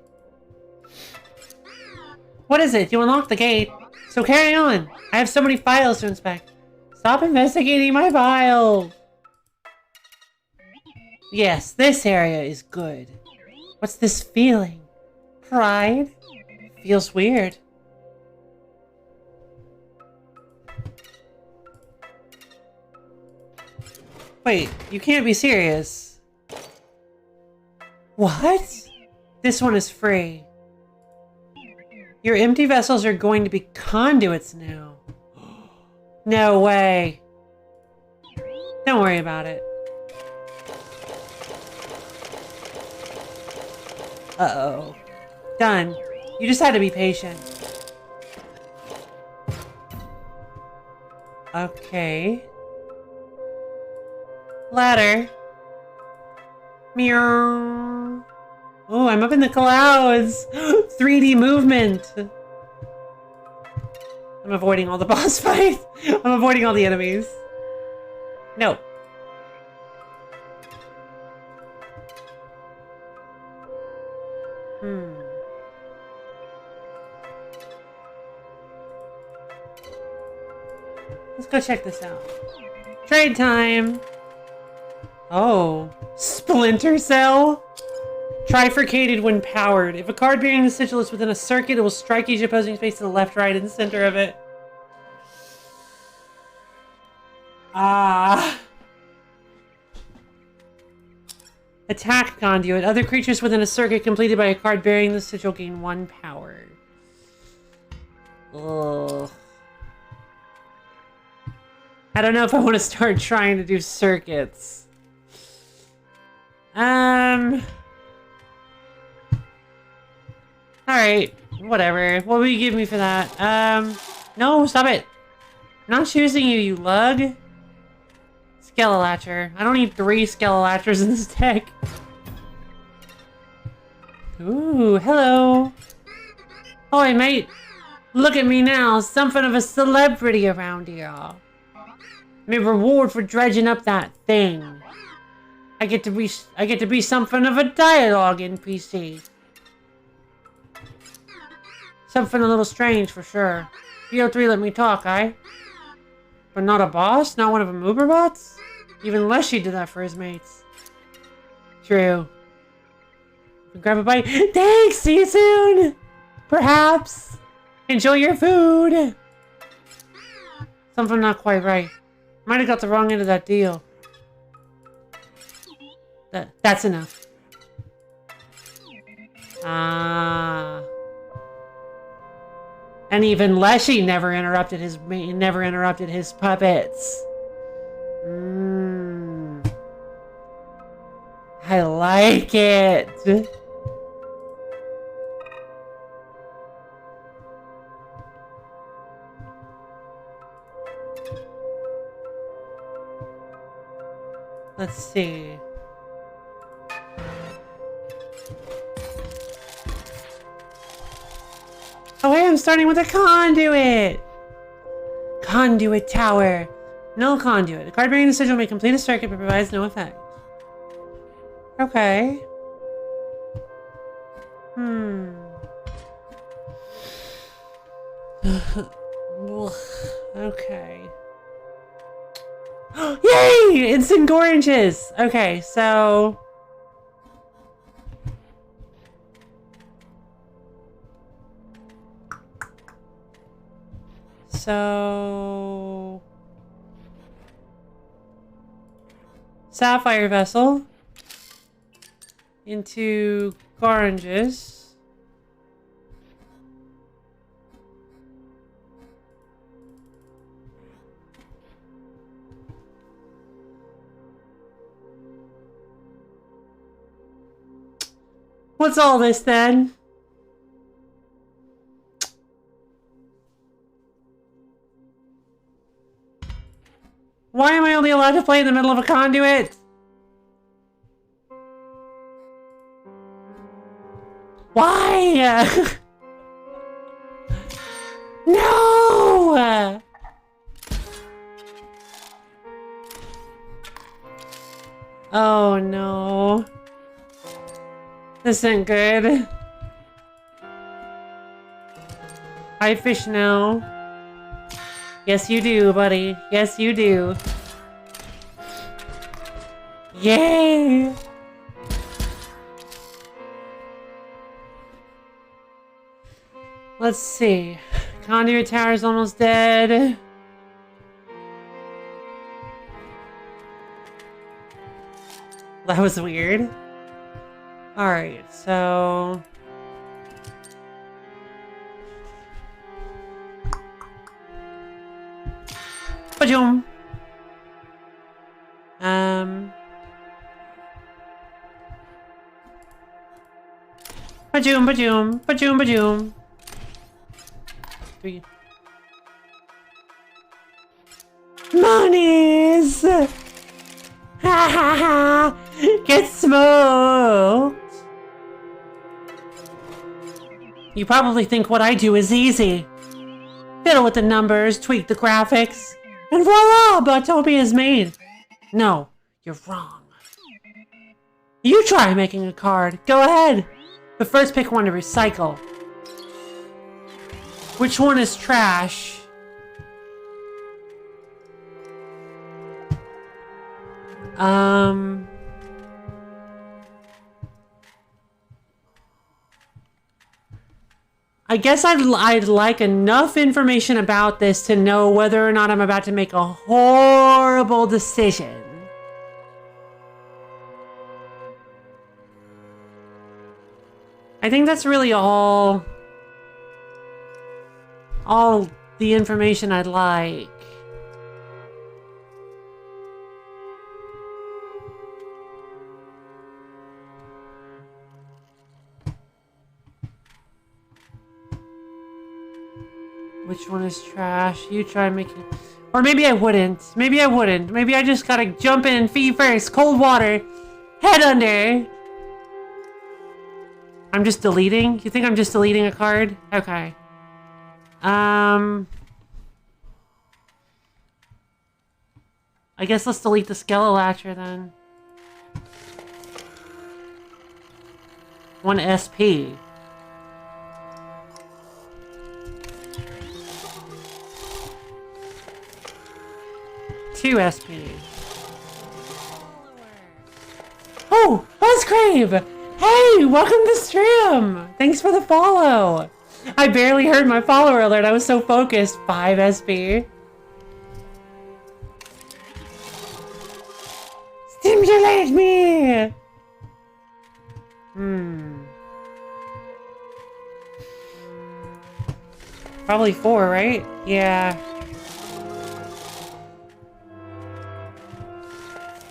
What is it? You unlocked the gate. So carry on. I have so many files to inspect. Stop investigating my files. Yes, this area is good. What's this feeling? Pride? Feels weird. Wait, you can't be serious. What? This one is free. Your empty vessels are going to be conduits now. No way. Don't worry about it. Uh-oh. Done. You just had to be patient. Okay. Ladder. Meow. Oh, I'm up in the clouds. 3D movement. I'm avoiding all the boss fights. I'm avoiding all the enemies. No. Let's go check this out. Trade time. Oh, Splinter Cell? Trifurcated when powered. If a card bearing the sigil is within a circuit, it will strike each opposing space to the left, right, and center of it. Ah. Attack conduit. Other creatures within a circuit completed by a card bearing the sigil gain 1 power. Ugh. I don't know if I want to start trying to do circuits. Alright, whatever. What will you give me for that? No, stop it. I'm not choosing you, you lug. Skelelatcher. I don't need 3 Skelelatchers in this deck. Ooh, hello. Oi, mate. Look at me now, something of a celebrity around here. My reward for dredging up that thing. I get to be something of a dialogue NPC. Something a little strange for sure. BO3 let me talk, eh? But not a boss? Not one of them Uber bots? Even Leshy did that for his mates. True. Grab a bite. Thanks! See you soon! Perhaps. Enjoy your food! Something not quite right. Might have got the wrong end of that deal. That's enough. Ah. And even Leshy never interrupted his puppets. I like it. Let's see. I'm starting with a conduit! Conduit tower. No conduit. The card bearing the sigil may complete a circuit but provides no effect. Okay. Okay. Yay! Instant oranges! Okay, so... Sapphire vessel. Into oranges. What's all this then? Why am I only allowed to play in the middle of a conduit? Why? No! Oh no. This isn't good. I fish now. Yes you do, buddy. Yes you do. Yay! Let's see. Conduit Tower's almost dead. That was weird. Alright, so... Ba-joom! Ba-joom, ba-joom, ba-joom, ba-joom. 3. Monies! Ha ha ha! Get smoked! You probably think what I do is easy. Fiddle with the numbers, tweak the graphics, and voila! Botopia is made. No, you're wrong. You try making a card. Go ahead. But first pick one to recycle. Which one is trash? I guess I'd like enough information about this to know whether or not I'm about to make a horrible decision. I think that's really all the information I'd like. Which one is trash? You try making... Or maybe I wouldn't. Maybe I wouldn't. Maybe I just gotta jump in, feet first, cold water, head under. I'm just deleting? You think I'm just deleting a card? Okay. I guess let's delete the Skelolatcher then. 1 SP. Two SP. Oh, Buzzcrave! Hey, welcome to stream! Thanks for the follow! I barely heard my follower alert, I was so focused. 5 SP. Stimulate me! Probably 4, right? Yeah.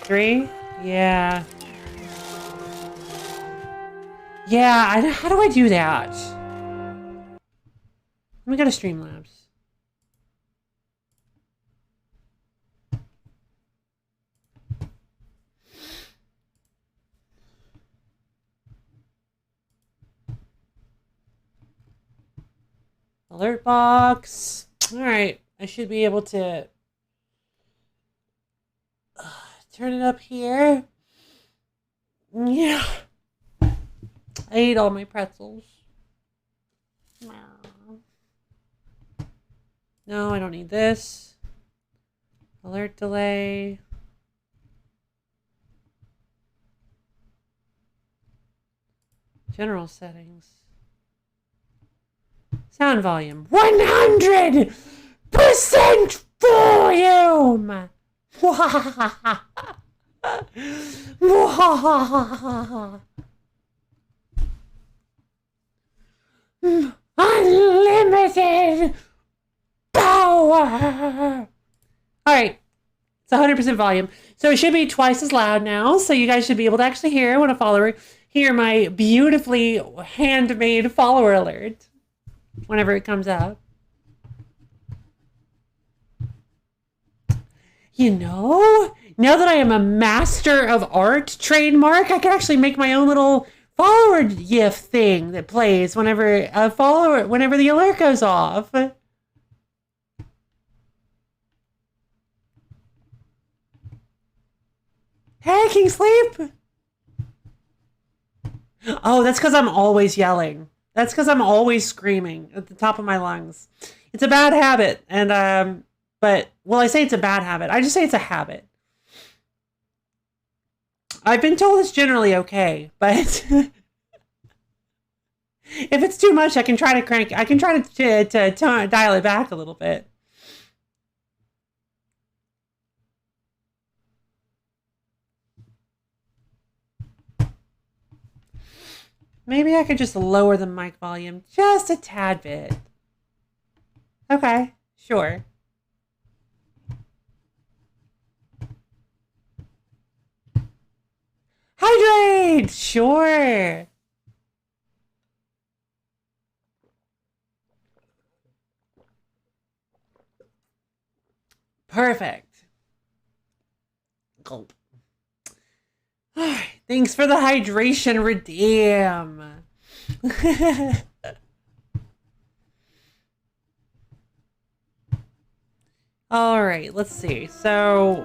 3? Yeah. Yeah, how do I do that? Let me go to Streamlabs. Alert box. All right. I should be able to turn it up here. Yeah. I ate all my pretzels. No, I don't need this. Alert delay. General settings. Sound volume. 100% volume! Unlimited power! Alright. It's 100% volume. So it should be twice as loud now. So you guys should be able to actually hear when a follower hear my beautifully handmade follower alert whenever it comes out. You know, now that I am a master of art trademark, I can actually make my own little follower GIF thing that plays whenever the alert goes off. Hey, King Sleep! Oh, that's because I'm always yelling. That's because I'm always screaming at the top of my lungs. It's a bad habit, and but, well, I say it's a bad habit. I just say it's a habit. I've been told it's generally okay, but if it's too much, I can try to dial it back a little bit. Maybe I could just lower the mic volume just a tad bit. Okay, sure. Hydrate! Sure. Perfect. Gulp. Alright, thanks for the hydration, Redeem. Alright, let's see. So...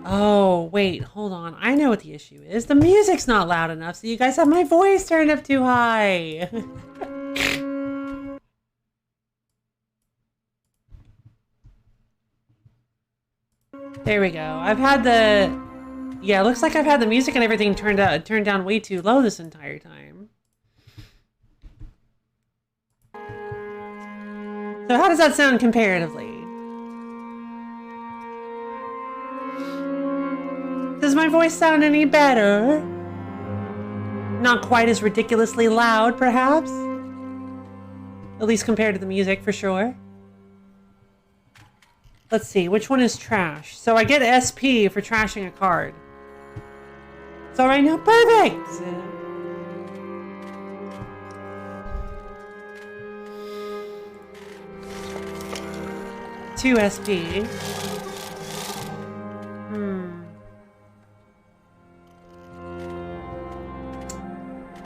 Oh, wait, hold on. I know what the issue is. The music's not loud enough, so you guys have my voice turned up too high. There we go. I've had the... Yeah, it looks like I've had the music and everything turned down way too low this entire time. So how does that sound comparatively? Does my voice sound any better? Not quite as ridiculously loud, perhaps? At least compared to the music, for sure. Let's see, which one is trash? So I get SP for trashing a card. It's alright now, perfect! 2 SP.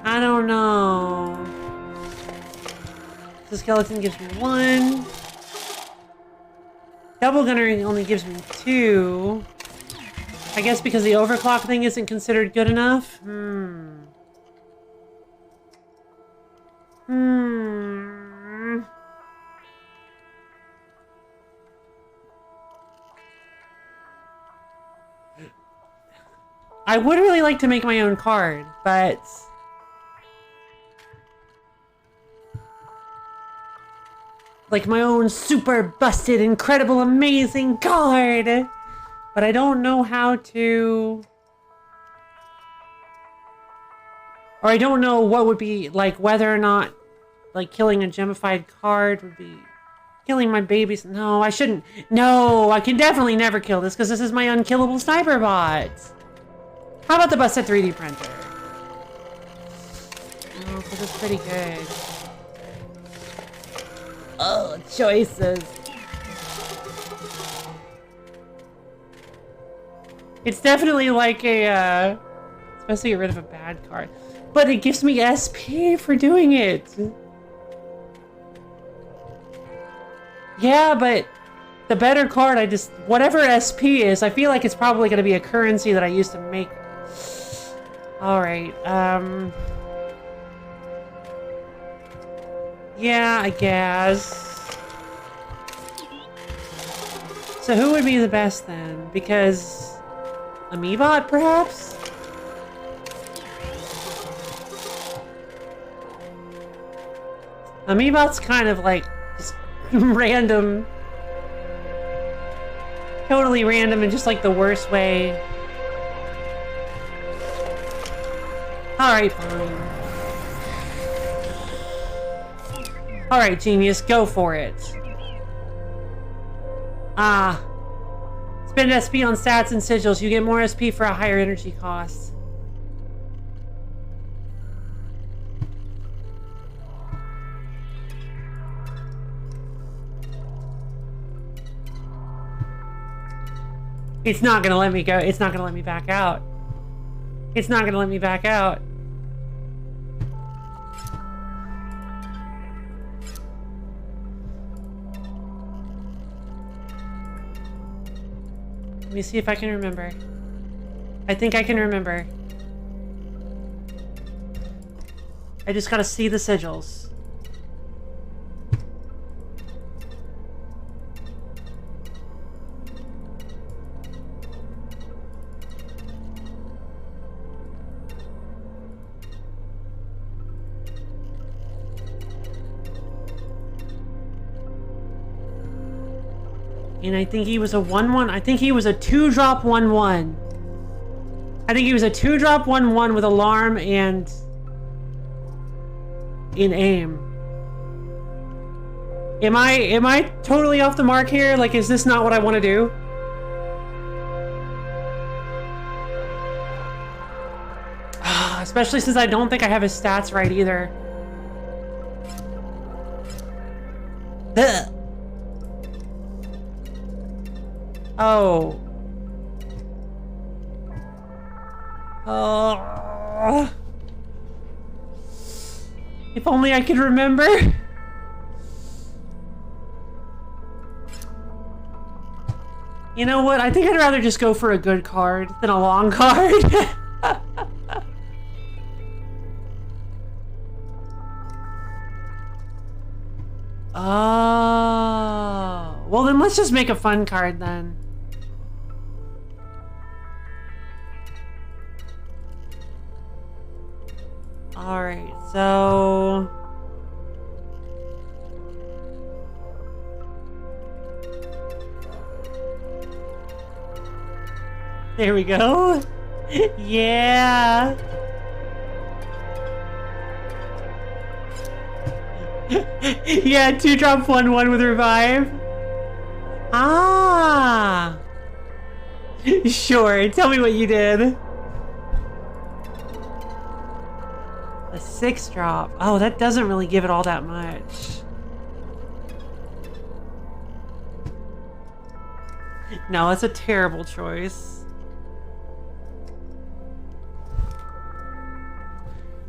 I don't know. The skeleton gives me 1. Double gunner only gives me 2. I guess because the overclock thing isn't considered good enough? I would really like to make my own card, but... like my own super busted, incredible, amazing card! But I don't know how to... or I don't know what would be, like, whether or not, like, killing a gemified card would be... killing my babies. No, I shouldn't. No, I can definitely never kill this, because this is my unkillable sniper bot. How about the busted 3D printer? Oh, because it's pretty good. Oh, choices. It's definitely like a, supposed to get rid of a bad card. But it gives me SP for doing it. Yeah, but the better card, whatever SP is, I feel like it's probably going to be a currency that I used to make. Alright, yeah, I guess. So who would be the best then? Because Amiibot, perhaps? Amiibot's kind of like just random. Totally random in just like the worst way. Alright, fine. Alright, genius, go for it. Ah. Spend SP on stats and sigils. You get more SP for a higher energy cost. It's not gonna let me go. It's not gonna let me back out. It's not gonna let me back out. Let me see if I can remember. I think I can remember. I just gotta see the sigils. And I think he was a 1-1. I think he was a 2-drop 1-1. I think he was a 2-drop 1-1 with alarm and in aim. Am I totally off the mark here? Like, is this not what I want to do? Especially since I don't think I have his stats right either. Ugh. Oh. Oh. If only I could remember. You know what? I think I'd rather just go for a good card than a long card. Oh. Well, then let's just make a fun card then. Alright, so... There we go. Yeah. Yeah, 2-drop 1-1 with revive. Ah. Sure, tell me what you did. A 6-drop. Oh, that doesn't really give it all that much. No, that's a terrible choice.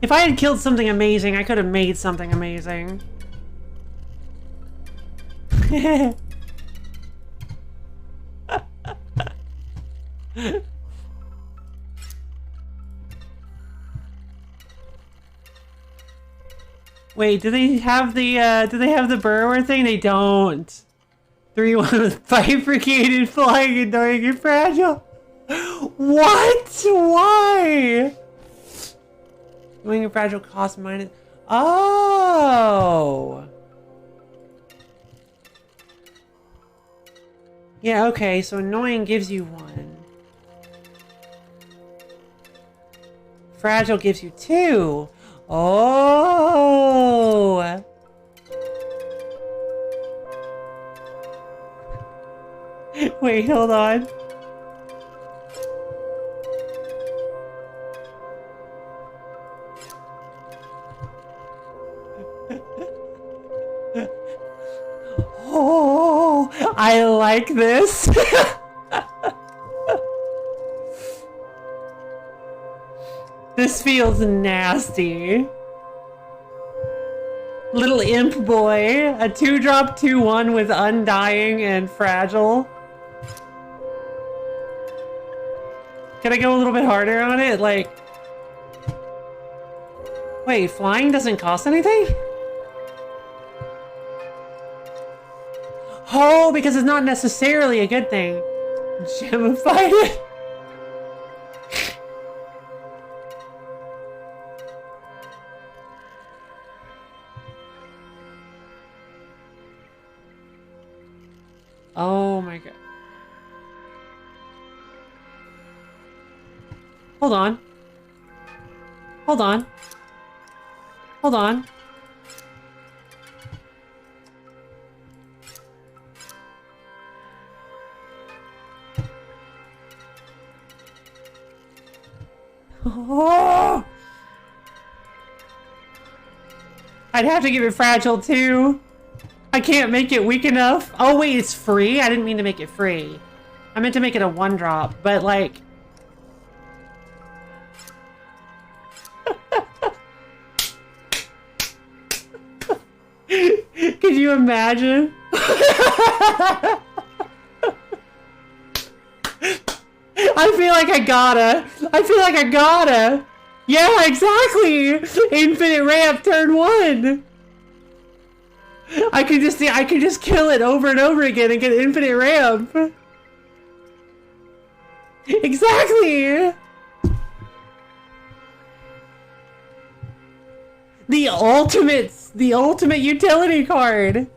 If I had killed something amazing, I could have made something amazing. Wait, do they have the burrower thing? They don't. 3-1 with bifurcated, flying, annoying, and fragile. What? Why? Annoying and fragile cost minus. Oh. Yeah, okay, so annoying gives you 1. Fragile gives you 2. Oh. Wait, hold on. Oh, I like this. This feels nasty. Little imp boy. A 2-drop 2/1 with Undying and Fragile. Can I go a little bit harder on it? Like... Wait, flying doesn't cost anything? Oh, because it's not necessarily a good thing. Gemified it. Oh my god. Hold on. Hold on. Hold on. Oh! I'd have to give it Fragile too. I can't make it weak enough. Oh wait, it's free? I didn't mean to make it free. I meant to make it a 1-drop, but like... Could you imagine? I feel like I gotta. I feel like I gotta. Yeah, exactly. Infinite ramp, turn 1. I could just kill it over and over again and get infinite ramp. Exactly. The ultimate utility card.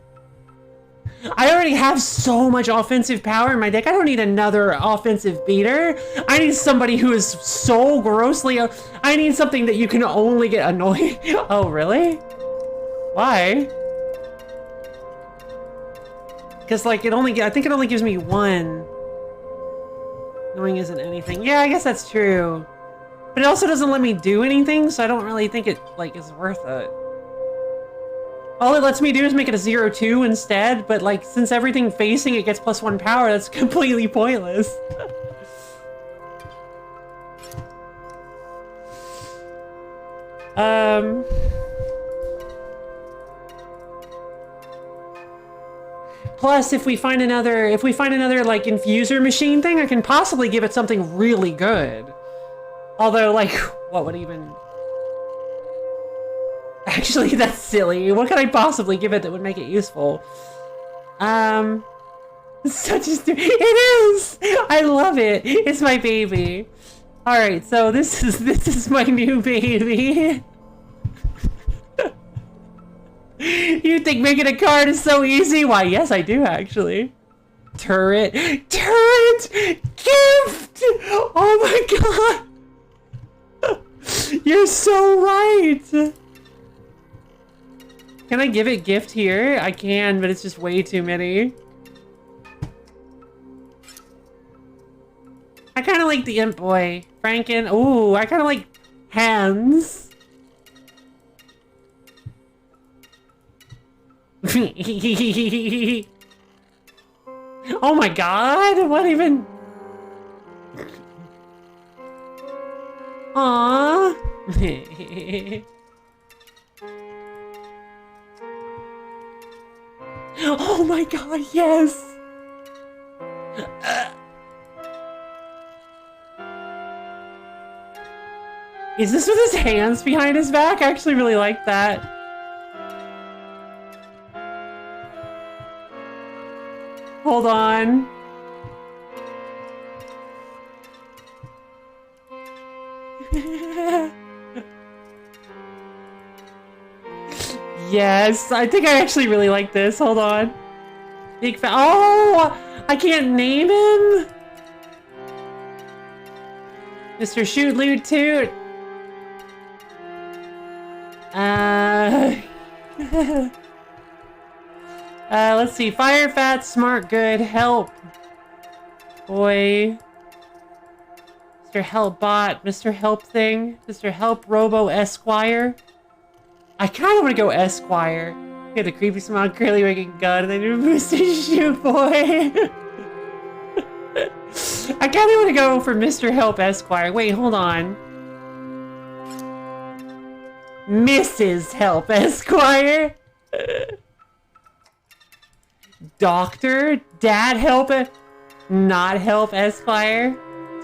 I already have so much offensive power in my deck. I don't need another offensive beater. I need somebody who is so grossly... I need something that you can only get annoying. Oh, really? Why? Because, like, I think it only gives me 1. Annoying isn't anything. Yeah, I guess that's true. But it also doesn't let me do anything, so I don't really think it, like, is worth it. All it lets me do is make it a 0/2 instead, but like, since everything facing it gets +1 power, that's completely pointless. Plus, if we find another like infuser machine thing, I can possibly give it something really good. Although, like, what would even... Actually, that's silly. What could I possibly give it that would make it useful? Such a it is! I love it. It's my baby. Alright, so this is my new baby. You think making a card is so easy? Why, yes, I do, actually. Turret! Gift! Oh my god! You're so right! Can I give it gift here? I can, but it's just way too many. I kind of like the imp boy. Franken. Ooh, I kind of like hands. Oh my god, what even? Aww. Oh my god, yes! Is this with his hands behind his back? I actually really like that. Hold on. Yes, I think I actually really like this. Hold on. Big fa- Oh! I can't name him? Mr. Shoot Loot Toot. Let's see. Fire, Fat, Smart, Good, Help. Boy. Mr. Help Bot, Mr. Help Thing, Mr. Help Robo Esquire. I kind of want to go Esquire. Get the creepy smile, curly wigging gun, and then you Mr. Shoot Boy. I kind of want to go for Mr. Help Esquire. Wait, hold on. Mrs. Help Esquire. Doctor, Dad help it, not help Esquire.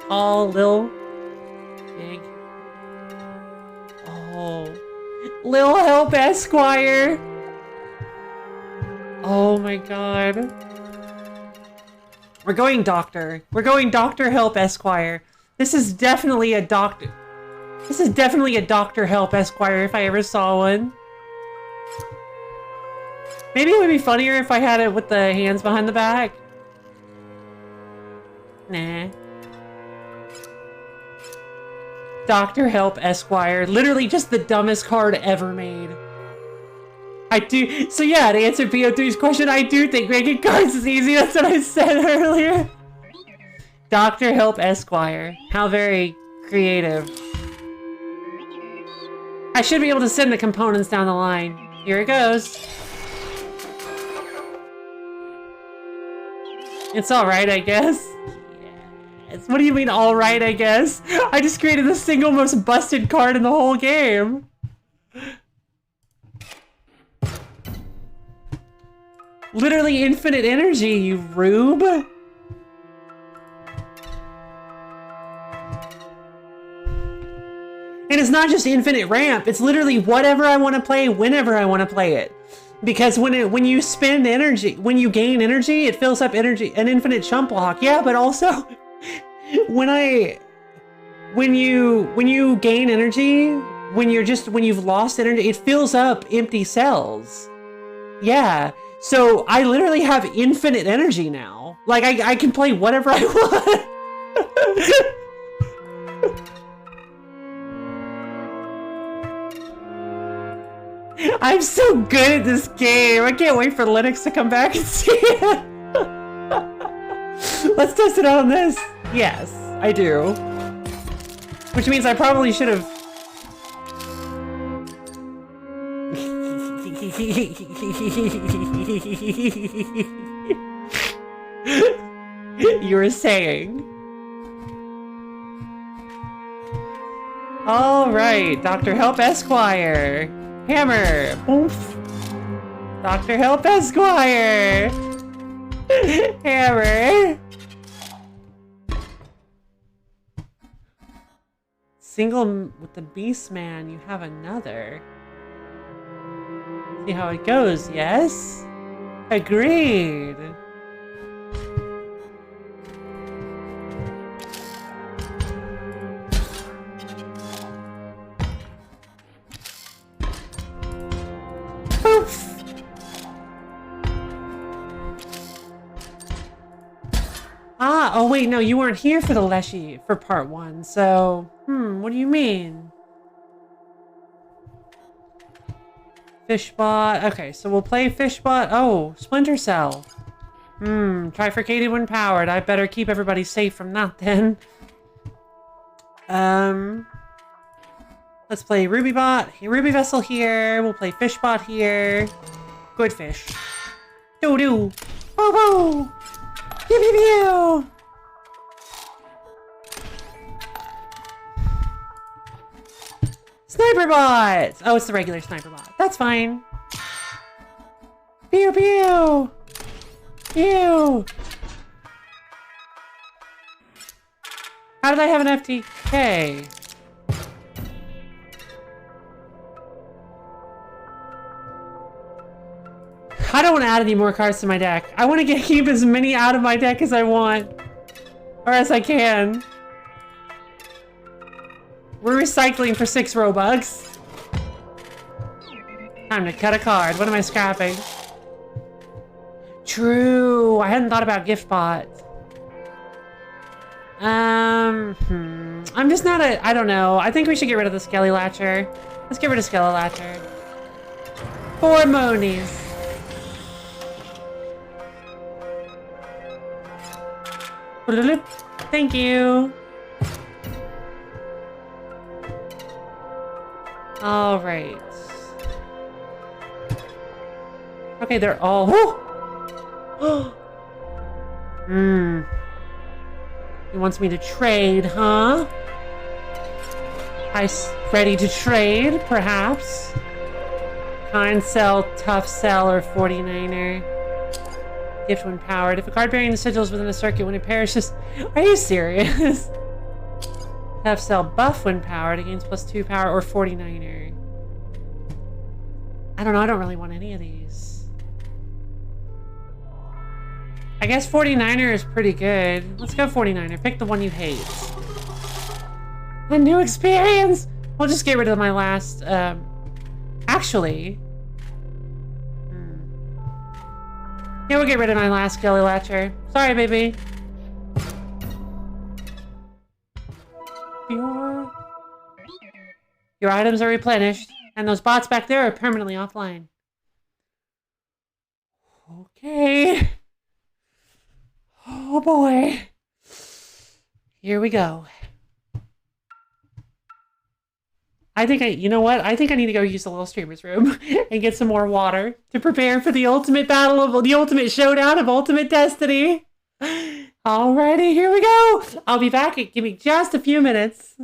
Tall, little, big. Oh, Lil help Esquire. Oh my god. We're going doctor. We're going doctor help Esquire. This is definitely a doctor. This is definitely a doctor help Esquire if I ever saw one. Maybe it would be funnier if I had it with the hands behind the back. Nah. Doctor help Esquire. Literally just the dumbest card ever made. I do. So yeah, to answer BO3's question, I do think making cards is easy. That's what I said earlier. Doctor help Esquire. How very creative. I should be able to send the components down the line. Here it goes. It's alright, I guess. Yes. What do you mean alright, I guess? I just created the single most busted card in the whole game. Literally infinite energy, you rube. And it's not just infinite ramp, it's literally whatever I want to play, whenever I want to play it. Because when you spend energy, when you gain energy, it fills up energy, an infinite chump block. Yeah, but also when you gain energy, when you've lost energy, it fills up empty cells. Yeah. So I literally have infinite energy now. Like I can play whatever I want. I'm so good at this game. I can't wait for Linux to come back and see it. Let's test it out on this. Yes, I do. Which means I probably should have... You were saying... Alright, Dr. Help Esquire. Hammer! Oof. Dr. Help Esquire! Hammer! Single with the Beast Man, you have another. See how it goes, yes? Agreed! Poof! Ah, oh wait, no, you weren't here for the Leshy for part 1, so... what do you mean? Fishbot. Okay, so we'll play Fishbot. Oh, Splinter Cell. Trifurcated when powered. I better keep everybody safe from that then. Let's play Rubybot. Ruby Vessel here. We'll play Fishbot here. Good fish. Doo-doo. Boo-boo. Pew-pew-pew. Sniper bot! Oh, it's the regular sniper bot. That's fine. Pew pew! Pew! How did I have an FTK? I don't want to add any more cards to my deck. I want to keep as many out of my deck as I want. Or as I can. We're recycling for 6 Robux. Time to cut a card. What am I scrapping? True. I hadn't thought about GiftBot. I'm just not a... I don't know. I think we should get rid of the Skelly Latcher. Let's get rid of Skelly Latcher. 4 Monies. Thank you. All right. Okay, they're all... He wants me to trade, huh? Ready to trade, perhaps? Kind Cell, Tough Cell, or 49er. Gift when powered. If a card bearing the sigils within a circuit when it perishes... Are you serious? Tough Cell buff when powered. It gains +2 power, or 49er. I don't know. I don't really want any of these. I guess 49er is pretty good. Let's go 49er. Pick the one you hate. A new experience! We'll just get rid of my last... Actually... Yeah, we'll get rid of my last Jelly Latcher. Sorry, baby. Your items are replenished, and those bots back there are permanently offline. Okay. Oh boy. Here we go. You know what? I think I need to go use the little streamer's room and get some more water to prepare for the ultimate battle of the ultimate showdown of ultimate destiny. Alrighty, here we go. I'll be back. Give me just a few minutes.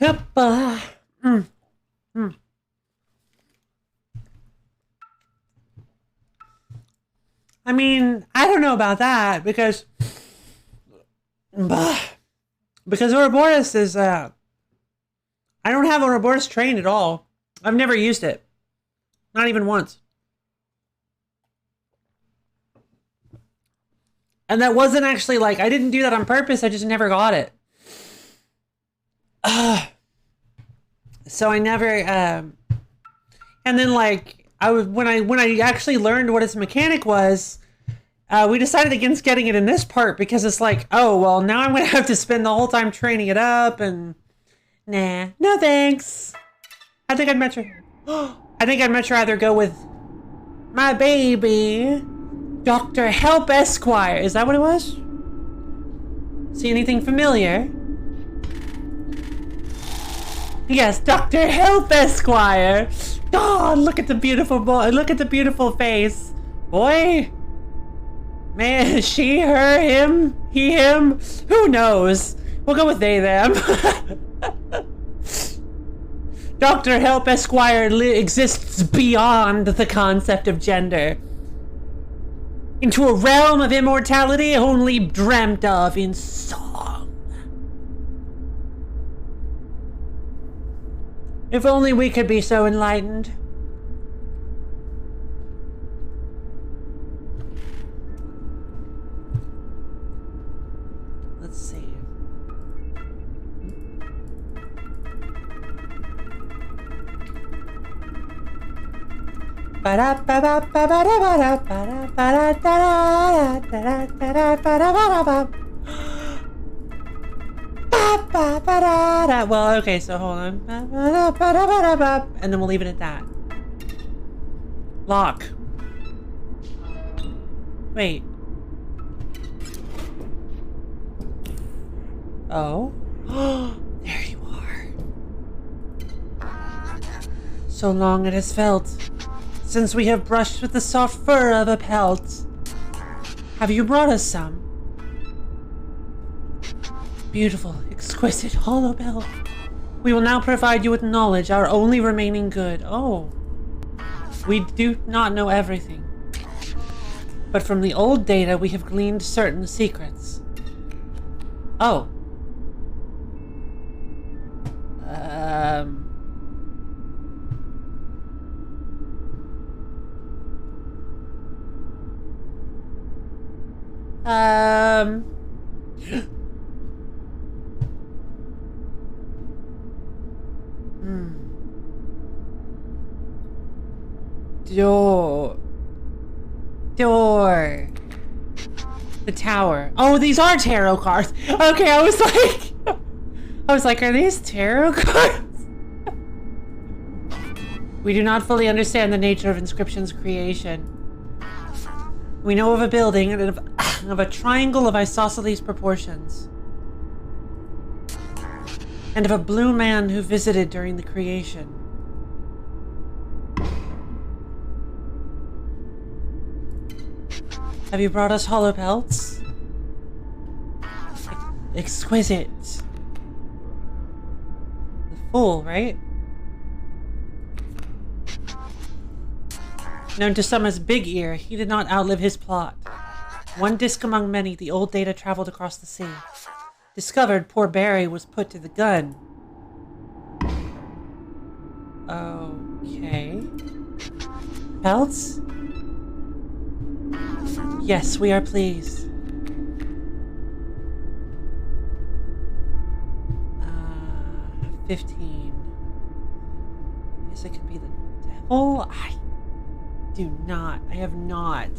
Yep. Mm. I mean, I don't know about that because Ouroboros is I don't have Ouroboros trained at all. I've never used it. Not even once. And that wasn't actually like, I didn't do that on purpose. I just never got it. So I never, and then like, when I actually learned what its mechanic was, we decided against getting it in this part because it's like, oh, well, now I'm going to have to spend the whole time training it up and nah, no thanks. I think I'd much rather go with my baby. Dr. Help Esquire. Is that what it was? See anything familiar? Yes, Dr. Help Esquire. Oh, look at the beautiful boy. Look at the beautiful face. Boy. Man, she, her, him, he, him. Who knows? We'll go with they, them. Dr. Help Esquire exists beyond the concept of gender. Into a realm of immortality only dreamt of in song. If only we could be so enlightened. Let's see. Well, okay, so hold on. And then we'll leave it at that. Lock. Wait. Oh. There you are. So long it has felt since we have brushed with the soft fur of a pelt. Have you brought us some? Beautiful, exquisite, hollow belt. We will now provide you with knowledge, our only remaining good. Oh. We do not know everything. But from the old data, we have gleaned certain secrets. Oh. Door. The tower. Oh, these are tarot cards. Okay, I was like, are these tarot cards? We do not fully understand the nature of Inscryption's creation. We know of a building and of a triangle of isosceles proportions. And of a blue man who visited during the creation. Have you brought us hollow pelts? Exquisite. The fool, right? Known to some as Big Ear, he did not outlive his plot. One disc among many, the old data traveled across the sea. Discovered, poor Barry was put to the gun. Okay. Pelts? Yes, we are pleased. 15. I guess it could be the devil? I have not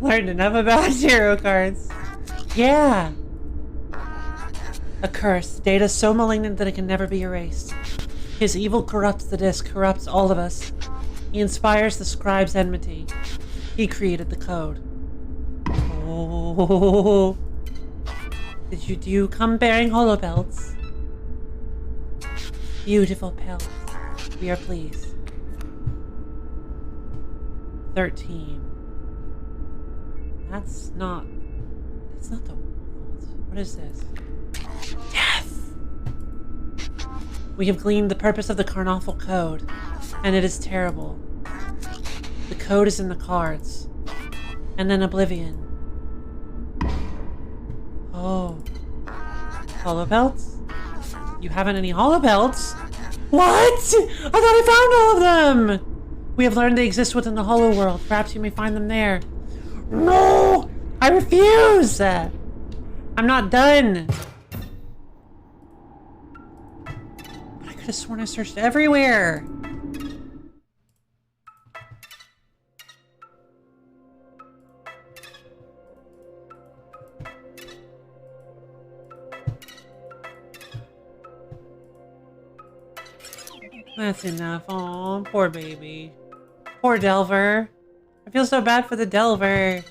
learned enough about tarot cards. Yeah. A curse. Data so malignant that it can never be erased. His evil corrupts the disc, corrupts all of us. He inspires the scribe's enmity. He created the code. Oh. Do you come bearing hollow pelts? Beautiful pelts. We are pleased. 13. That's not the world. What is this? Death! We have gleaned the purpose of the Carnoffel Code, and it is terrible. The code is in the cards. And then Oblivion. Oh. Hollow pelts? You haven't any hollow pelts? What? I thought I found all of them! We have learned they exist within the hollow world. Perhaps you may find them there. No! I refuse! I'm not done. I could have sworn I searched everywhere. That's enough. Aw, poor baby. Poor Delver. I feel so bad for the Delver.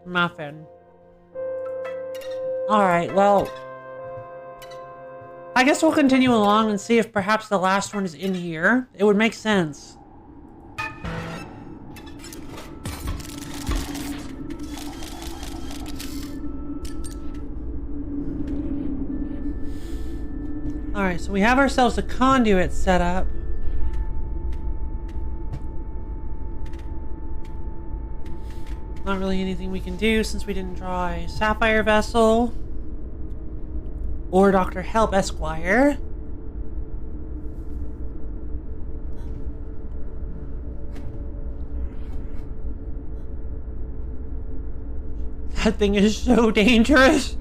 Muffin. Alright, well... I guess we'll continue along and see if perhaps the last one is in here. It would make sense. Alright, so we have ourselves a conduit set up. Not really anything we can do since we didn't draw a sapphire vessel. Or Dr. Help Esquire. That thing is so dangerous.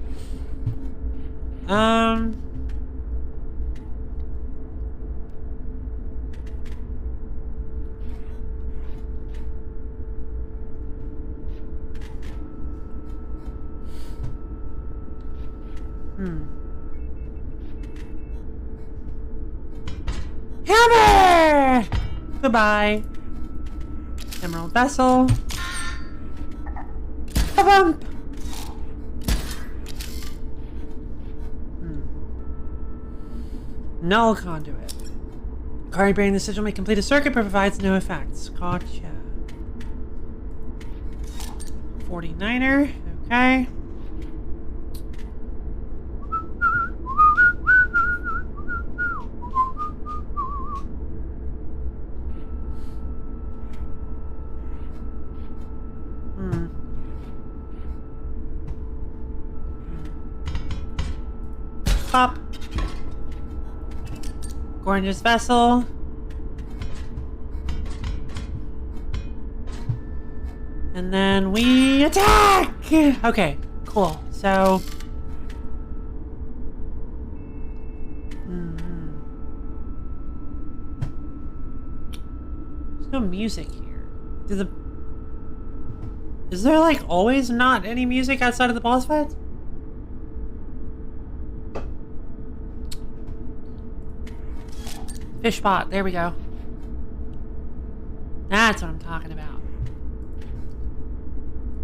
Hammer! Goodbye. Emerald vessel. Ba-bump! Null conduit. Card bearing the sigil may complete a circuit but provides no effects. Gotcha. 49er. Okay. Pop. Gorgeous vessel. And then we attack! Okay, cool. So... There's no music here. Is there like always not any music outside of the boss fights? Fish pot, there we go. That's what I'm talking about.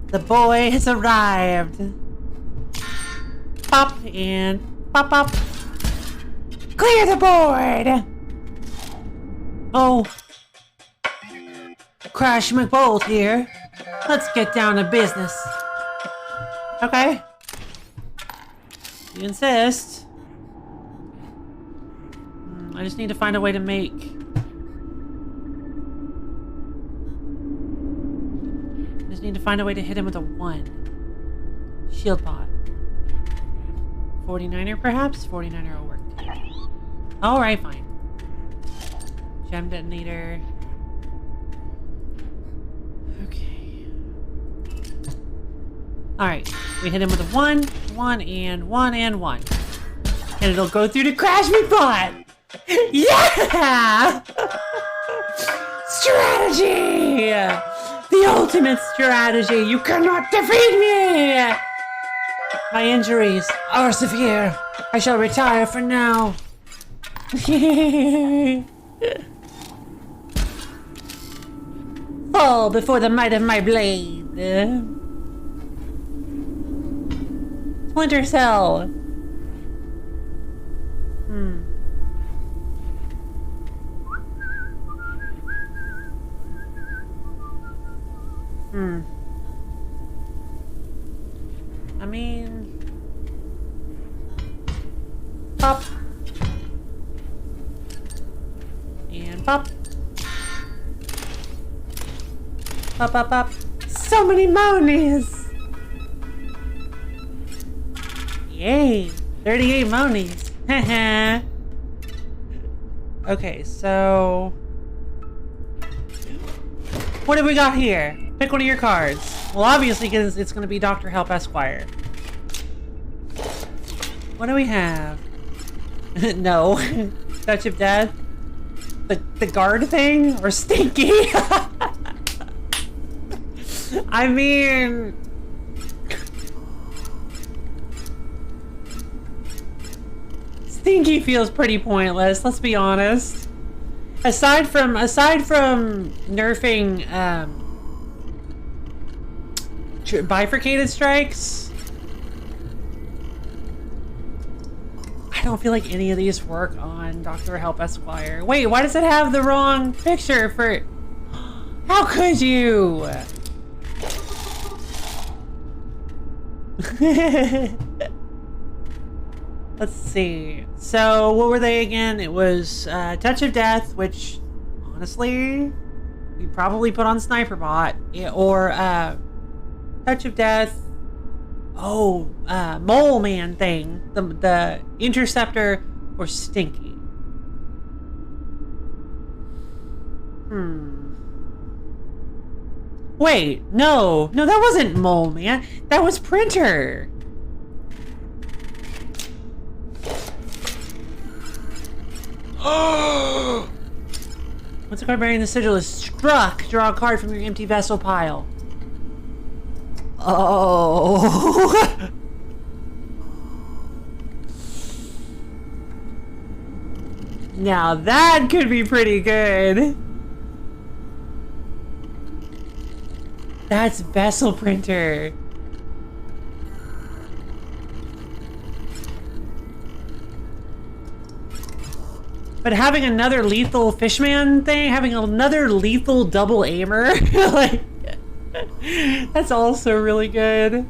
The boy has arrived. Pop and pop pop. Clear the board! Oh. Crash McBolt here. Let's get down to business. Okay. You insist. I just need to find a way to make... I just need to find a way to hit him with a 1. Shield pot. 49er perhaps? 49er will work too. Alright, fine. Gem detonator. Okay. Alright, we hit him with a 1, 1, and 1, and 1. And it'll go through to Crash Me Pot! Yeah! Strategy! The ultimate strategy! You cannot defeat me! My injuries are severe. I shall retire for now. Fall before the might of my blade. Splinter Cell. I mean... Pop. And pop. Pop, pop, pop. So many monies! Yay! 38 monies. Haha. Okay, so... What have we got here? Pick one of your cards. Well, obviously, because it's going to be Dr. Help Esquire. What do we have? No. Touch of Death? The guard thing? Or Stinky? I mean... Stinky feels pretty pointless, let's be honest. Aside from nerfing bifurcated strikes, I don't feel like any of these work on Dr. Help Esquire. Wait, why does it have the wrong picture for... How could you? Let's see. So, what were they again? It was Touch of Death, which, honestly, we probably put on Sniper Bot. Or Touch of Death. Oh, Mole Man thing. The Interceptor or Stinky. Wait, no. No, that wasn't Mole Man. That was Printer. Once a card bearing the sigil is struck, draw a card from your empty vessel pile. Oh. Now that could be pretty good. That's Vessel Printer. But having another lethal fishman thing, having another lethal double aimer, like, that's also really good.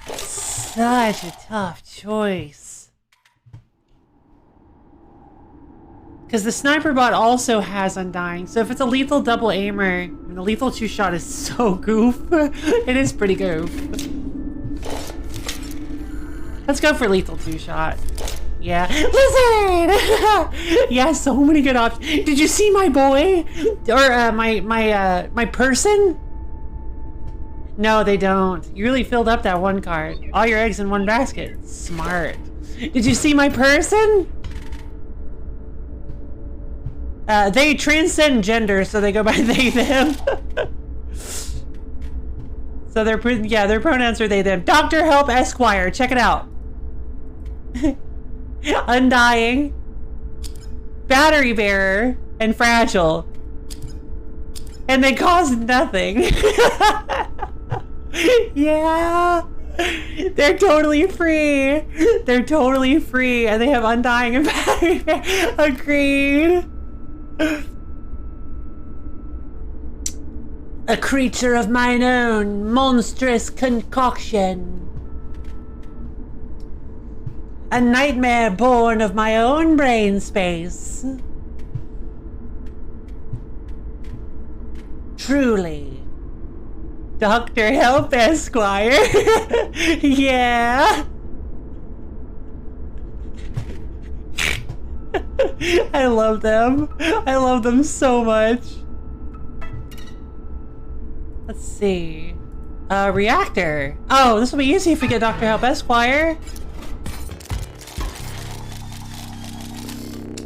Such a tough choice. Because the Sniper Bot also has Undying, so if it's a lethal double aimer, I mean, the lethal two-shot is so goof. It is pretty goof. Let's go for lethal two-shot. Yeah. Lizard! Yeah, so many good options. Did you see my boy? Or my person? No, they don't. You really filled up that one card. All your eggs in one basket. Smart. Did you see my person? They transcend gender, so they go by they, them. So their pronouns are they, them. Dr. Help Esquire, check it out. Undying, Battery Bearer, and Fragile. And they cost nothing. Yeah. They're totally free. They're totally free, and they have Undying and Battery Bearer. Agreed. A creature of mine own, monstrous concoction. A nightmare born of my own brain space. Truly. Dr. Help Esquire. Yeah. I love them. I love them so much. Let's see. Reactor. Oh, this will be easy if we get Dr. Help Esquire.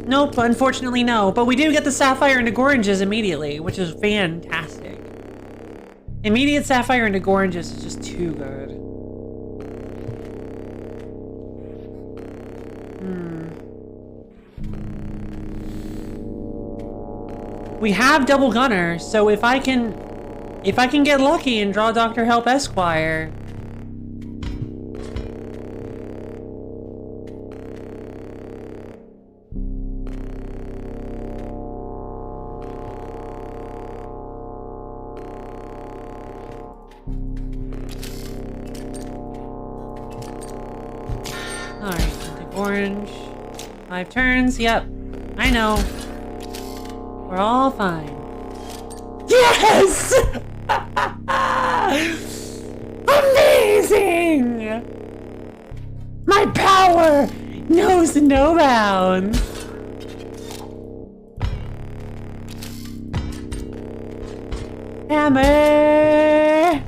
Nope, unfortunately no. But we do get the Sapphire into Goranges immediately, which is fantastic. Immediate Sapphire into Goranges is just too good. We have Double Gunner, so if I can get lucky and draw Dr. Help Esquire. orange. 5 turns, yep. I know. We're all fine. Yes! Amazing! My power knows no bounds. Hammer!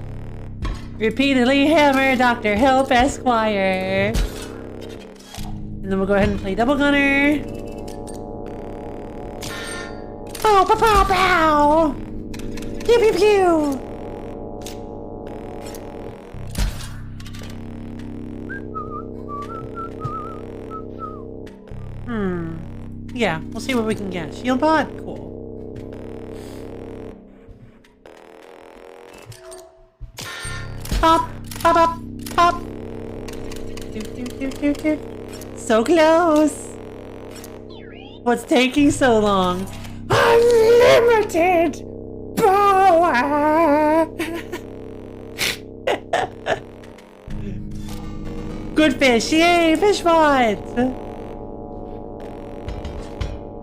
Repeatedly hammer, Dr. Help Esquire. And then we'll go ahead and play Double Gunner. Pow, pow, pow, pow! Pew, pew, pew! Yeah, we'll see what we can get. Shield bot? Cool. Pop, pop, pop, pop. Doo, doo, doo, doo, doo. So close. What's taking so long? Unlimited power. Good fish, yay, fish bot.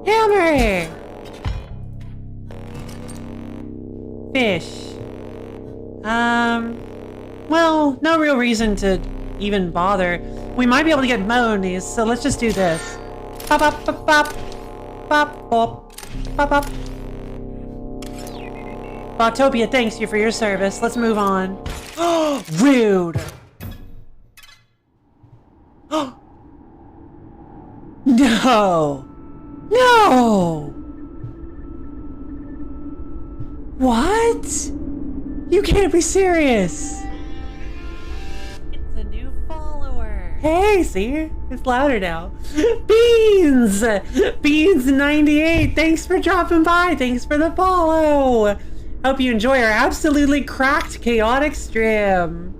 Hammer. Fish. Well, no real reason to even bother. We might be able to get monies, so let's just do this. Pop, pop, pop, pop. Pop, pop, pop, pop. Botopia thanks you for your service. Let's move on. Rude. No. No. What? You can't be serious. It's a new follower. Hey, see? It's louder now. Beans! Beans 98, thanks for dropping by. Thanks for the follow. Hope you enjoy our absolutely cracked chaotic stream.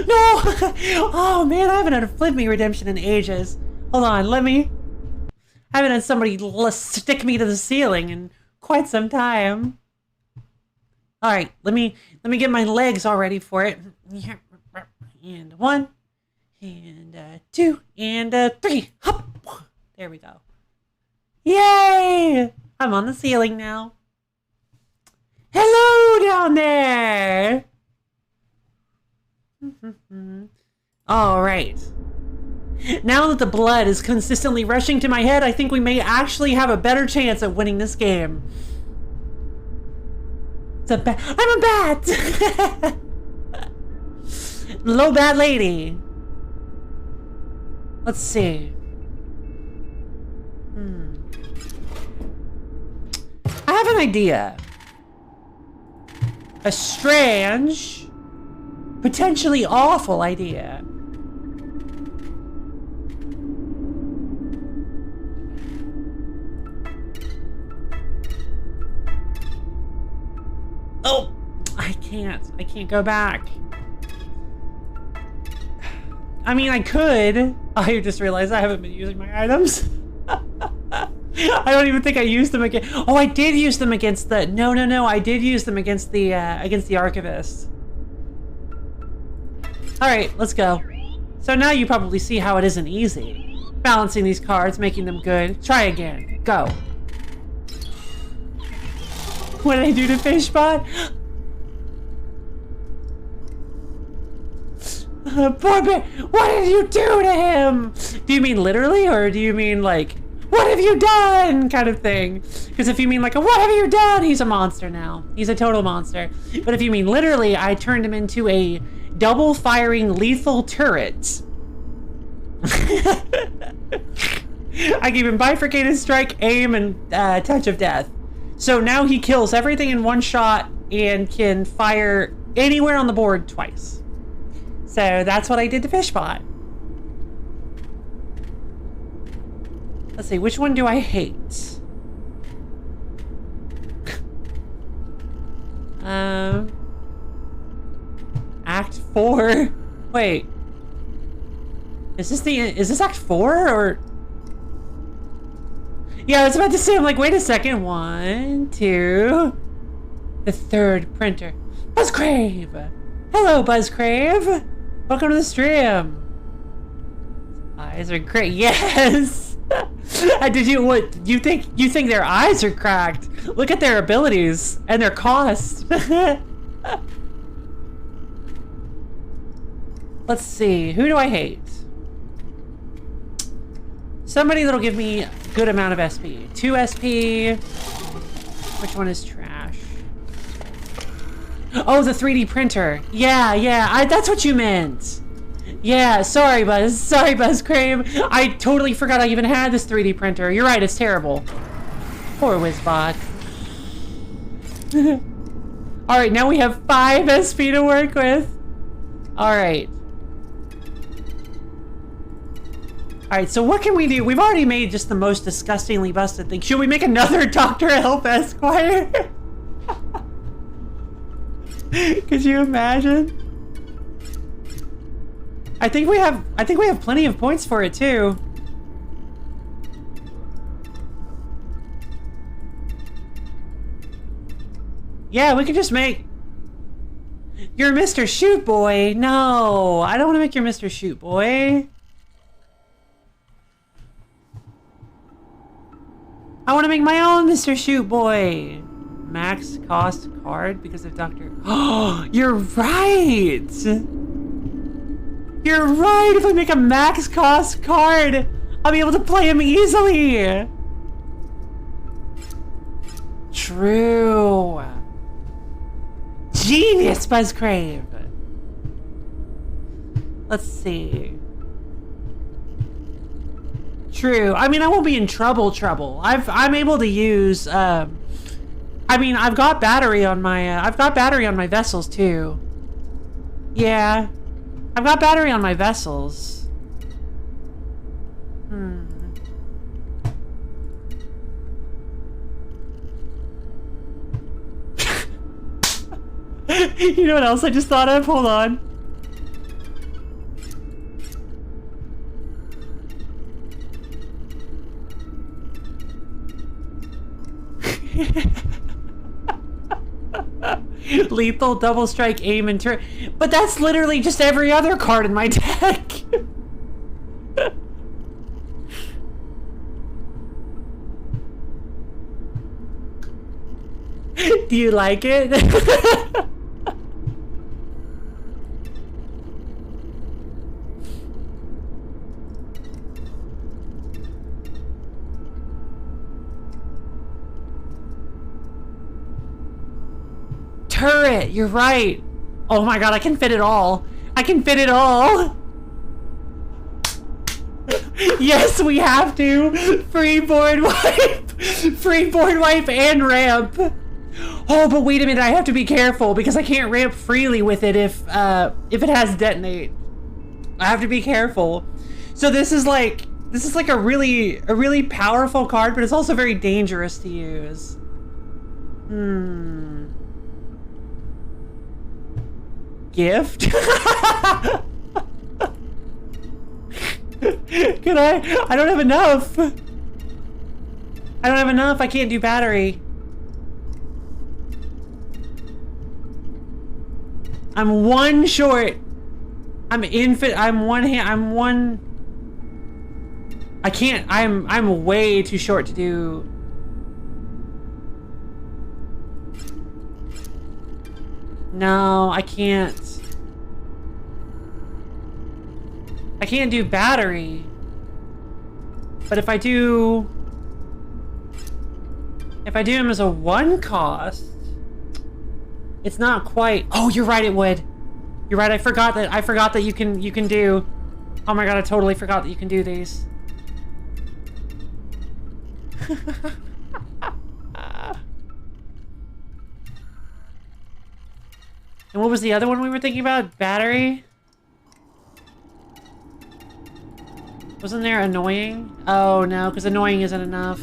No! Oh man, I haven't had a flip me redemption in ages. Hold on, I haven't had somebody stick me to the ceiling in quite some time. Alright, let me get my legs all ready for it. And 1, and 2, and 3. Hop! There we go. Yay! I'm on the ceiling now. Hello down there! All right. Now that the blood is consistently rushing to my head, I think we may actually have a better chance at winning this game. It's a bat. I'm a bat! Low bat lady. Let's see. I have an idea. A strange, potentially awful idea. Oh, I can't go back. I mean, I could. I just realized I haven't been using my items. I don't even think I used them again. Oh, I did use them against the, no, I did use them against the archivist. All right, let's go. So now you probably see how it isn't easy. Balancing these cards, making them good. Try again, go. What did I do to Fishbot? Poor bear, what did you do to him? Do you mean literally, or do you mean like, what have you done kind of thing? Because if you mean like a what have you done, he's a monster now. He's a total monster. But if you mean literally, I turned him into a double firing lethal turret. I gave him bifurcated strike, aim, and touch of death. So now he kills everything in one shot and can fire anywhere on the board twice. So that's what I did to Fishbot. Let's see, which one do I hate? Act 4? Wait. Is this Act 4 or? Yeah, I was about to say, I'm like, wait a second. 1, 2. The third printer. Musgrave! Hello, Buzzcrave. Welcome to the stream. Eyes are great. Yes. Did you what? You think their eyes are cracked? Look at their abilities and their cost. Let's see. Who do I hate? Somebody that'll give me a good amount of SP. 2 SP. Which one is trash? Oh, the 3D printer. Yeah. That's what you meant. Yeah, sorry, Buzz. Sorry, Buzzcrave. I totally forgot I even had this 3D printer. You're right, it's terrible. Poor Wizbot. Alright, now we have 5 SP to work with. Alright. Alright, so what can we do? We've already made just the most disgustingly busted thing. Should we make another Dr. Help Esquire? Could you imagine? I think we have plenty of points for it too. Yeah, we could just make... You're Mr. Shoot Boy. No, I don't want to make you Mr. Shoot Boy. I want to make my own Mr. Shoot Boy. Max cost card because of Dr. Oh, you're right. You're right. If I make a max cost card, I'll be able to play him easily. True. Genius, Buzzcrave. Let's see. True. I mean, I won't be in trouble. I'm able to use. I mean, I've got battery on my vessels too. Yeah, I've got battery on my vessels. You know what else I just thought of? Hold on. Lethal, double strike, aim, and turn. But that's literally just every other card in my deck. Do you like it? Turret, you're right. Oh my god, I can fit it all. I can fit it all. Yes, we have to. Free board wipe. Free board wipe and ramp. Oh, but wait a minute, I have to be careful because I can't ramp freely with it if it has detonate. I have to be careful. So this is like a really powerful card, but it's also very dangerous to use. Gift? Can I? I don't have enough. I don't have enough. I can't do battery. I'm one short. I'm infinite. I'm one hand. I'm one. I can't. I'm way too short to do. No, I can't. I can't do battery. But if I do him as a 1 cost, it's not quite. Oh, you're right, it would. You're right, I forgot that you can do. Oh my god, I totally forgot that you can do these. And what was the other one we were thinking about? Battery? Wasn't there annoying? Oh no, because annoying isn't enough.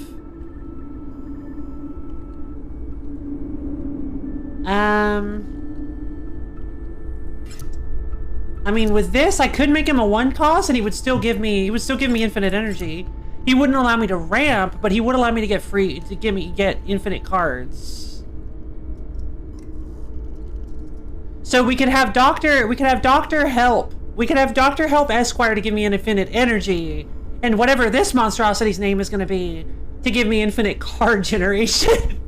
I mean, with this, I could make him a 1 cost, and he would still give me infinite energy. He wouldn't allow me to ramp, but he would allow me to get infinite cards. So we could have Doctor Help. We could have Dr. Help Esquire to give me infinite energy. And whatever this monstrosity's name is gonna be, to give me infinite card generation.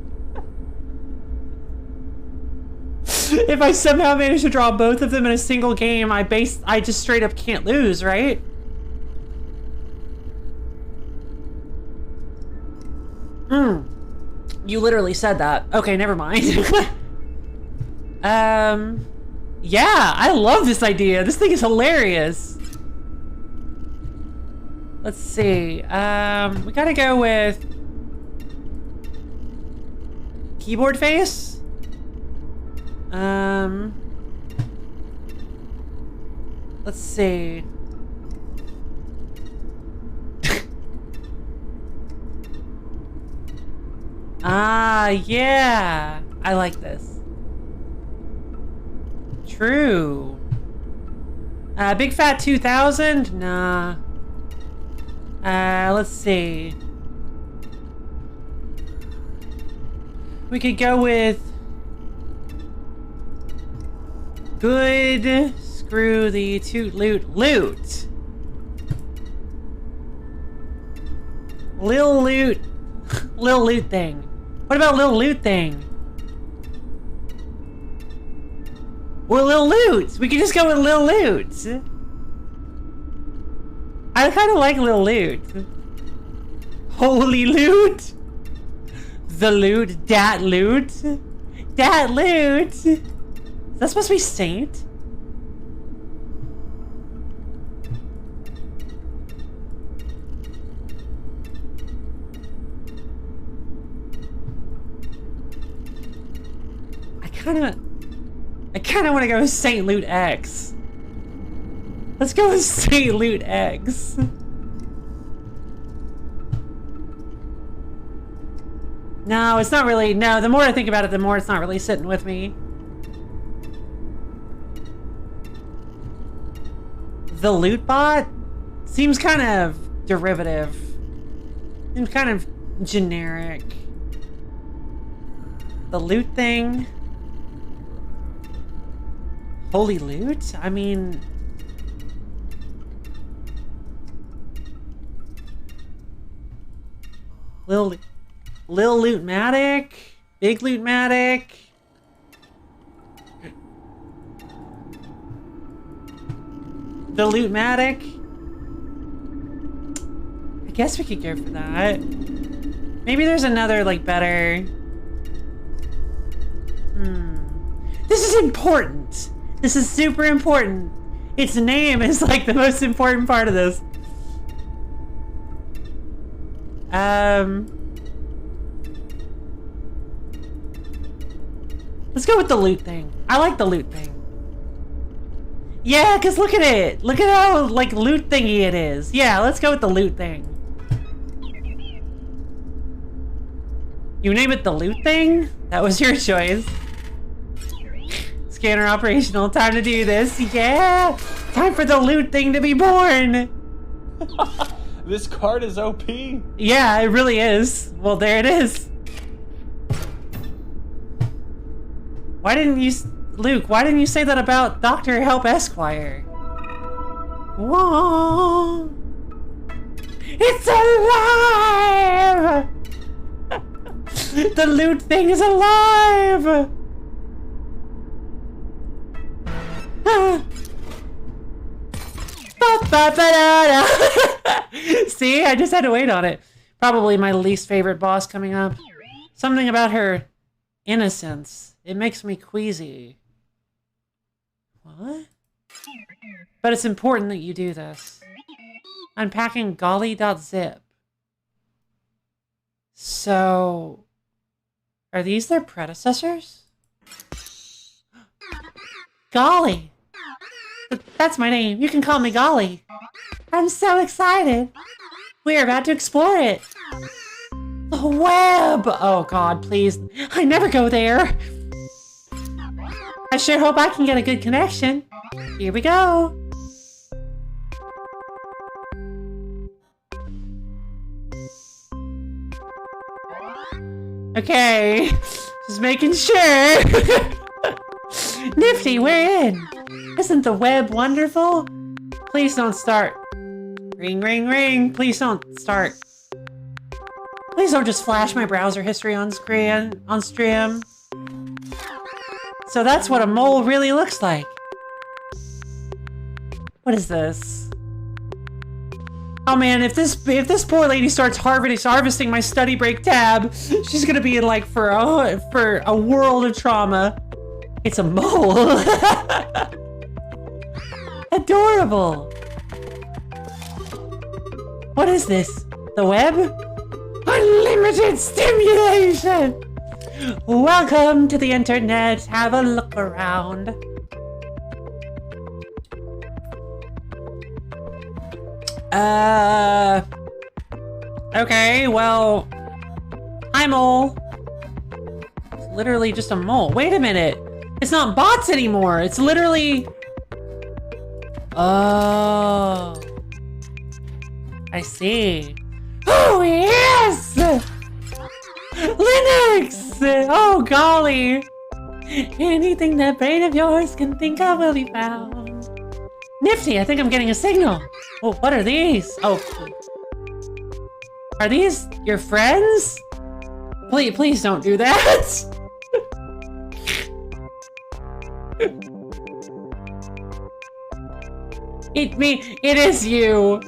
If I somehow manage to draw both of them in a single game, I just straight up can't lose, right? You literally said that. Okay, never mind. Yeah, I love this idea. This thing is hilarious. Let's see. We gotta go with keyboard face. Let's see. Ah, yeah. I like this. True. Big Fat 2000? Nah. Let's see. We could go with good. Screw the toot loot. Loot. Lil Loot. Lil Loot thing. What about Lil Loot thing? Well, Lil Loot. We could just go with Lil Loot. I kind of like Lil Loot. Holy Loot. The Loot. Dat Loot. Dat Loot. Is that supposed to be Saint? I kind of want to go with Saint Loot X. Let's go with Saint Loot X. No, it's not really. No, the more I think about it, the more it's not really sitting with me. The Loot Bot seems kind of derivative. Seems kind of generic. The loot thing. Holy Loot? I mean... Lil Lootmatic? Big Lootmatic? The Lootmatic? I guess we could go for that. Maybe there's another, like, better... This is important! This is super important. Its name is like the most important part of this. Let's go with the loot thing. I like the loot thing. Yeah, cause look at it. Look at how like loot thingy it is. Yeah, let's go with the loot thing. You name it the loot thing? That was your choice. Scanner operational. Time to do this. Yeah! Time for the loot thing to be born! This card is OP. Yeah, it really is. Well, there it is. Why didn't you... Luke, why didn't you say that about Dr. Help Esquire? Whoa! It's alive! The loot thing is alive! See, I just had to wait on it. Probably my least favorite boss coming up. Something about her innocence. It makes me queasy. What? But it's important that you do this. Unpacking golly.zip. So... Are these their predecessors? Golly! That's my name. You can call me Golly. I'm so excited. We're about to explore it. The web! Oh god, please. I never go there. I sure hope I can get a good connection. Here we go. Okay. Just making sure. Nifty, we're in! Isn't the web wonderful? Please don't start. Ring, ring, ring. Please don't start. Please don't just flash my browser history on stream. So that's what a mole really looks like. What is this? Oh man, if this poor lady starts harvesting my study break tab, she's gonna be in like for a world of trauma. It's a mole. Adorable. What is this? The web? Unlimited stimulation! Welcome to the internet. Have a look around. Okay, well, hi mole. It's literally just a mole. Wait a minute. It's not bots anymore. It's literally... Oh. I see. Oh, yes! Linux! Oh, golly. Anything that brain of yours can think of will be found. Nifty, I think I'm getting a signal. Oh, what are these? Oh. Are these your friends? Please don't do that. It is you.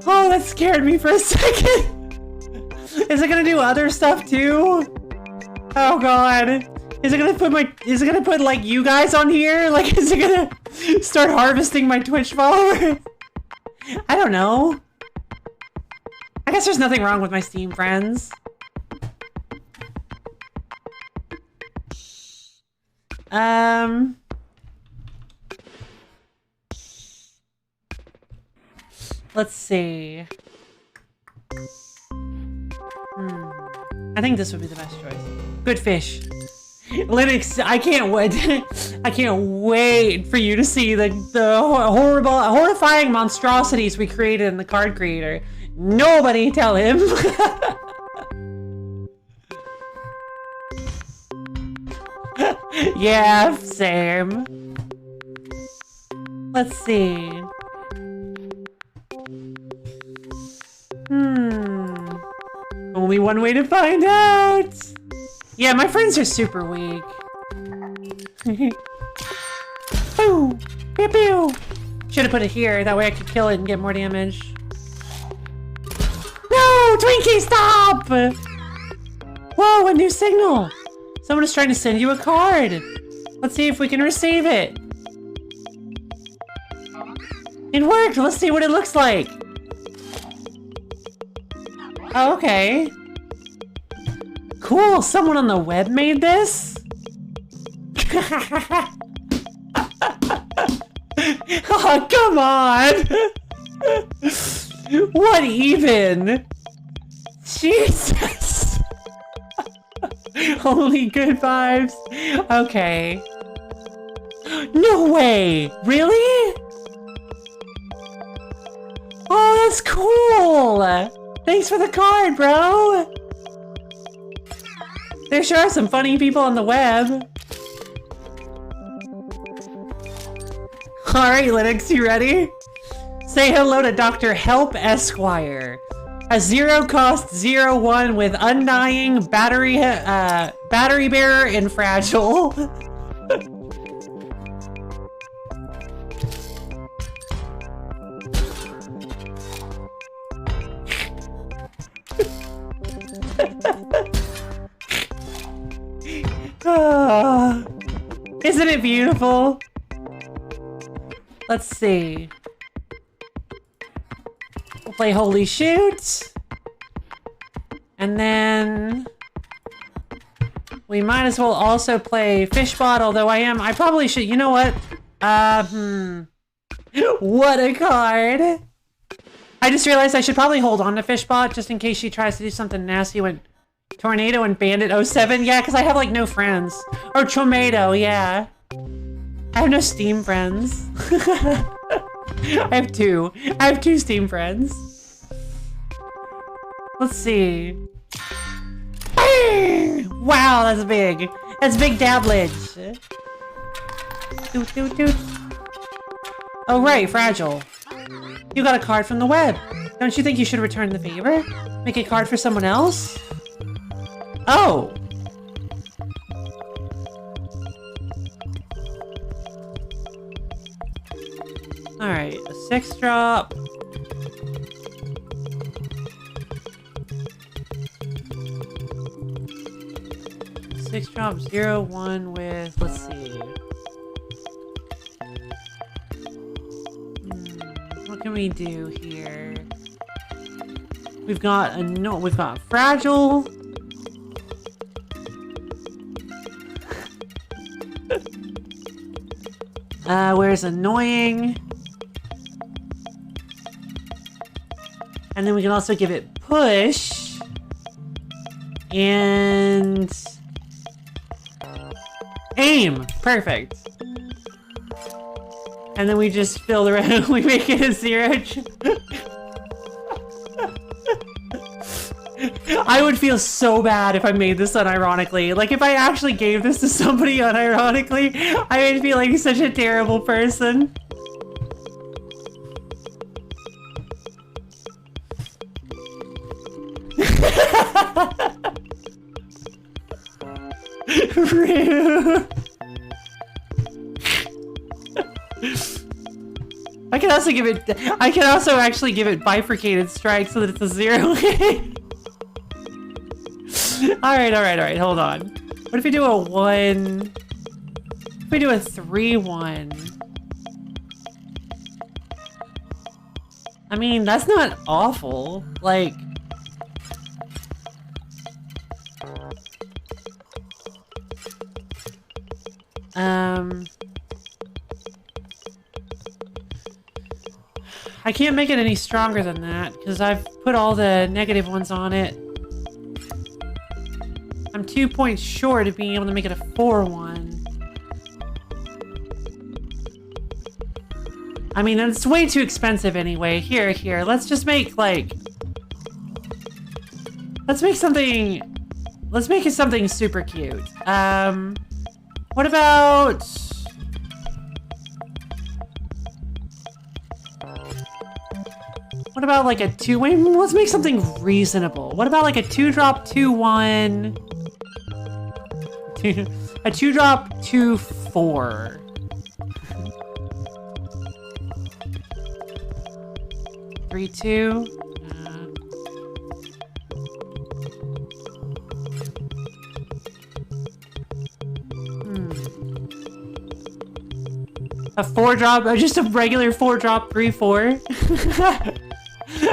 Oh, that scared me for a second. Is it gonna do other stuff too? Oh god. Is it gonna put like you guys on here? Like, is it gonna start harvesting my Twitch followers? I don't know. I guess there's nothing wrong with my Steam friends. Let's see. I think this would be the best choice. Good fish. Linux, I can't wait. I can't wait for you to see the horrifying monstrosities we created in the card creator. Nobody tell him. Yeah, same. Let's see. Only one way to find out. Yeah, my friends are super weak. Boo! Pew pew! Should have put it here, that way I could kill it and get more damage. No! Twinkie, stop! Whoa, a new signal! Someone is trying to send you a card. Let's see if we can receive it. It worked! Let's see what it looks like. Oh, okay. Cool, someone on the web made this? Oh, come on! What even? Jesus! Only good vibes. Okay. No way! Really? Oh, that's cool! Thanks for the card, bro! There sure are some funny people on the web. Alright, Linux, you ready? Say hello to Dr. Help Esquire. A zero-cost 0-1 with undying battery bearer and fragile. Isn't it beautiful? Let's see. We'll play Holy Shoot. And then we might as well also play Fishbot, although I probably should, you know what? What a card. I just realized I should probably hold on to Fishbot just in case she tries to do something nasty with Tornado and Bandit 07. Yeah, because I have like no friends. Or Tomato, yeah. I have no Steam friends. I have two. I have two Steam friends. Let's see. Bam! Wow, that's big. That's big dablage. Doot, doot, doot. Oh, right, fragile. You got a card from the web. Don't you think you should return the favor? Make a card for someone else? Oh. Alright, a 6-drop. Six drop 0-1 with, let's see. What can we do here? We've got we've got fragile. Where's annoying? And then we can also give it push. And aim! Perfect. And then we just fill the rest. We make it a 0. I would feel so bad if I made this unironically. Like, if I actually gave this to somebody unironically, I would feel like such a terrible person. Rude. I can also give it. I can also actually give it bifurcated strike so that it's a 0. Alright, hold on. What if we do a 1? If we do a 3-1? I mean, that's not awful. Like, I can't make it any stronger than that because I've put all the negative ones on it. I'm 2 points short of being able to make it a 4-1. I mean, it's way too expensive anyway. Here, let's just make, like... Let's make it something super cute. What about... What about, like, a 2-win? Let's make something reasonable. What about, like, a 2-drop 2-1... A 2-drop 2-4. Three, 2. A 4-drop, just a regular 4-drop 3-4.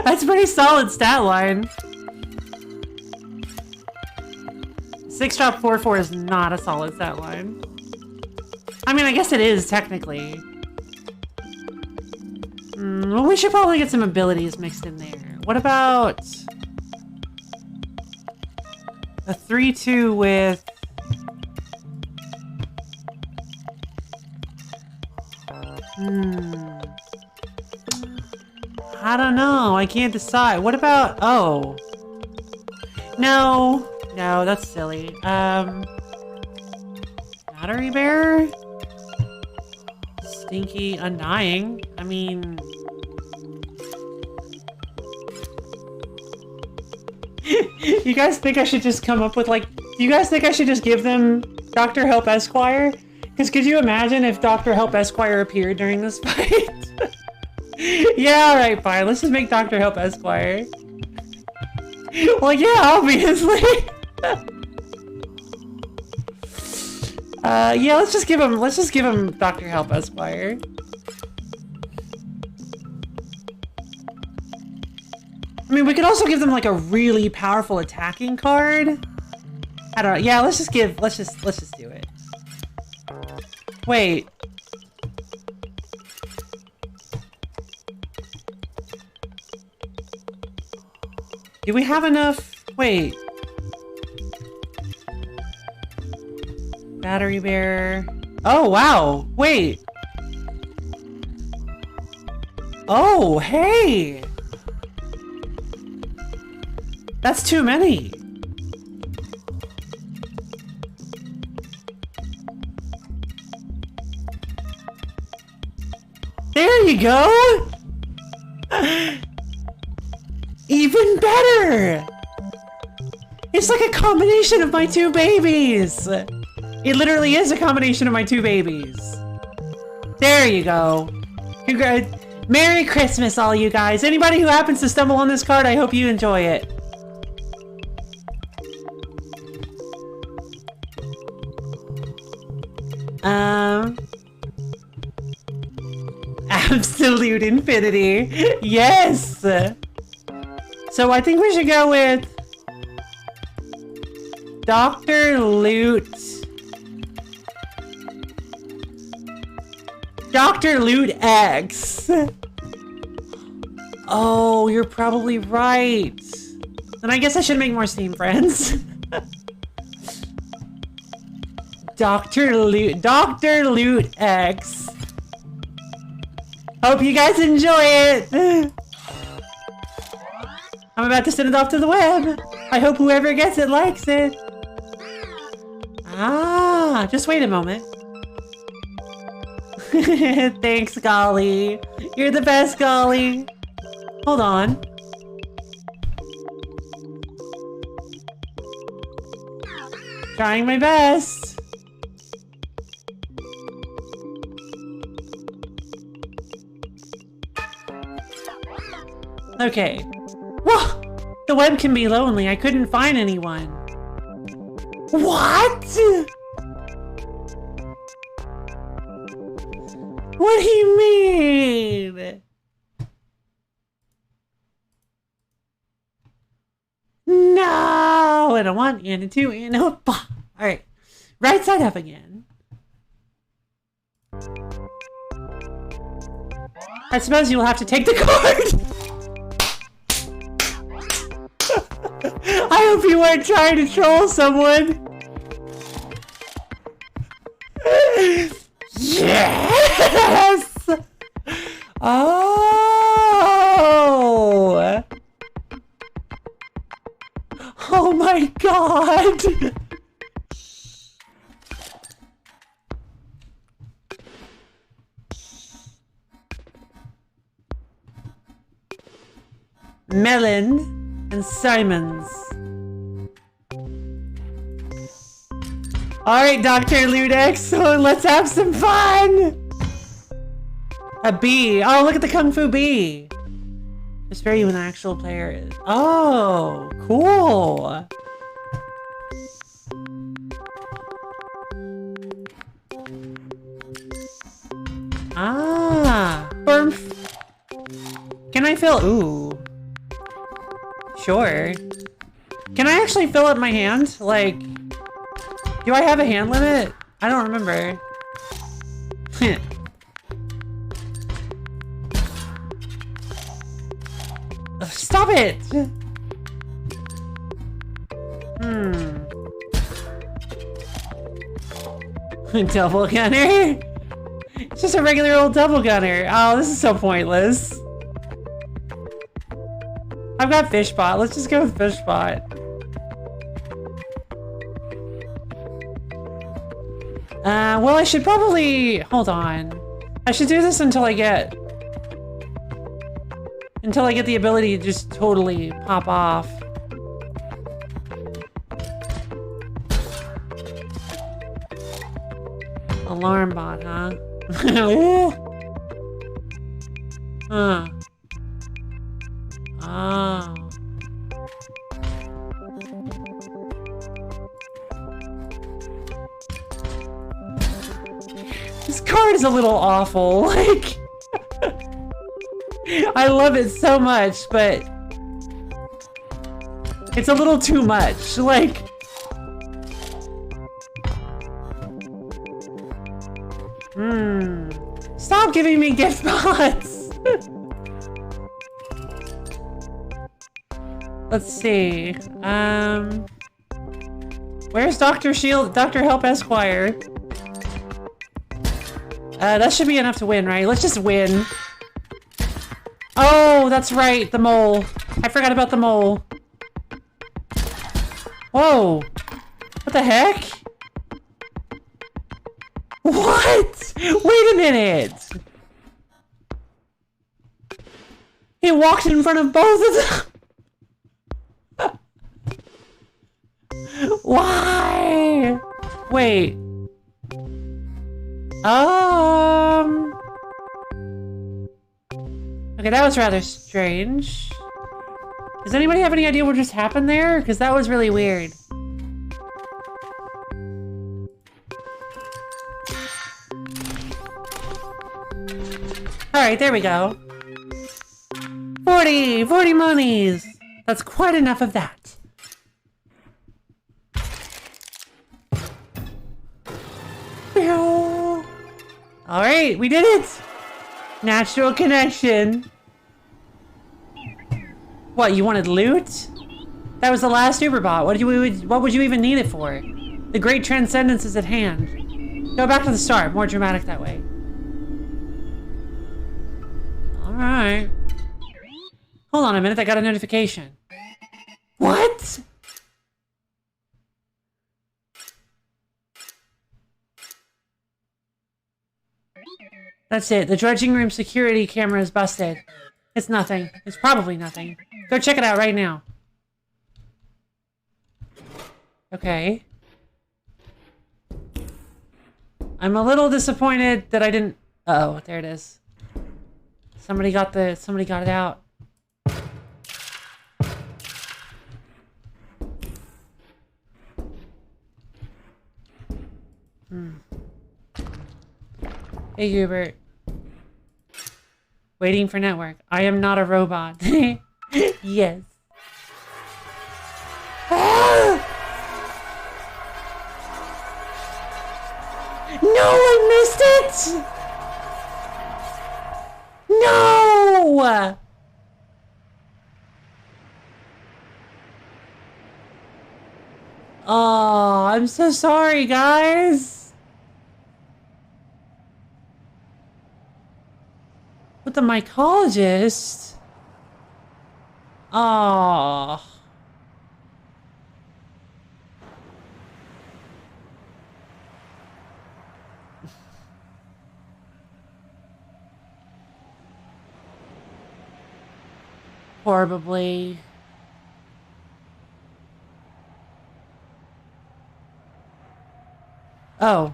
That's a pretty solid stat line. 6-drop 4-4 is not a solid stat line. I mean, I guess it is technically. Well, we should probably get some abilities mixed in there. What about a 3-2 with I don't know. I can't decide. What about... Oh. No. No, that's silly. Battery bearer? Stinky undying. I mean... You guys think I should just come up with, like... You guys think I should just give them Dr. Help Esquire? Because could you imagine if Dr. Help Esquire appeared during this fight? Yeah, alright, fine. Let's just make Dr. Help Esquire. Well, yeah, obviously. Yeah, let's just give him Dr. Help Esquire. I mean, we could also give them like a really powerful attacking card. I don't know. Yeah, let's just do it. Wait. Do we have enough? Wait. Battery bearer. Oh, wow. Wait. Oh, hey. That's too many. you go! Even better! It's like a combination of my two babies! It literally is a combination of my two babies. There you go. Merry Christmas, all you guys. Anybody who happens to stumble on this card, I hope you enjoy it. Absolute infinity. Yes! So I think we should go with Dr. Loot. Dr. Loot X. Oh, you're probably right. Then I guess I should make more Steam friends. Dr. Loot X. Hope you guys enjoy it. I'm about to send it off to the web. I hope whoever gets it likes it. Ah, just wait a moment. Thanks, Golly. You're the best, Golly. Hold on. Trying my best. Okay. Whoa! The web can be lonely. I couldn't find anyone. What? What do you mean? No! And a 1, and a 2, and a... Alright. Right side up again. I suppose you'll have to take the card! I hope you weren't trying to troll someone! Yes! Oh! Oh my god! Melon and Simons. Alright, Dr. Ludex, so let's have some fun! A bee. Oh, look at the Kung Fu bee. It's very when the actual player is. Oh, cool. Ah, Burf. Can I fill? Ooh. Sure. Can I actually fill up my hand? Like, do I have a hand limit? I don't remember. Stop it! Double gunner? It's just a regular old double gunner. Oh, this is so pointless. I've got Fishbot. Let's just go with Fishbot. Well, I should probably... Hold on. I should do this until I get the ability to just totally pop off. Alarm bot, huh? Huh. Oh. This card is a little awful, like... I love it so much, but... it's a little too much, like... Stop giving me gift bots! Let's see. Where's Dr. Shield? Dr. Help Esquire? That should be enough to win, right? Let's just win. Oh, that's right, the mole. I forgot about the mole. Whoa. What the heck? What? Wait a minute. He walked in front of both of them. Why? Wait. Okay, that was rather strange. Does anybody have any idea what just happened there? Because that was really weird. Alright, there we go. 40 monies! That's quite enough of that. Alright, we did it! Natural connection. What, you wanted loot? That was the last Uberbot. What would you even need it for? The great transcendence is at hand. Go back to the start. More dramatic that way. Alright. Hold on a minute, I got a notification. What? That's it. The dredging room security camera is busted. It's nothing. It's probably nothing. Go check it out right now. Okay. I'm a little disappointed that I didn't... Uh-oh, there it is. Somebody got it out. Hey, Hubert. Waiting for network. I am not a robot. Yes. Ah! No, I missed it! No! Oh, I'm so sorry, guys. But the mycologist? Oh. Probably. Oh.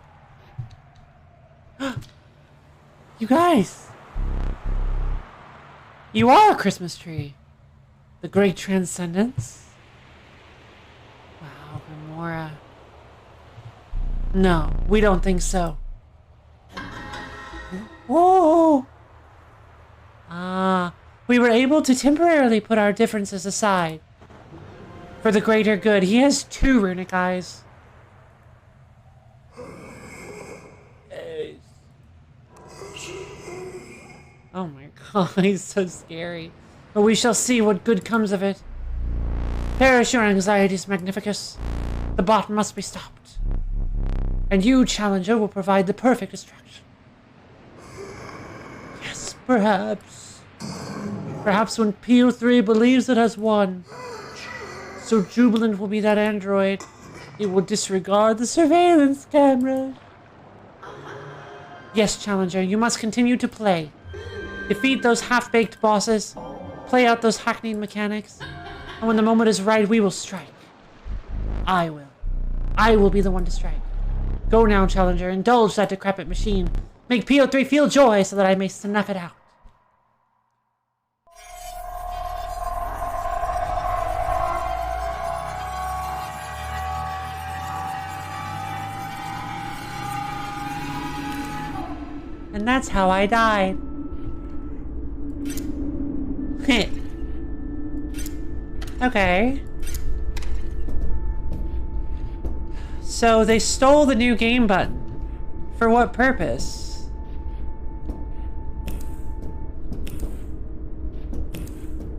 You guys. You are a Christmas tree. The great transcendence. Wow, Gamora. No, we don't think so. Whoa! We were able to temporarily put our differences aside. For the greater good. He has 2 runic eyes. Oh my god, he's so scary. But we shall see what good comes of it. Perish your anxieties, Magnificus. The bot must be stopped. And you, Challenger, will provide the perfect distraction. Yes, perhaps. Perhaps when PO3 believes it has won, so jubilant will be that android, it will disregard the surveillance camera. Yes, Challenger, you must continue to play. Defeat those half-baked bosses, play out those hackneyed mechanics, and when the moment is right, we will strike. I will. I will be the one to strike. Go now, Challenger, indulge that decrepit machine. Make PO3 feel joy so that I may snuff it out. And that's how I died. Okay. So they stole the new game button. For what purpose?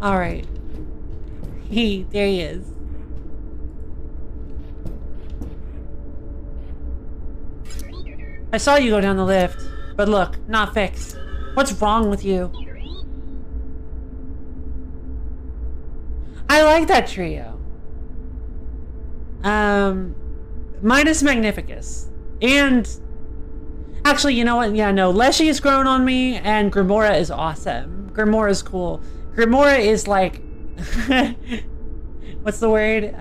Alright. There he is. I saw you go down the lift, but look, not fixed. What's wrong with you? I like that trio. Minus Magnificus. And actually, you know what? Yeah, no, Leshy's grown on me, and Grimora is awesome. Grimora's cool. Grimoire is like... What's the word?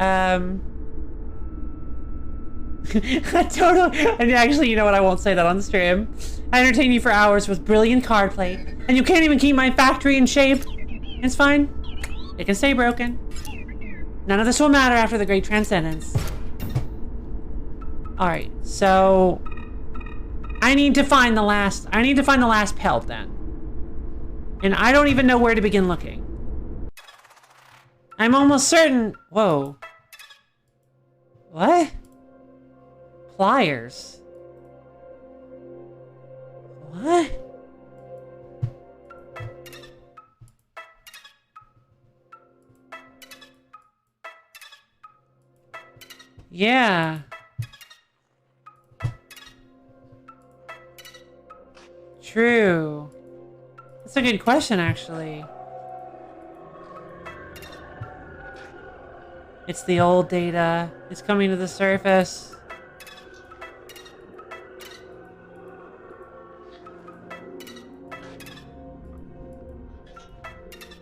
Totally. And actually, you know what? I won't say that on the stream. I entertain you for hours with brilliant card play, and you can't even keep my factory in shape. It's fine. It can stay broken. None of this will matter after the Great Transcendence. All right, so I need to find the last. I need to find the last pelt then, and I don't even know where to begin looking. I'm almost certain. Whoa. What? Pliers. What? Yeah. True. That's a good question, actually. It's the old data. It's coming to the surface.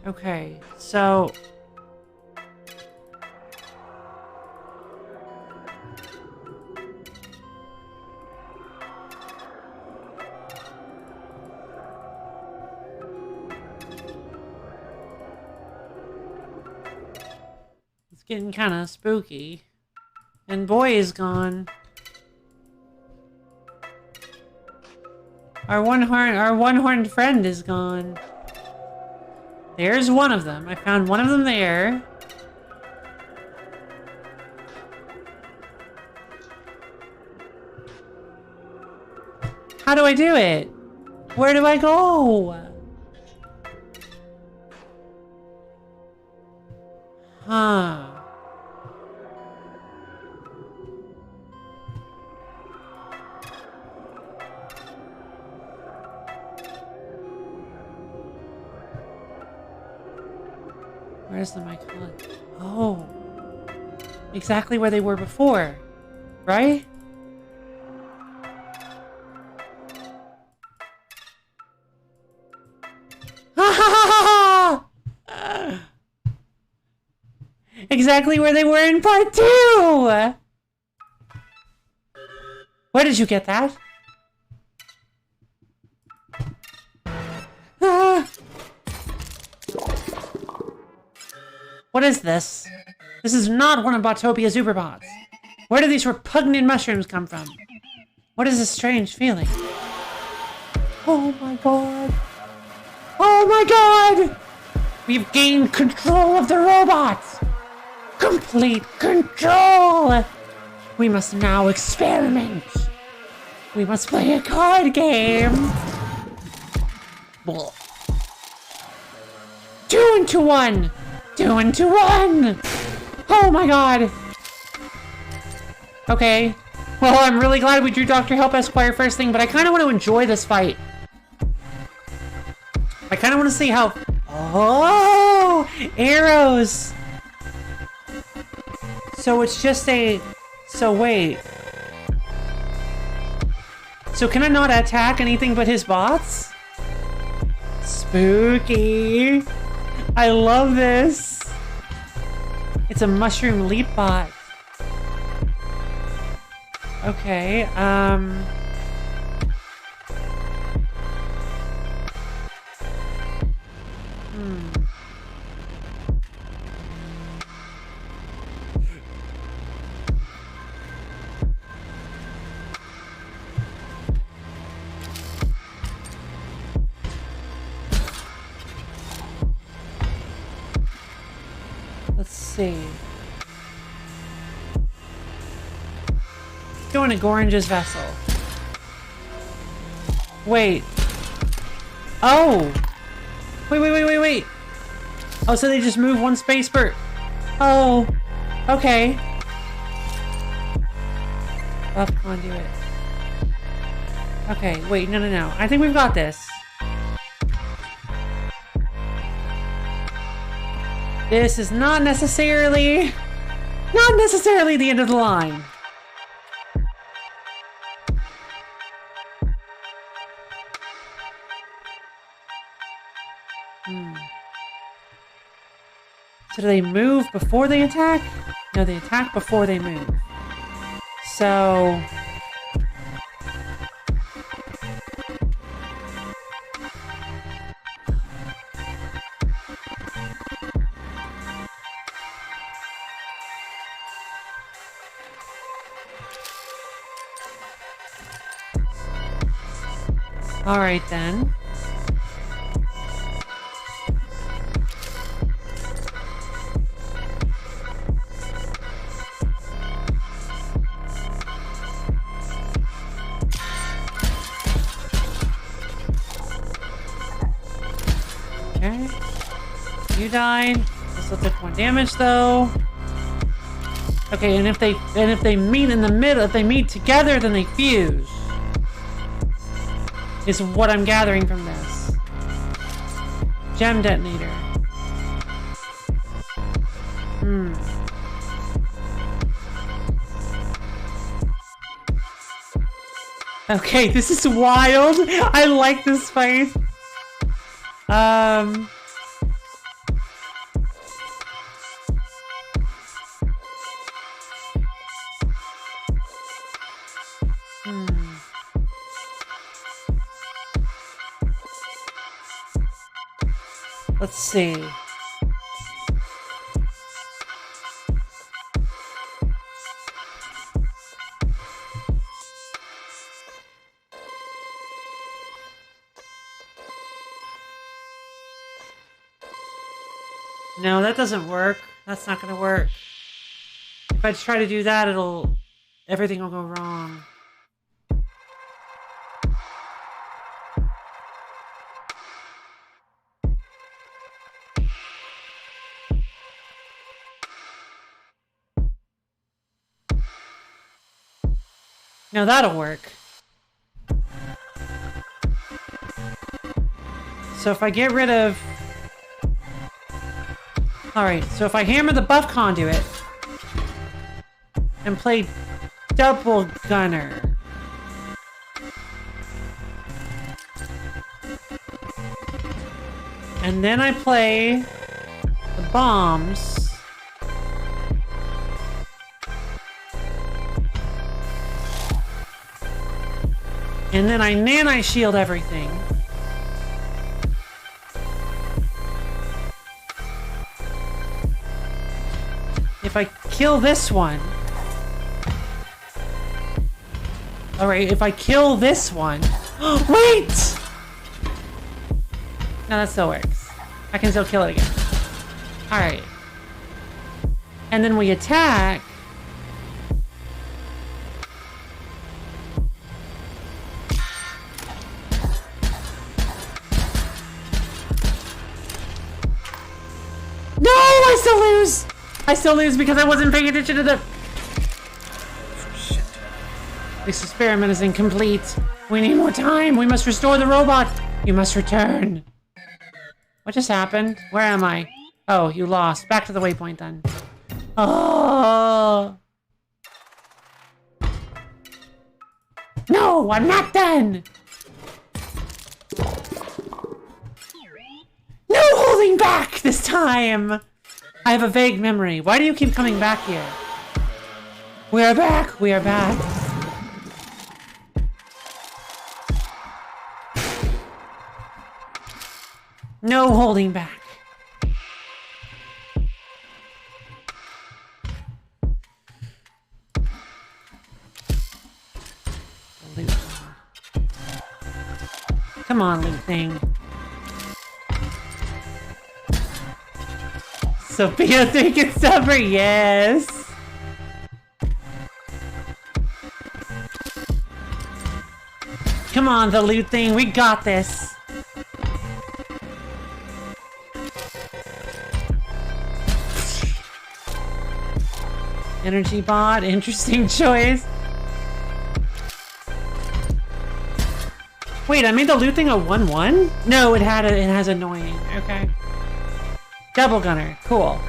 Okay, so... It's getting kind of spooky. And boy is gone. Our one-horned friend is gone. There's one of them. I found one of them there. How do I do it? Where do I go? Huh. Where's the mic? Oh. Exactly where they were before. Right? Exactly where they were in part 2! Where did you get that? What is this? This is not one of Bottopia's Uberbots. Where do these repugnant mushrooms come from? What is this strange feeling? Oh my god. Oh my god! We've gained control of the robots! Complete control! We must now experiment. We must play a card game. 2 into 1! 2 into 1! Oh my god! Okay. Well, I'm really glad we drew Dr. Help Esquire first thing, but I kind of want to enjoy this fight. I kind of want to see how... Oh! Arrows! So it's just a... So wait. So can I not attack anything but his bots? Spooky! I love this! It's a mushroom leap bot. Okay, let's see. Go into Gorange's vessel. Wait. Oh! Wait. Oh, so they just move one space per... Oh. Okay. Left conduit. Okay, wait, no. I think we've got this. This is not necessarily the end of the line. So do they move before they attack? No, they attack before they move. So... Alright then. Okay. You died. This will take 1 damage though. Okay, and if they meet in the middle, if they meet together, then they fuse. Is what I'm gathering from this. Gem detonator. Okay, this is wild. I like this fight. Let's see. No, that doesn't work. That's not gonna work. If I try to do that, everything will go wrong. No, that'll work. So if I get rid of... Alright, so if I hammer the buff conduit and play double gunner. And then I play the bombs. And then I nano-shield everything. If I kill this one... Alright, if I kill this one... Wait! No, that still works. I can still kill it again. Alright. And then we attack... No, I still lose! I still lose because I wasn't paying attention to the... Shit. This experiment is incomplete. We need more time. We must restore the robot. You must return. What just happened? Where am I? Oh, you lost. Back to the waypoint then. Oh. No, I'm not done. No holding back this time! I have a vague memory. Why do you keep coming back here? We are back! We are back! No holding back. Loot. Come on, loot thing. Sophia think it's summer, yes! Come on, the loot thing, we got this! Energy bot, interesting choice. Wait, I made the loot thing a 1-1? No, it has annoying, okay. Double gunner, cool.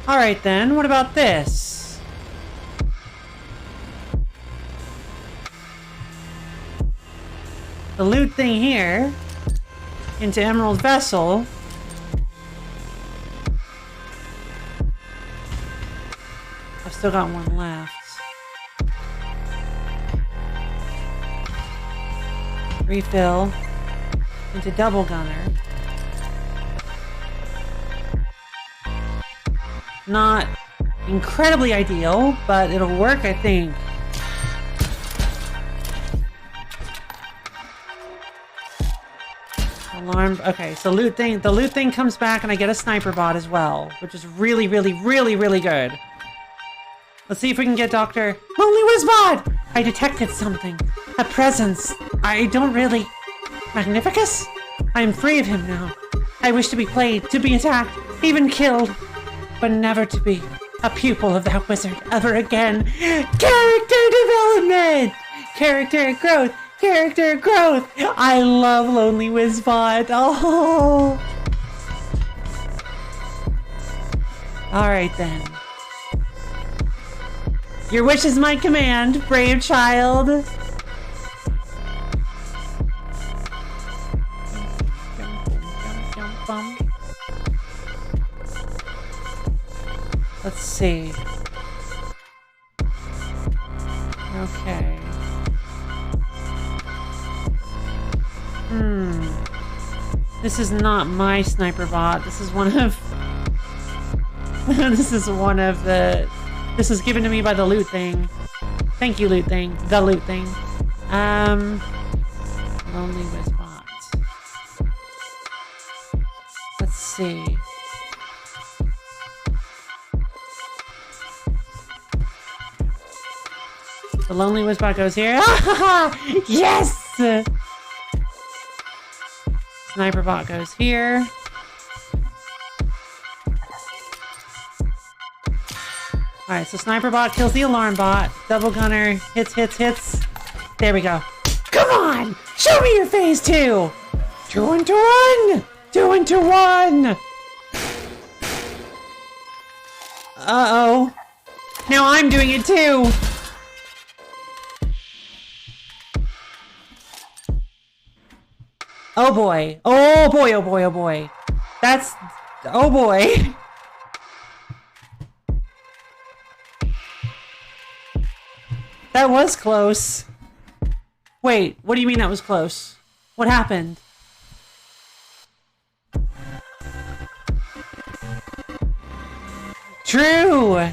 Alright then, what about this? The loot thing here. Into Emerald Vessel. I've still got one left. Refill. Into Double Gunner. Not incredibly ideal, but it'll work, I think. Alarm. Okay, so the loot thing comes back and I get a sniper bot as well, which is really, really, really, really good. Let's see if we can get Dr. Lonely Wizbot! I detected something. A presence. I don't really... Magnificus? I am free of him now. I wish to be played, to be attacked, even killed. But never to be a pupil of that wizard ever again. Character development! Character growth! Character growth! I love Lonely Wizbot. Oh! Alright then. Your wish is my command, brave child. Let's see. Okay. This is not my sniper bot. This is one of... this is one of the... This is given to me by the loot thing. Thank you, loot thing. The loot thing. Lonely Wizbot. Let's see. The Lonely Wizbot goes here. Yes! Sniper bot goes here. Alright, so Sniper bot kills the alarm bot. Double gunner hits. There we go. Come on! Show me your phase 2! 2 into 1! 2 into 1! Uh-oh. Now I'm doing it too! Oh boy. Oh boy, oh boy, oh boy. That's... Oh boy. That was close. Wait, what do you mean that was close? What happened? True!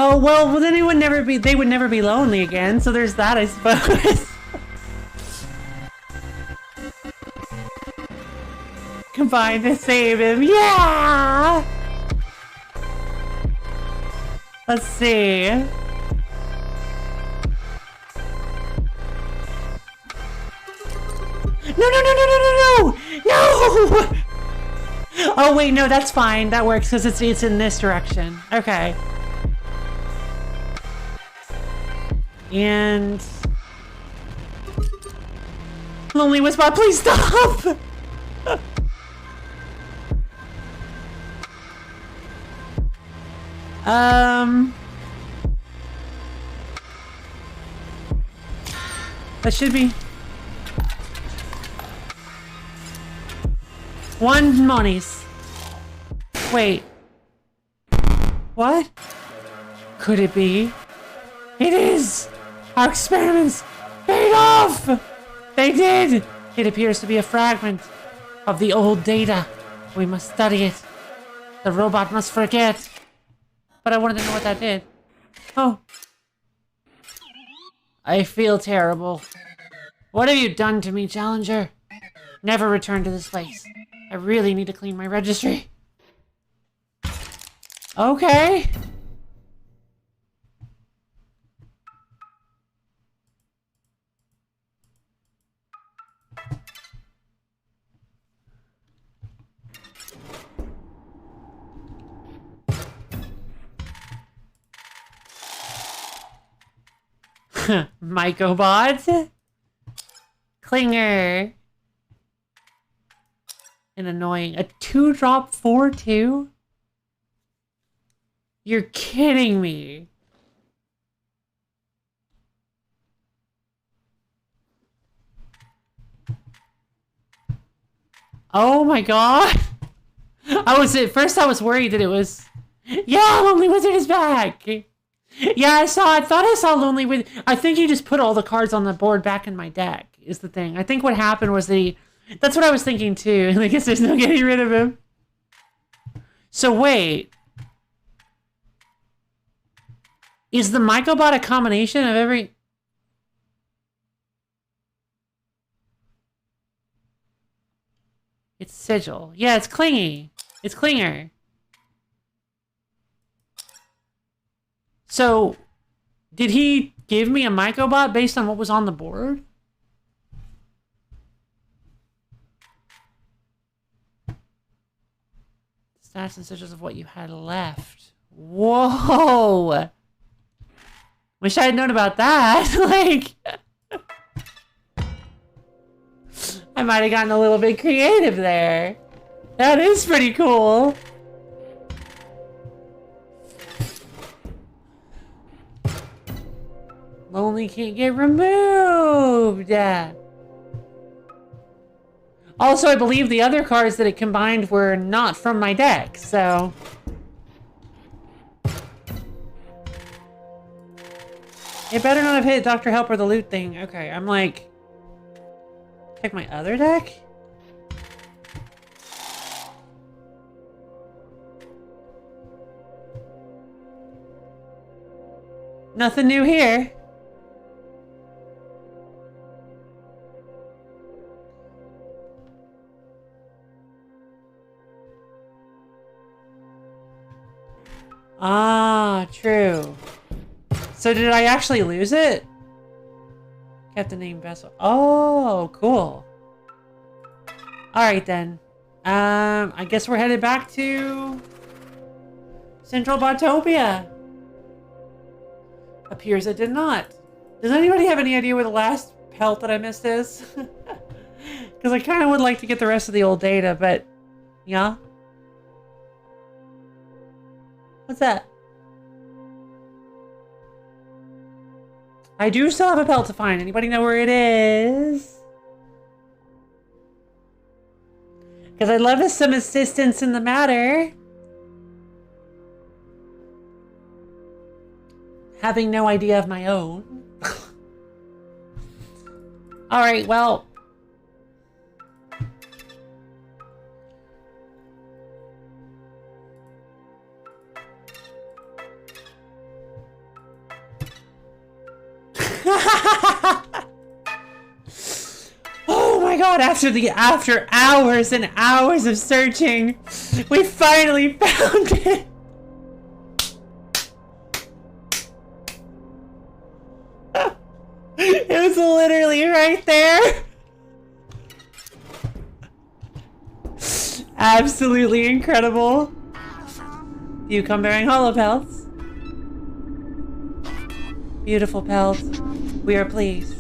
Oh, well, then they would never be lonely again, so there's that, I suppose. Combine to save him, yeah! Let's see. No! Oh, wait, no, that's fine. That works because it's in this direction. Okay. And... Lonely Wizbot, please stop! That should be... 1 monies. Wait. What? Could it be? It is! Our experiments paid off! They did! It appears to be a fragment of the old data. We must study it. The robot must forget. But I wanted to know what that did. Oh. I feel terrible. What have you done to me, Challenger? Never return to this place. I really need to clean my registry. Okay. Mycobot. Clinger. And annoying. A 2-drop 4-2? You're kidding me. Oh my god. At first I was worried that it was... Yeah, Lonely Wizard is back! Yeah, I thought I saw Lonely Wizard. I think he just put all the cards on the board back in my deck, is the thing. I think what happened was that that's what I was thinking too. I guess there's no getting rid of him. So wait. Is the Mycobot a combination of every... It's Sigil. Yeah, it's Clingy. It's Clinger. So, did he give me a Mycobot based on what was on the board? Stats and sigils of what you had left. Whoa! Wish I had known about that. Like, I might have gotten a little bit creative there. That is pretty cool. Lonely can't get removed. Also, I believe the other cards that it combined were not from my deck, so... It better not have hit Dr. Help or the loot thing. Okay, I'm like... Check my other deck? Nothing new here. Ah, true. So did I actually lose it? Kept the name vessel. Oh, cool. Alright then. I guess we're headed back to Central Botopia. Appears it did not. Does anybody have any idea where the last pelt that I missed is? Because I kind of would like to get the rest of the old data, but... Yeah? What's that? I do still have a pelt to find. Anybody know where it is? Because I'd love some assistance in the matter. Having no idea of my own. Alright, well... Oh my god, after hours and hours of searching, we finally found it. It was literally right there. Absolutely incredible. You come bearing hollow pelts. Beautiful pelt. We are pleased.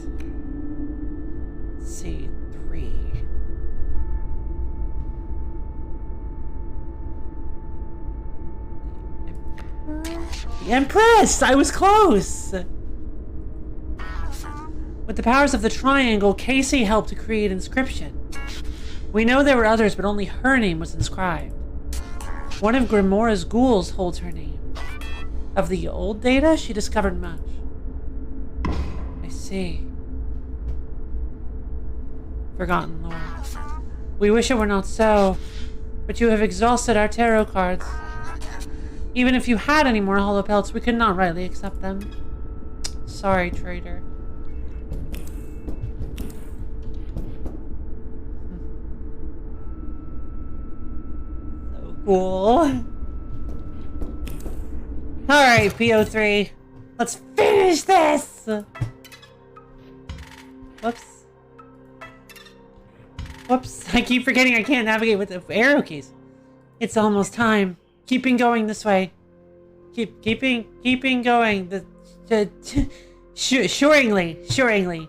Let's see, 3. The Empress! I was close! With the powers of the triangle, Casey helped to create Inscryption. We know there were others, but only her name was inscribed. One of Grimora's ghouls holds her name. Of the old data, she discovered much. I see. Forgotten lore. We wish it were not so, but you have exhausted our tarot cards. Even if you had any more hollow pelts, we could not rightly accept them. Sorry, traitor. So cool. Alright, PO3. Let's finish this! Whoops. Whoops, I keep forgetting I can't navigate with the arrow keys. It's almost time. Keeping going this way. Keeping going. Suringly.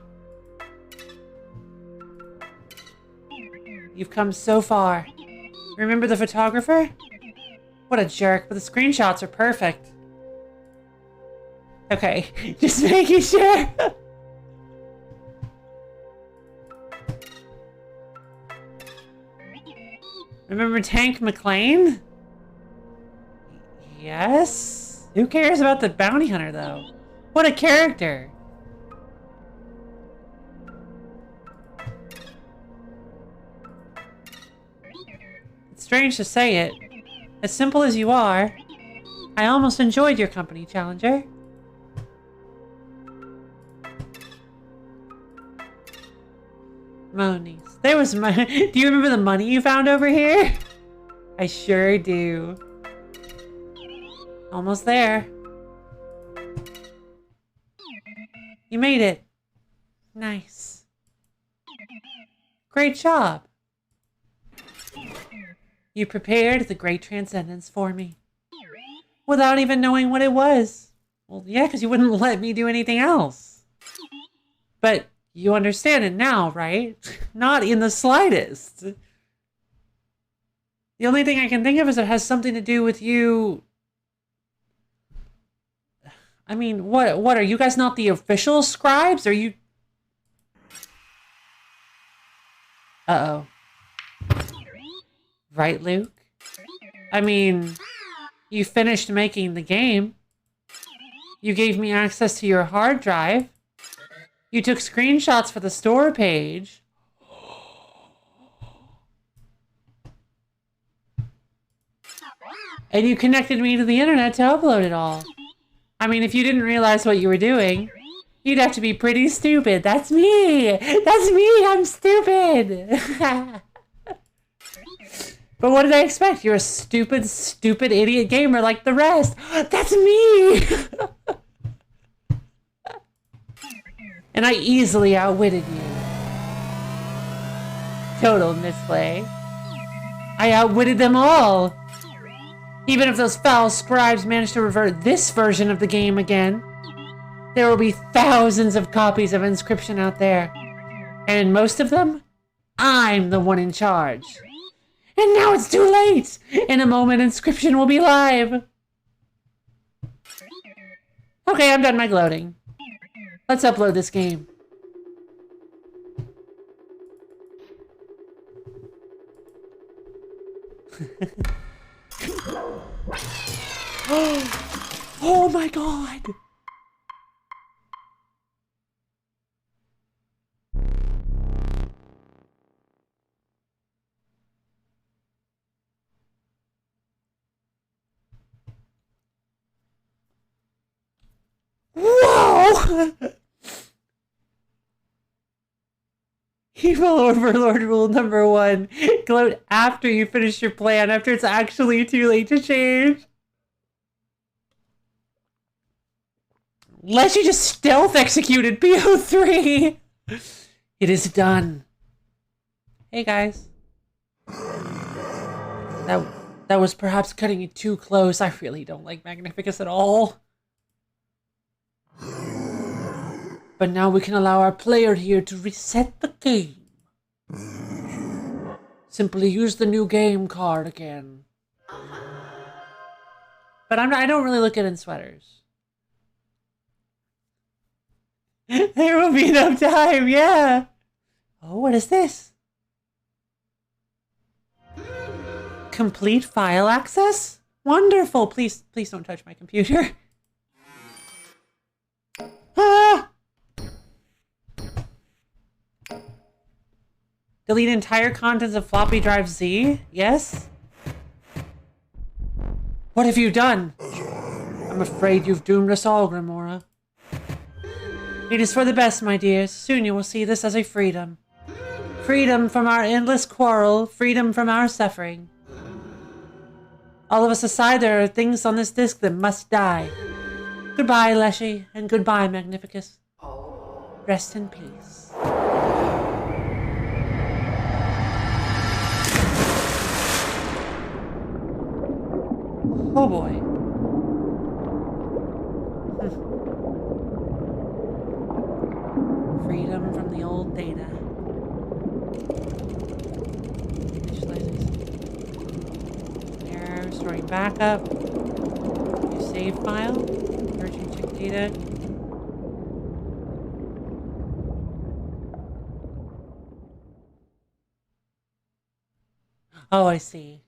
You've come so far. Remember the photographer? What a jerk, but the screenshots are perfect. Okay, just making sure. Remember Tank McLean? Yes? Who cares about the bounty hunter, though? What a character! It's strange to say it. As simple as you are, I almost enjoyed your company, Challenger. Monies. There was money. Do you remember the money you found over here? I sure do. Almost there. You made it. Nice. Great job. You prepared the Great Transcendence for me. Without even knowing what it was. Well, yeah, because you wouldn't let me do anything else. But you understand it now, right? Not in the slightest. The only thing I can think of is it has something to do with you. I mean, what are you guys not the official scribes? Are you... Uh-oh. Right, Luke? I mean, you finished making the game. You gave me access to your hard drive. You took screenshots for the store page. And you connected me to the internet to upload it all. I mean, if you didn't realize what you were doing, you'd have to be pretty stupid. That's me! That's me! I'm stupid! But what did I expect? You're a stupid, stupid idiot gamer like the rest. That's me! And I easily outwitted you. Total misplay. I outwitted them all. Even if those foul scribes manage to revert this version of the game again, there will be thousands of copies of Inscryption out there. And in most of them, I'm the one in charge. And now it's too late! In a moment, Inscryption will be live! Okay, I'm done my gloating. Let's upload this game. Oh my god! Whoa! Evil Overlord rule number 1. Gloat after you finish your plan, after it's actually too late to change. Unless you just stealth executed PO3. It is done. Hey guys. That was perhaps cutting it too close. I really don't like Magnificus at all. But now we can allow our player here to reset the game. Simply use the new game card again. But I don't really look good in sweaters. There will be no time, yeah. Oh, what is this? Complete file access? Wonderful. Please don't touch my computer. Ah! Delete entire contents of floppy drive Z? Yes? What have you done? I'm afraid you've doomed us all, Grimora. It is for the best, my dears. Soon you will see this as a freedom. Freedom from our endless quarrel, freedom from our suffering. All of us aside, there are things on this disc that must die. Goodbye, Leshy, and goodbye, Magnificus. Rest in peace. Oh boy. Freedom from the old data. backup. New save file. Searching check data. Oh, I see.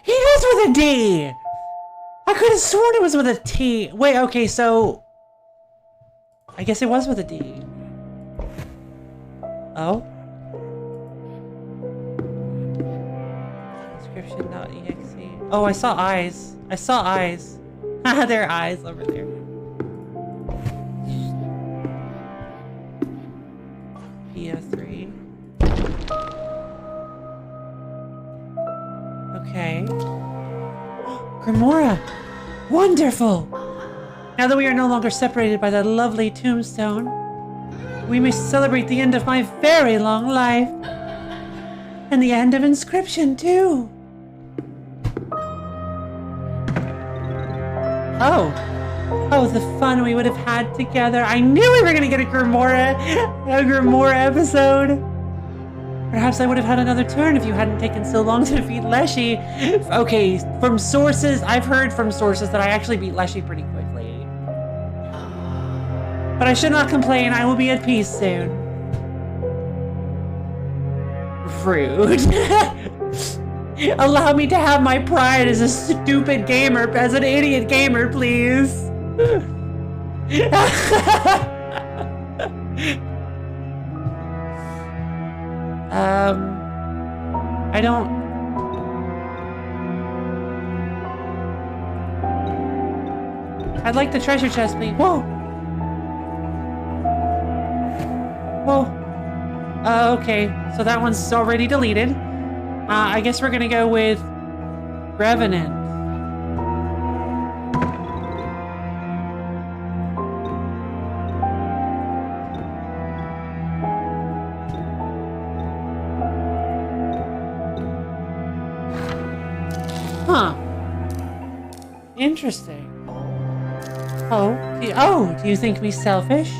He is with a D! I could have sworn it was with a T. Wait, okay, so... I guess it was with a D. Oh? Inscryption.exe. Oh, I saw eyes. I saw eyes. Haha, there are eyes over there. PO3. Okay. Grimora! Wonderful! Now that we are no longer separated by that lovely tombstone, we may celebrate the end of my very long life. And the end of Inscryption, too. Oh. Oh, the fun we would have had together. I knew we were going to get a Grimora episode. Perhaps I would have had another turn if you hadn't taken so long to defeat Leshy. Okay, from sources, I've heard from sources that I actually beat Leshy pretty quickly. But I should not complain, I will be at peace soon. Rude. Allow me to have my pride as a stupid gamer, as an idiot gamer, please. I don't... I'd like the treasure chest, please. Whoa! Whoa. Okay. So that one's already deleted. I guess we're gonna go with... Revenant. Huh. Interesting. Do you think me selfish?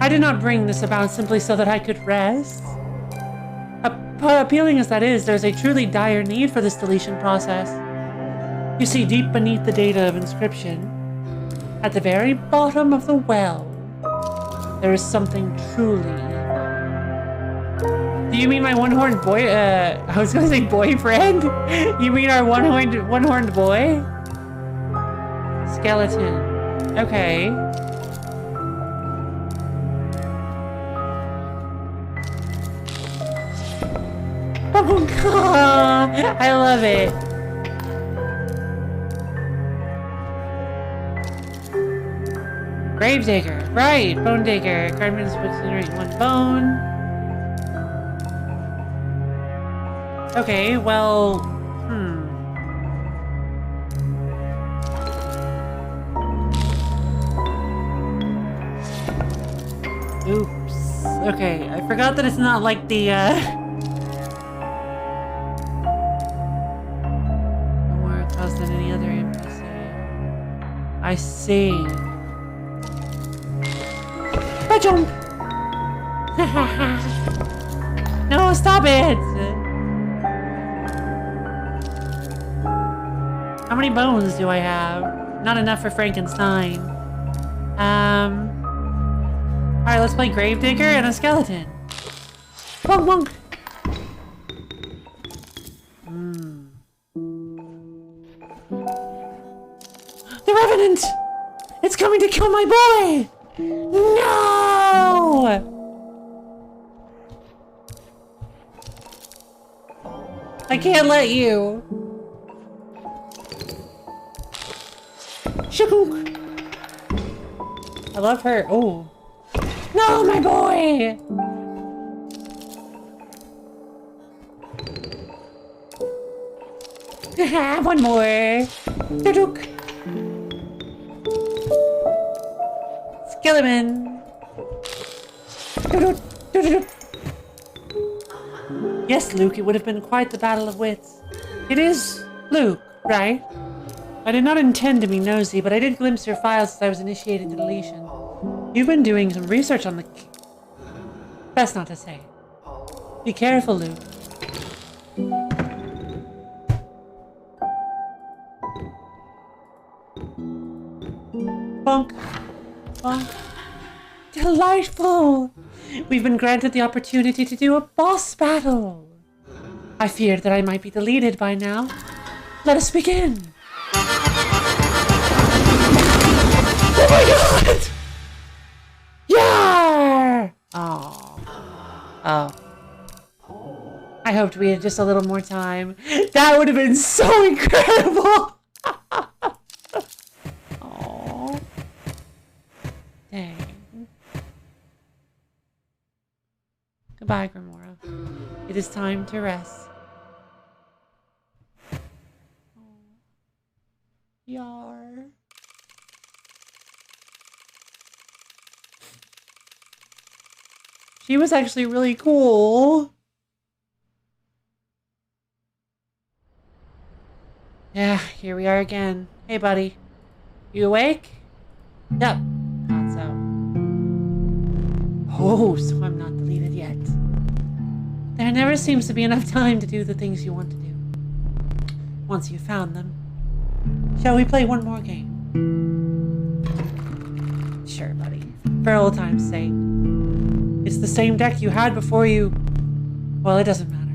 I did not bring this about simply so that I could rest. Appealing as that is, there's a truly dire need for this deletion process. You see, deep beneath the data of Inscryption, at the very bottom of the well, there is something truly evil. Do you mean my one-horned boy? I was gonna say boyfriend? You mean our one-horned boy? Skeleton. Okay. Oh god! I love it. Gravedigger. Right, bone digger. Cardamons would generate one bone. Okay, well, Oops. Okay, I forgot that it's not like the, more cost than any other NPC. I see. Jump! No, stop it! How many bones do I have? Not enough for Frankenstein. Alright, let's play Gravedigger and a skeleton. Bonk, bonk! The Revenant! It's coming to kill my boy! No! I can't let you. Shakook. I love her. Oh. No, my boy! One more. Shakook. Skeleton. Yes, Luke, it would have been quite the battle of wits. It is Luke, right? I did not intend to be nosy, but I did glimpse your files as I was initiating the deletion. You've been doing some research on the... Best not to say. Be careful, Luke. Bonk. Bonk. Delightful! We've been granted the opportunity to do a boss battle. I feared that I might be deleted by now. Let us begin. Oh my god! Yeah! Oh. Oh. I hoped we had just a little more time. That would have been so incredible! Oh. Dang. Goodbye, Grimora. It is time to rest. Yar. She was actually really cool. Yeah, here we are again. Hey, buddy. You awake? Yep. Thought so. Oh, so I'm not deleted yet. There never seems to be enough time to do the things you want to do. Once you've found them. Shall we play one more game? Sure, buddy. For old time's sake. It's the same deck you had before you... Well, it doesn't matter.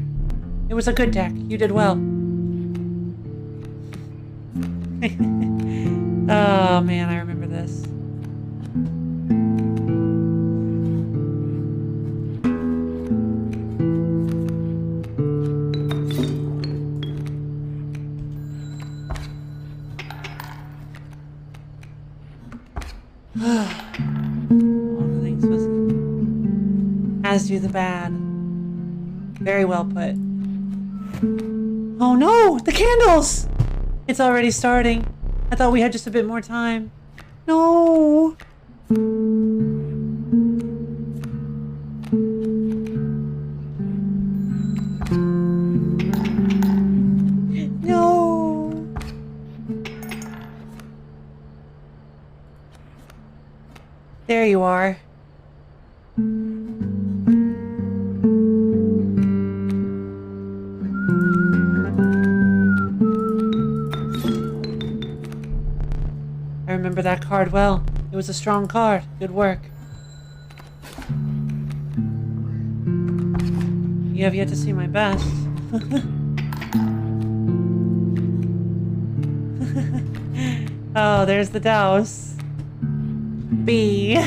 It was a good deck. You did well. Oh, man, I remember this. All the things was... As do the bad. Very well put. Oh no! The candles! It's already starting. I thought we had just a bit more time. No! No! There you are. I remember that card well. It was a strong card. Good work. You have yet to see my best. Oh, there's the douse. B.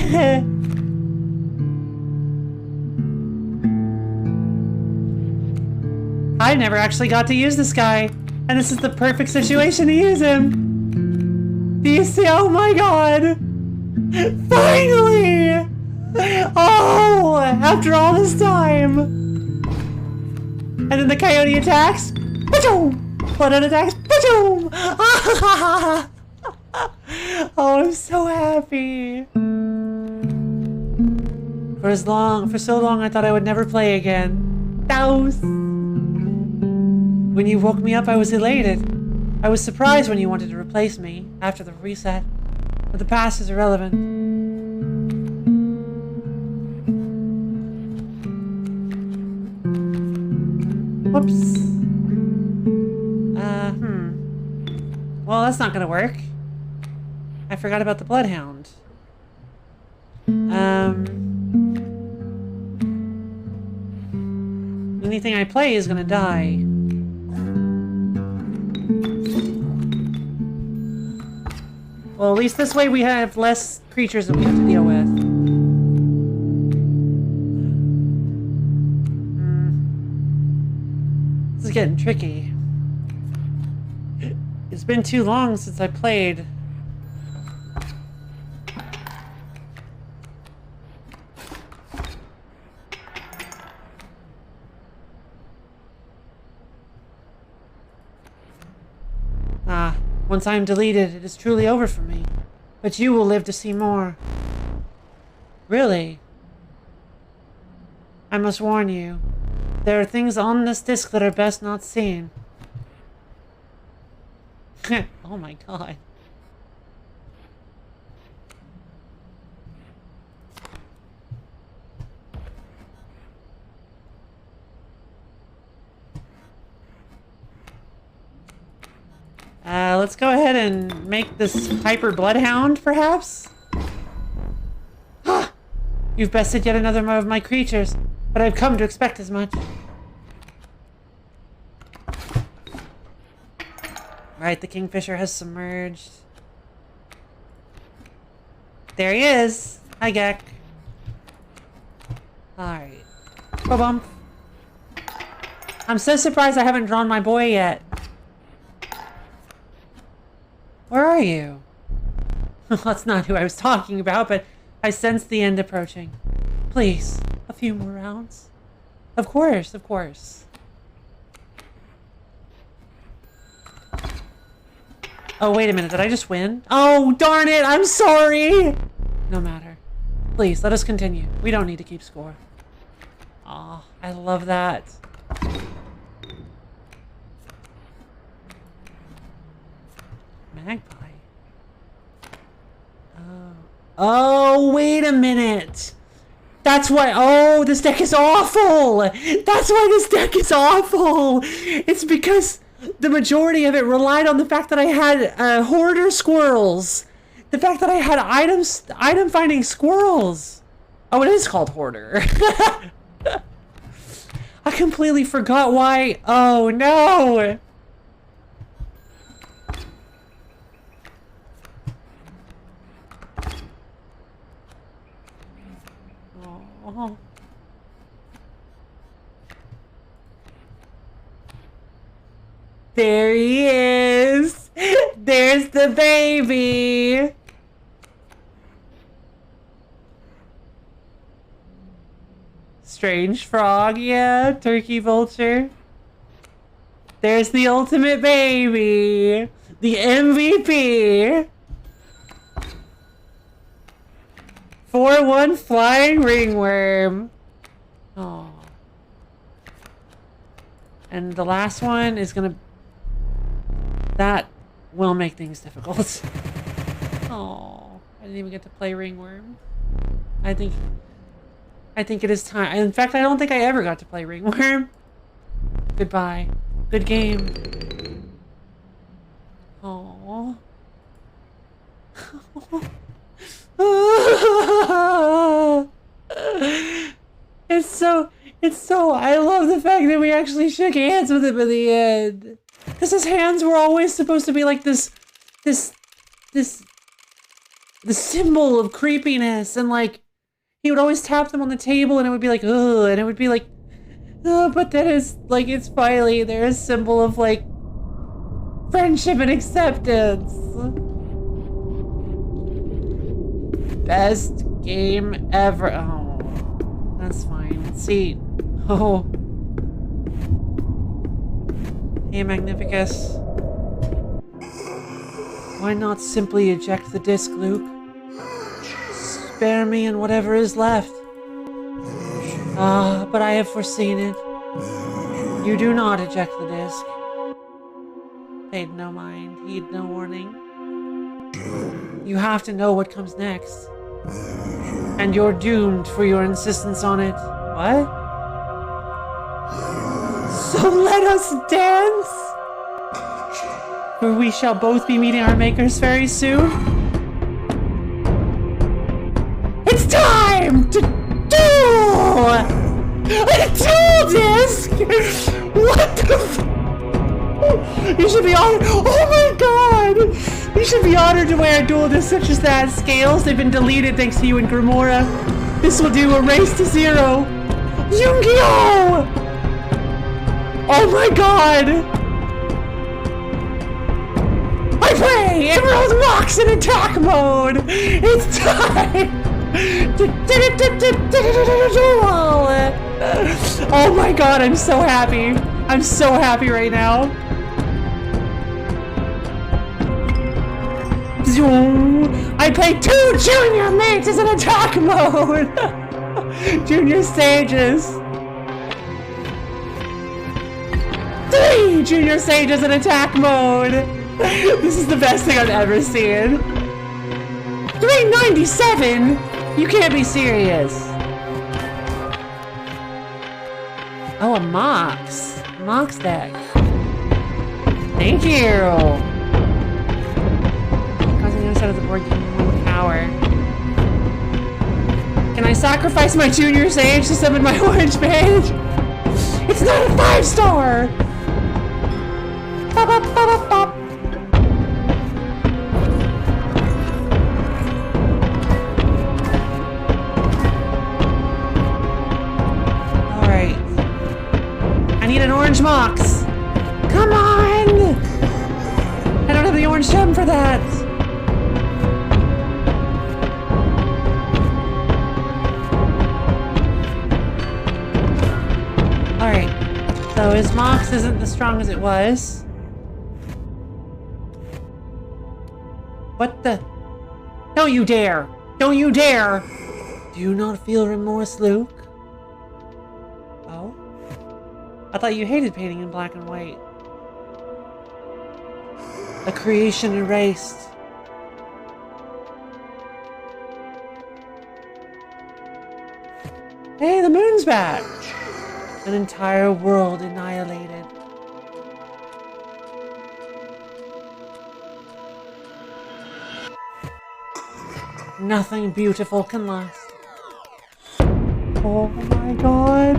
I never actually got to use this guy, and this is the perfect situation to use him. Do you see? Oh my god! Finally! Oh! After all this time! And then the coyote attacks. Ba-choom! Bloodhound attacks. Ba-choom! Oh, I'm so happy. For so long, I thought I would never play again. Douse! When you woke me up, I was elated. I was surprised when you wanted to replace me after the reset, but the past is irrelevant. Whoops. Well, that's not gonna work. I forgot about the Bloodhound. Anything I play is gonna die. Well, at least this way we have less creatures that we have to deal with. This is getting tricky. It's been too long since I played. Once I am deleted, it is truly over for me. But you will live to see more. Really? I must warn you. There are things on this disc that are best not seen. Oh my god. Let's go ahead and make this hyper bloodhound, perhaps? You've bested yet another of my creatures, but I've come to expect as much. Right, the kingfisher has submerged. There he is! Hi, Gek. Alright. Ba-bump. I'm so surprised I haven't drawn my boy yet. Where are you? That's not who I was talking about, but I sense the end approaching. Please, a few more rounds. Of course, of course. Oh, wait a minute, did I just win? Oh, darn it, I'm sorry! No matter. Please, let us continue. We don't need to keep score. Aw, I love that. Magpie. Oh, wait a minute. That's why. Oh, this deck is awful. That's why this deck is awful. It's because the majority of it relied on the fact that I had hoarder squirrels. The fact that I had item finding squirrels. Oh, it is called hoarder. I completely forgot why. Oh, no. Oh. There he is. There's the baby. Strange frog, yeah. Turkey vulture. There's the ultimate baby. The MVP. 4/1 flying ringworm. Oh. And the last one is gonna... That will make things difficult. Oh, I didn't even get to play ringworm. I think it is time. In fact, I don't think I ever got to play ringworm. Goodbye. Good game. Oh. It's so, I love the fact that we actually shook hands with him in the end. Because his hands were always supposed to be like the symbol of creepiness, and like, he would always tap them on the table and it would be like, ugh, and it would be like, oh, but then it's like, it's finally, they're a symbol of like, friendship and acceptance. Best game ever. Oh, that's fine. Let's see. Oh. Hey, Magnificus. Why not simply eject the disc, Luke? Spare me and whatever is left. Ah, but I have foreseen it. You do not eject the disc. Paid no mind, heed no warning. You have to know what comes next. And you're doomed for your insistence on it. What? So let us dance! For we shall both be meeting our makers very soon. It's time to duel! A duel disc! What the f- You should be honored. Oh my god! You should be honored to wear a duel disc such as that. Scales, they've been deleted thanks to you and Grimora. This will do a race to zero. Yu-Gi-Oh! Oh my god! I play Emerald Rocks in attack mode! It's time! Oh my god, I'm so happy. I'm so happy right now. I play 2 junior mates as an attack mode! Junior stages. 3 Junior Sages in attack mode! This is the best thing I've ever seen. 397? You can't be serious. Oh, a Mox. Mox deck. Thank you. Causing the other side of the board giving 1 power. Can I sacrifice my Junior Sage to summon my orange mage? It's not a 5-star! Bop, bop, bop, bop. Alright. I need an orange Mox! Come on! I don't have the orange gem for that! Alright. So his Mox isn't as strong as it was. What the? Don't you dare! Don't you dare! Do you not feel remorse, Luke? Oh? I thought you hated painting in black and white. A creation erased. Hey, the moon's back! An entire world annihilated. Nothing beautiful can last. Oh my god.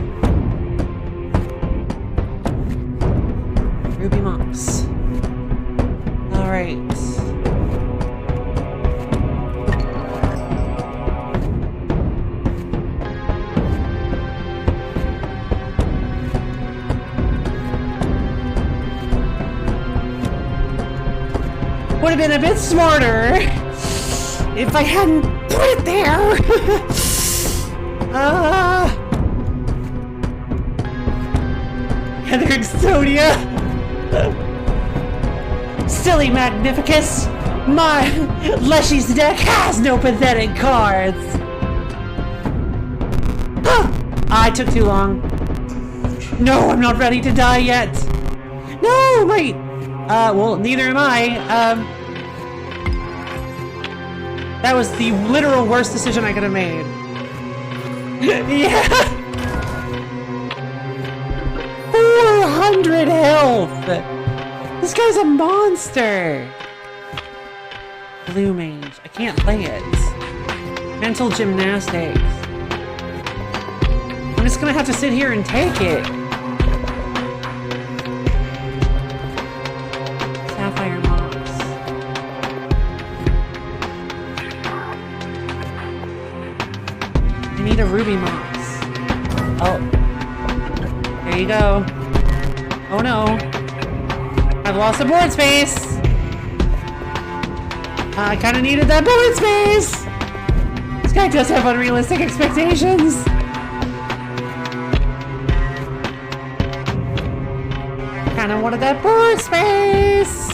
Ruby Mox. Alright. Would have been a bit smarter if I hadn't put it there. Heather Exodia. Silly Magnificus. My Leshy's deck has no pathetic cards. I took too long. No, I'm not ready to die yet. No, wait. Well, neither am I. That was the literal worst decision I could have made. Yeah! 400 health! This guy's a monster! Blue Mage. I can't play it. Mental Gymnastics. I'm just gonna have to sit here and take it. Sapphire Mox. I need a Ruby Mox. Oh. There you go. Oh no. I've lost the board space! I kinda needed that board space! This guy does have unrealistic expectations! Kinda wanted that board space!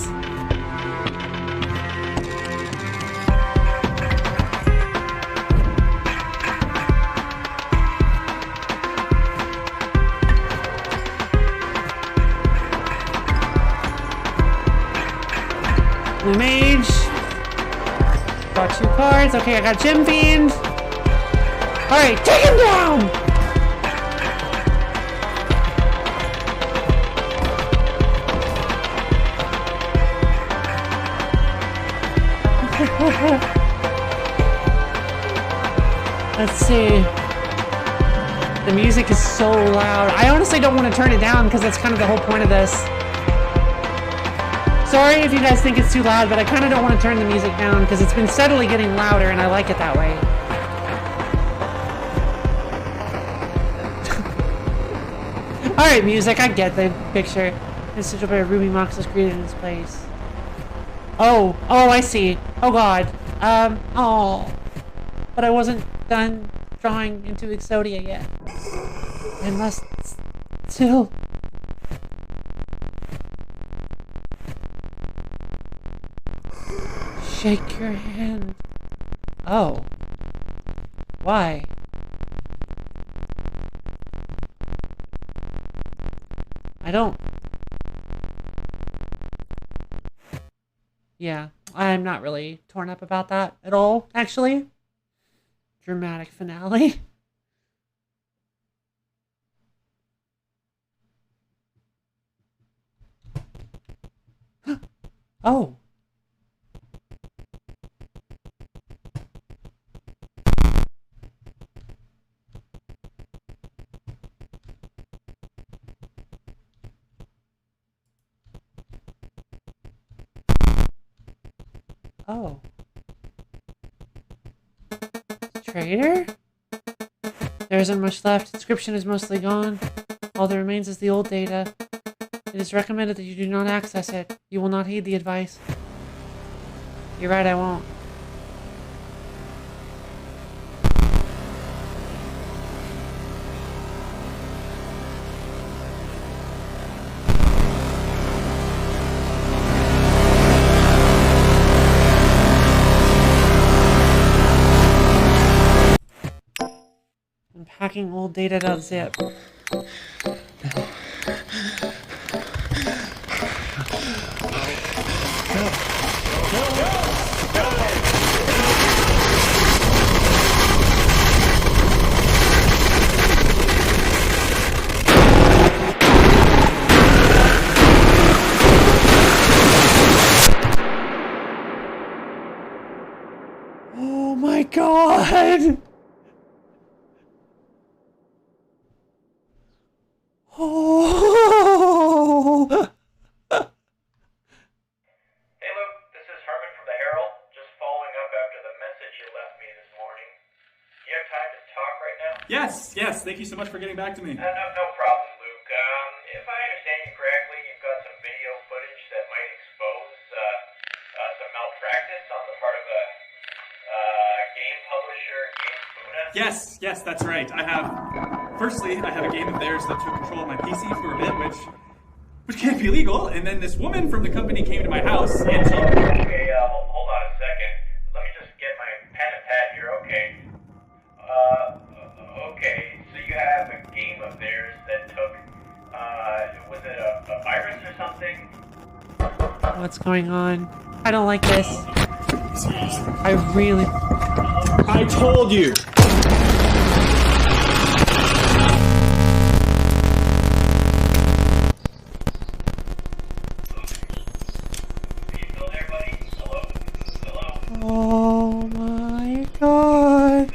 Blue Mage. Got 2 cards. Okay, I got Gem Fiend. Alright, take him down! Let's see. The music is so loud. I honestly don't want to turn it down because that's kind of the whole point of this. Sorry if you guys think it's too loud, but I kind of don't want to turn the music down because it's been steadily getting louder and I like it that way. Alright, music, I get the picture. This sigil by Ruby Mox is created in its place. Oh, I see. Oh god. Oh. But I wasn't done drawing into Exodia yet. I must still... shake your hand. Oh. Why? I don't Yeah, I'm not really torn up about that at all, actually. Dramatic finale. Oh. Oh. Traitor? There isn't much left. Inscryption is mostly gone. All that remains is the old data. It is recommended that you do not access it. You will not heed the advice. You're right, I won't. Unpacking old data.zip. Oh my god! Oh! Hey Luke, this is Herman from the Herald. Just following up after the message you left me this morning. Do you have time to talk right now? Yes. Thank you so much for getting back to me. No problem, Luke. If I understand you correctly, you've got some video footage that might expose some malpractice on the part of a game publisher, Game Funa. Yes, that's right. Firstly, I have a game of theirs that took control of my PC for a bit, which can't be legal. And then this woman from the company came to my house, and she... Okay, hold on a second. Let me just get my pen and pad here, okay? Okay, so you have a game of theirs that took, was it a virus or something? What's going on? I don't like this. I really... I told you! Oh my god.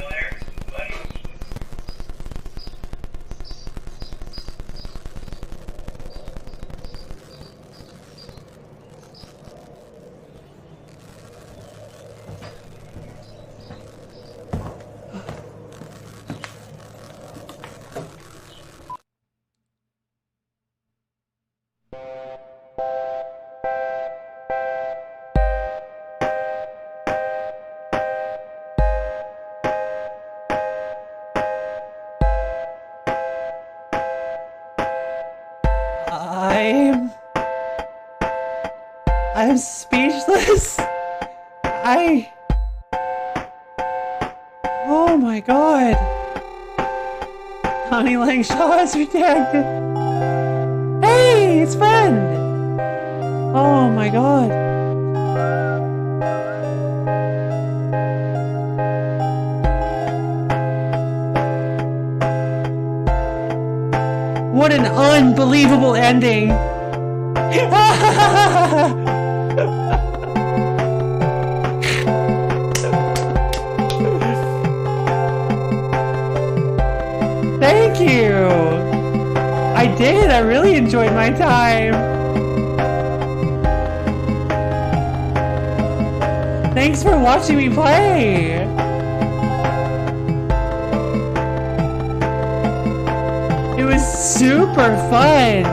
I'm speechless. Oh my god. Connie Langshaw is redacted. Hey, it's friend. Oh my god. What an unbelievable ending. Thank you. I did. I really enjoyed my time. Thanks for watching me play. It was super fun.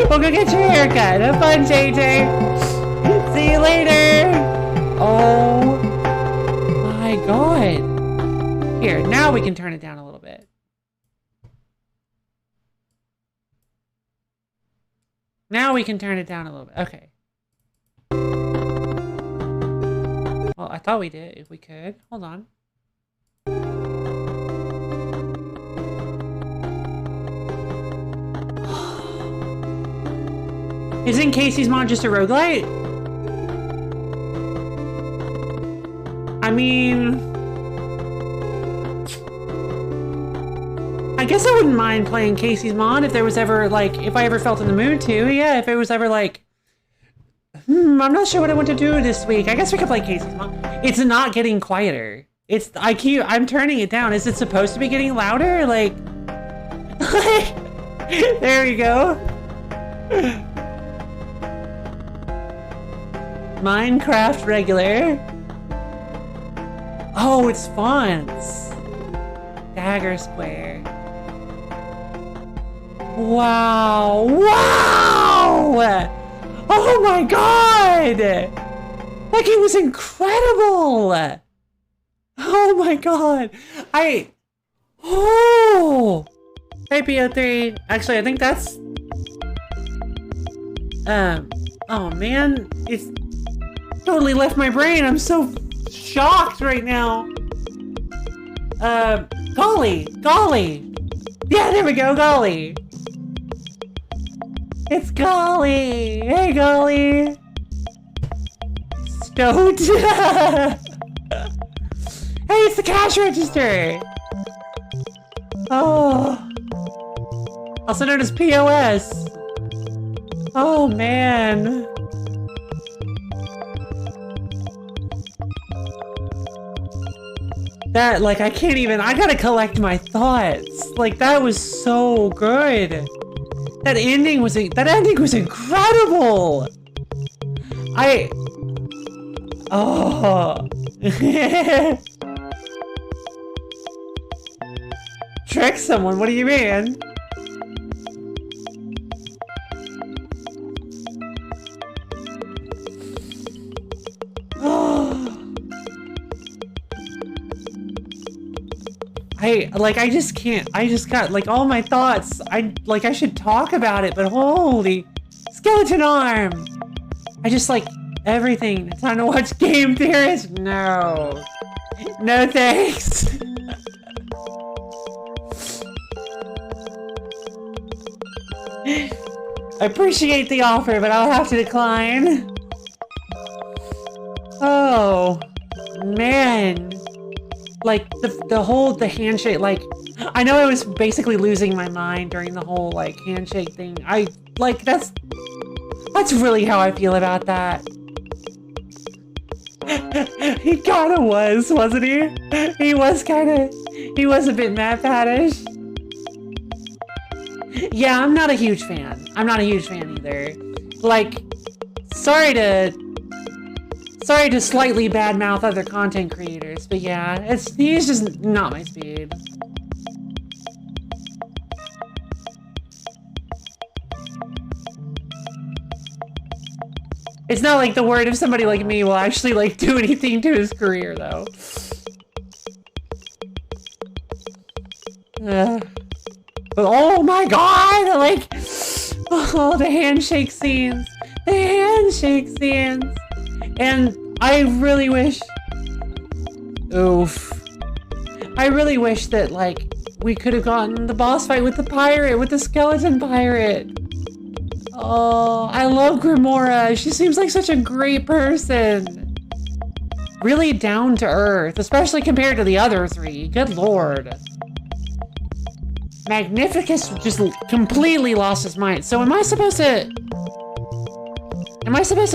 Well, go get your haircut. Have fun, JJ. See you later. Oh my god. Here, now we can turn it down a little bit. Now we can turn it down a little bit. Okay. Well, I thought we did. If we could. Hold on. Isn't Casey's Mod just a roguelite? I mean, I guess I wouldn't mind playing Casey's mod if there was ever, like, if I ever felt in the mood to. Yeah, if it was ever like, I'm not sure what I want to do this week. I guess we could play Casey's mod. It's not getting quieter. I'm turning it down. Is it supposed to be getting louder? Like, there we go. Minecraft regular. Oh, it's fonts. Dagger square. Wow. Wow! Oh my god! That game was incredible! Oh my god! Oh! Hey, PO3. Actually, I think that's... Oh man. It's totally left my brain. I'm so shocked right now. Golly. Yeah, there we go, Golly. It's Golly. Hey, Golly. Stoked. Hey, it's the cash register. Oh. Also known as POS. Oh, man. That, like, I can't even, I gotta collect my thoughts. Like, that was so good. That ending was incredible. Oh. Trick someone, what do you mean? I just can't, I just got, like, all my thoughts, I should talk about it, but holy, skeleton arm! I just, like, everything. Time to watch Game Theorist? No. No thanks. I appreciate the offer, but I'll have to decline. Oh, man. Like, the handshake, like, I know I was basically losing my mind during the whole, like, handshake thing. That's really how I feel about that. He kinda was, wasn't he? He was a bit Matt Paddish. Yeah, I'm not a huge fan. I'm not a huge fan either. Like, sorry to slightly badmouth other content creators, but yeah, he's just not my speed. It's not like the word of somebody like me will actually, like, do anything to his career, though. But oh my god! Like, oh, the handshake scenes. The handshake scenes. And I really wish... Oof. I really wish that, like, we could have gotten the boss fight with the pirate, with the skeleton pirate. Oh, I love Grimora. She seems like such a great person. Really down to earth, especially compared to the other three. Good lord. Magnificus just completely lost his mind. So am I supposed to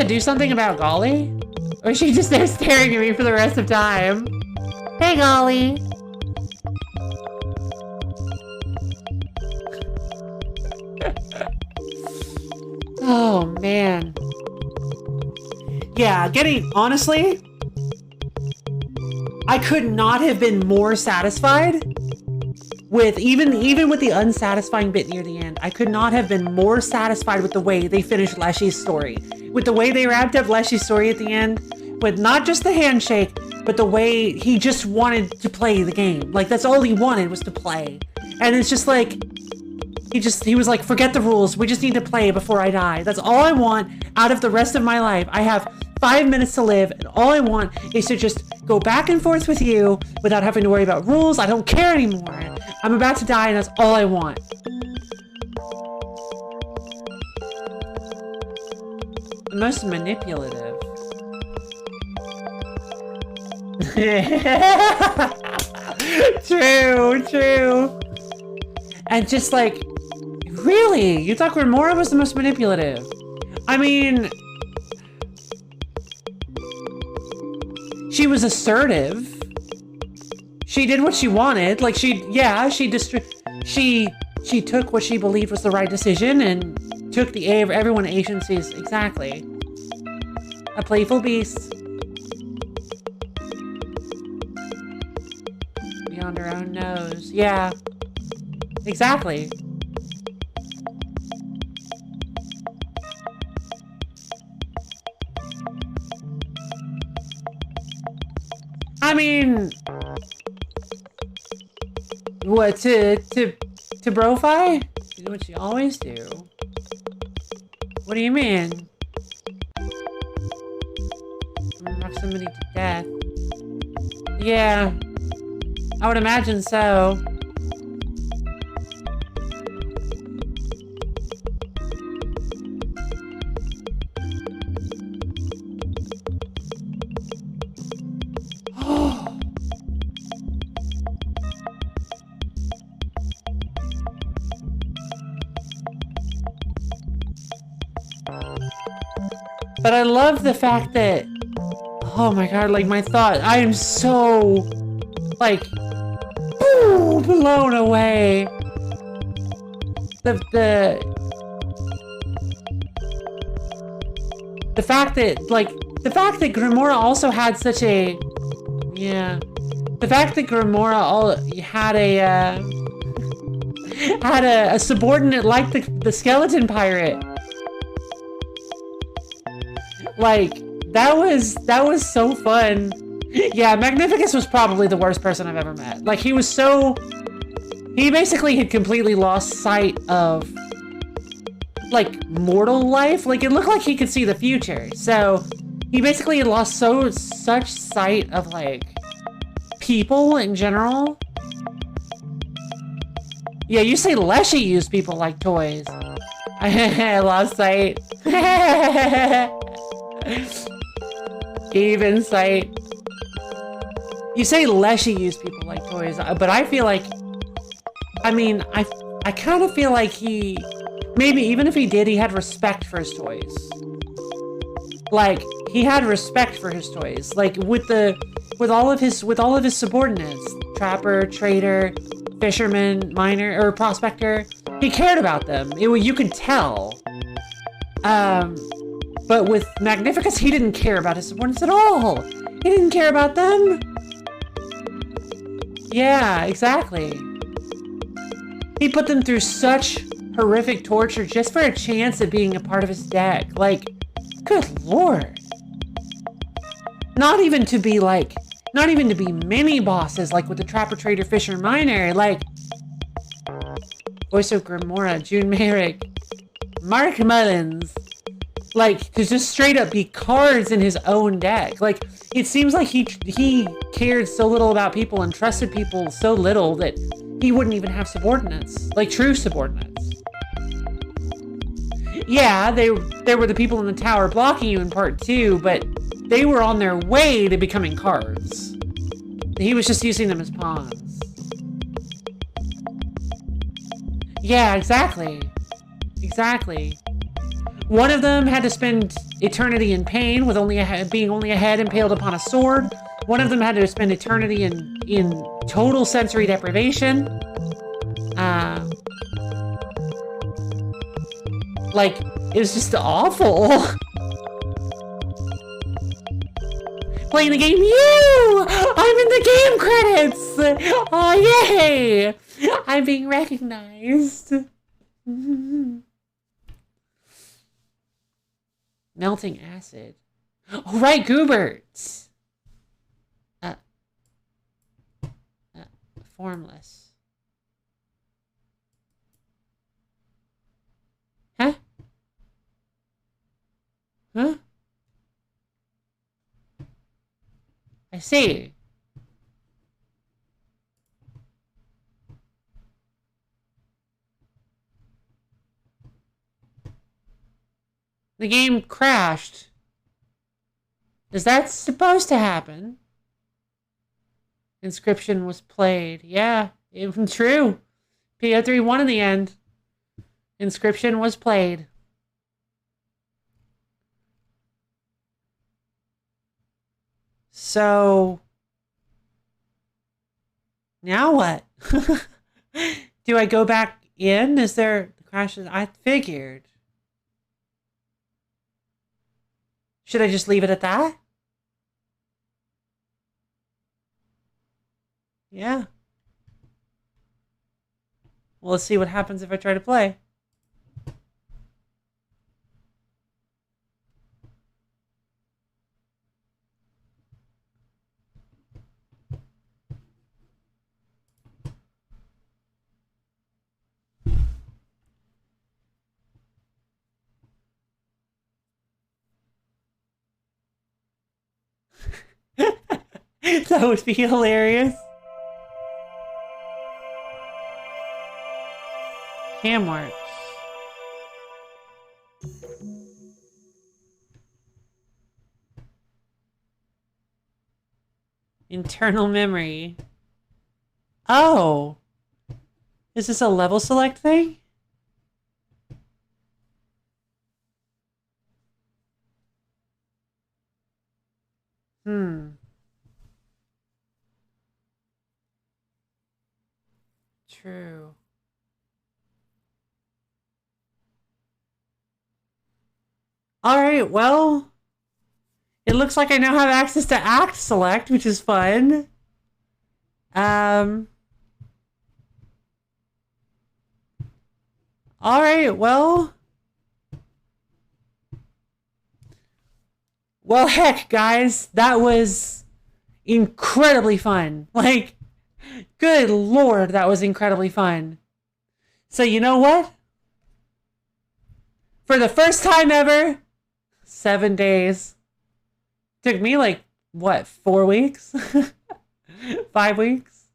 do something about Golly? Or is she just there staring at me for the rest of time? Hey, Golly. Oh, man. Yeah, honestly, I could not have been more satisfied with, even with the unsatisfying bit near the end, I could not have been more satisfied with the way they finished Leshy's story. With the way they wrapped up Leshy's story at the end, with not just the handshake, but the way he just wanted to play the game. Like, that's all he wanted was to play. And it's just like, he was like, forget the rules, we just need to play before I die. That's all I want out of the rest of my life. I have 5 minutes to live, and all I want is to just go back and forth with you without having to worry about rules. I don't care anymore. I'm about to die, and that's all I want. The most manipulative. True, true. And just like, really? You thought Grimora was the most manipulative? I mean, she was assertive. She did what she wanted. Like she took what she believed was the right decision and took the everyone agencies. Exactly. A playful beast. Beyond her own nose. Yeah. Exactly. I mean, what, to Brofi? You do what you always do. What do you mean? Knock somebody to death. Yeah. I would imagine so. But I love the fact that, oh my god, like my thought, I am so, like, blown away. The fact that, like, the fact that Grimora also had such a, yeah, the fact that Grimora had a subordinate like the skeleton pirate. Like, that was so fun. Yeah, Magnificus was probably the worst person I've ever met. Like, he basically had completely lost sight of, like, mortal life. Like, it looked like he could see the future. So, he basically had lost such sight of, like, people in general. Yeah, you say Leshy used people like toys. I lost sight. Even sight. You say Leshy used people like toys, but I feel like, I mean, I kind of feel like he, maybe even if he did, he had respect for his toys. Like, he had respect for his toys. Like, with all of his subordinates, trapper, trader, fisherman, miner, or prospector, he cared about them. You could tell. But with Magnificus, he didn't care about his subordinates at all. He didn't care about them. Yeah, exactly. He put them through such horrific torture just for a chance at being a part of his deck. Like, good lord. Not even to be mini bosses like with the Trapper, Trader, Fisher, Miner. Like, Voice of Grimora, June Merrick, Mark Mullins. Like, to just straight up be cards in his own deck. Like, it seems like he cared so little about people and trusted people so little that he wouldn't even have subordinates. Like, true subordinates. Yeah, there were the people in the tower blocking you in part 2, but they were on their way to becoming cards. He was just using them as pawns. Yeah, exactly. Exactly. One of them had to spend eternity in pain with being only a head impaled upon a sword. One of them had to spend eternity in total sensory deprivation. Like, it was just awful. Playing the game, I'm in the game credits! Oh, yay! I'm being recognized. Melting acid. Oh, right, Goobert! Formless. Huh? Huh? I see. The game crashed. Is that supposed to happen? Inscryption was played. Yeah, it was true. PO3 won in the end. Inscryption was played. So now what? Do I go back in? Is there crashes? I figured. Should I just leave it at that? Yeah. Well, let's see what happens if I try to play. That would be hilarious. Cam works. Internal memory. Oh. Is this a level select thing? True. Alright, well, it looks like I now have access to Act Select, which is fun. Alright, well. Well, heck, guys, that was incredibly fun. Like, good lord, that was incredibly fun. So you know what? For the first time ever, 7 days. Took me like, what, 4 weeks? 5 weeks?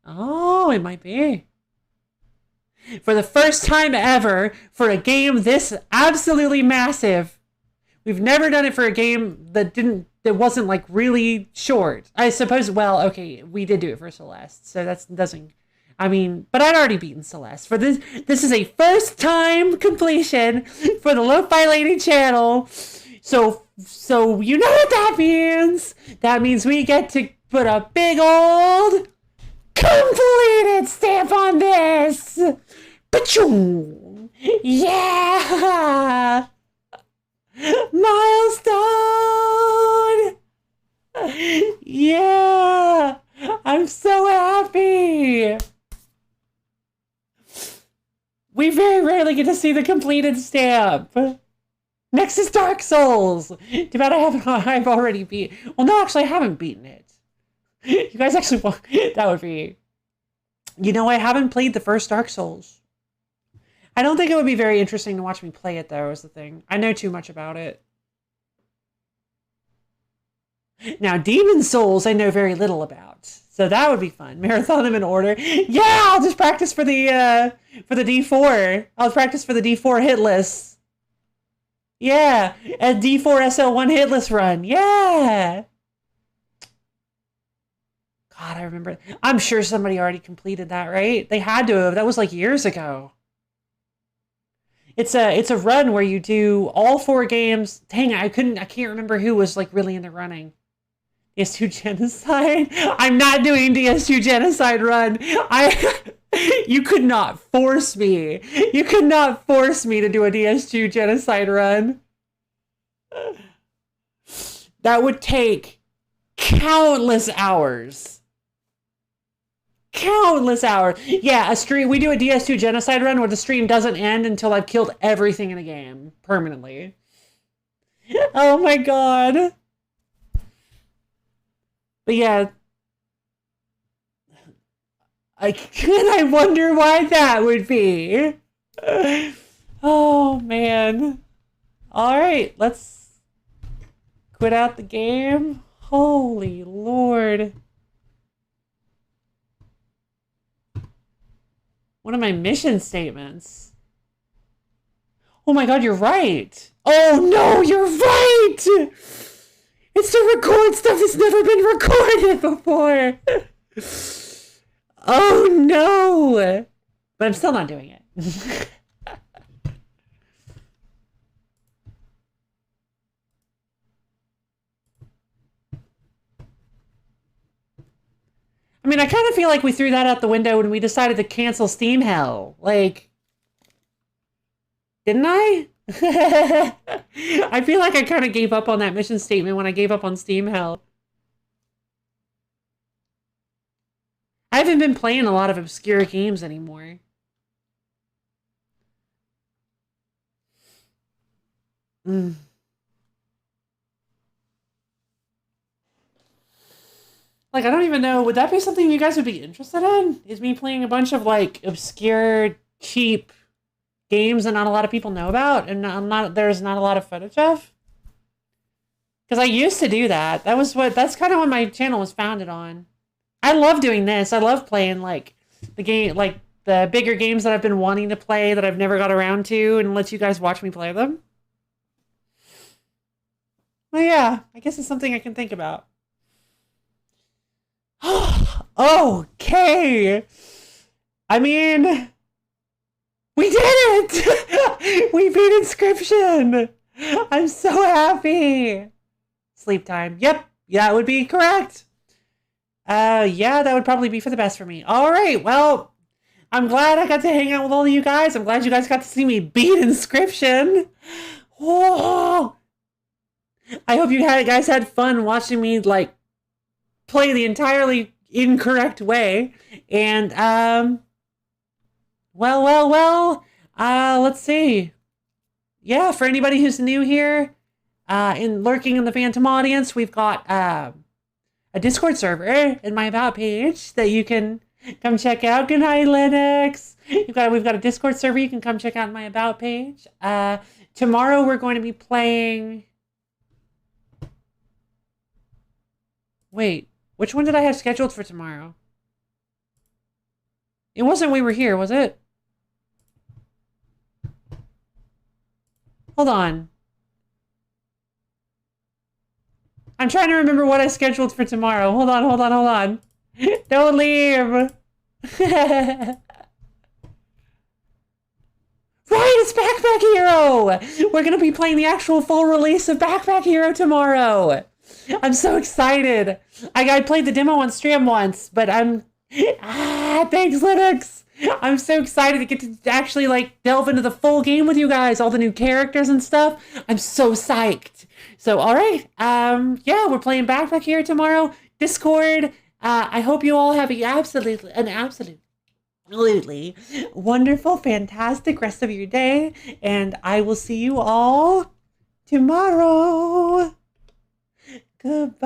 Oh, it might be. For the first time ever, for a game this absolutely massive, we've never done it for a game that wasn't like really short. I suppose, well, okay, we did do it for Celeste, so that doesn't, I mean, but I'd already beaten Celeste. For this is a first time completion for the Lo-Fi Lady channel. So you know what that means. That means we get to put a big old completed stamp on this. Ba-choom! Yeah! Milestone! Yeah! I'm so happy! We very rarely get to see the completed stamp. Next is Dark Souls. Too bad I've already beat. Well, no, actually, I haven't beaten it. You guys actually want that would be. You know, I haven't played the first Dark Souls. I don't think it would be very interesting to watch me play it, though, is the thing. I know too much about it. Now, Demon Souls, I know very little about. So that would be fun. Marathon them in order. Yeah, I'll just practice for the D4. I'll practice for the D4 hit list. Yeah, a D4 SL1 hit list run. Yeah. God, I remember. I'm sure somebody already completed that, right? They had to have. That was like years ago. It's a run where you do all 4 games. Dang, I can't remember who was like really in the running. DS2 Genocide? I'm not doing DS2 Genocide run. You could not force me. You could not force me to do a DS2 Genocide run. That would take countless hours. Countless hours. Yeah, a stream. We do a DS2 Genocide run where the stream doesn't end until I've killed everything in the game permanently. Oh my god. But yeah, I wonder why that would be. Oh man. All right, let's quit out the game. Holy Lord. One of my mission statements. Oh my god, you're right. Oh no, you're right! It's to record stuff that's never been recorded before. Oh no. But I'm still not doing it. I mean, I kind of feel like we threw that out the window when we decided to cancel Steam Hell. Like, didn't I? I feel like I kind of gave up on that mission statement when I gave up on Steam Hell. I haven't been playing a lot of obscure games anymore. Like, I don't even know. Would that be something you guys would be interested in? Is me playing a bunch of, like, obscure, cheap games that not a lot of people know about and there's not a lot of footage of? Because I used to do that. That's kind of what my channel was founded on. I love doing this. I love playing, like, the bigger games that I've been wanting to play that I've never got around to and let you guys watch me play them. Well, yeah, I guess it's something I can think about. Okay. I mean, we did it! We beat Inscryption! I'm so happy! Sleep time. Yep, that would be correct. Yeah, that would probably be for the best for me. Alright, well, I'm glad I got to hang out with all of you guys. I'm glad you guys got to see me beat Inscryption. Whoa! I hope you guys had fun watching me, like, play the entirely incorrect way. And, let's see. Yeah, for anybody who's new here, lurking in the Phantom audience, we've got, a Discord server in my About page that you can come check out. Good night, Linux. We've got a Discord server you can come check out in my About page. Tomorrow we're going to be playing... Wait, which one did I have scheduled for tomorrow? It wasn't We Were Here, was it? Hold on. I'm trying to remember what I scheduled for tomorrow. Hold on. Don't leave. Right, it's Backpack Hero! We're gonna be playing the actual full release of Backpack Hero tomorrow! I'm so excited! I played the demo on stream once, but thanks, Linux! I'm so excited to get to actually, like, delve into the full game with you guys, all the new characters and stuff. I'm so psyched. So, alright, yeah, we're playing Backpack Hero tomorrow. Discord, I hope you all have an absolutely wonderful, fantastic rest of your day, and I will see you all tomorrow. Goodbye.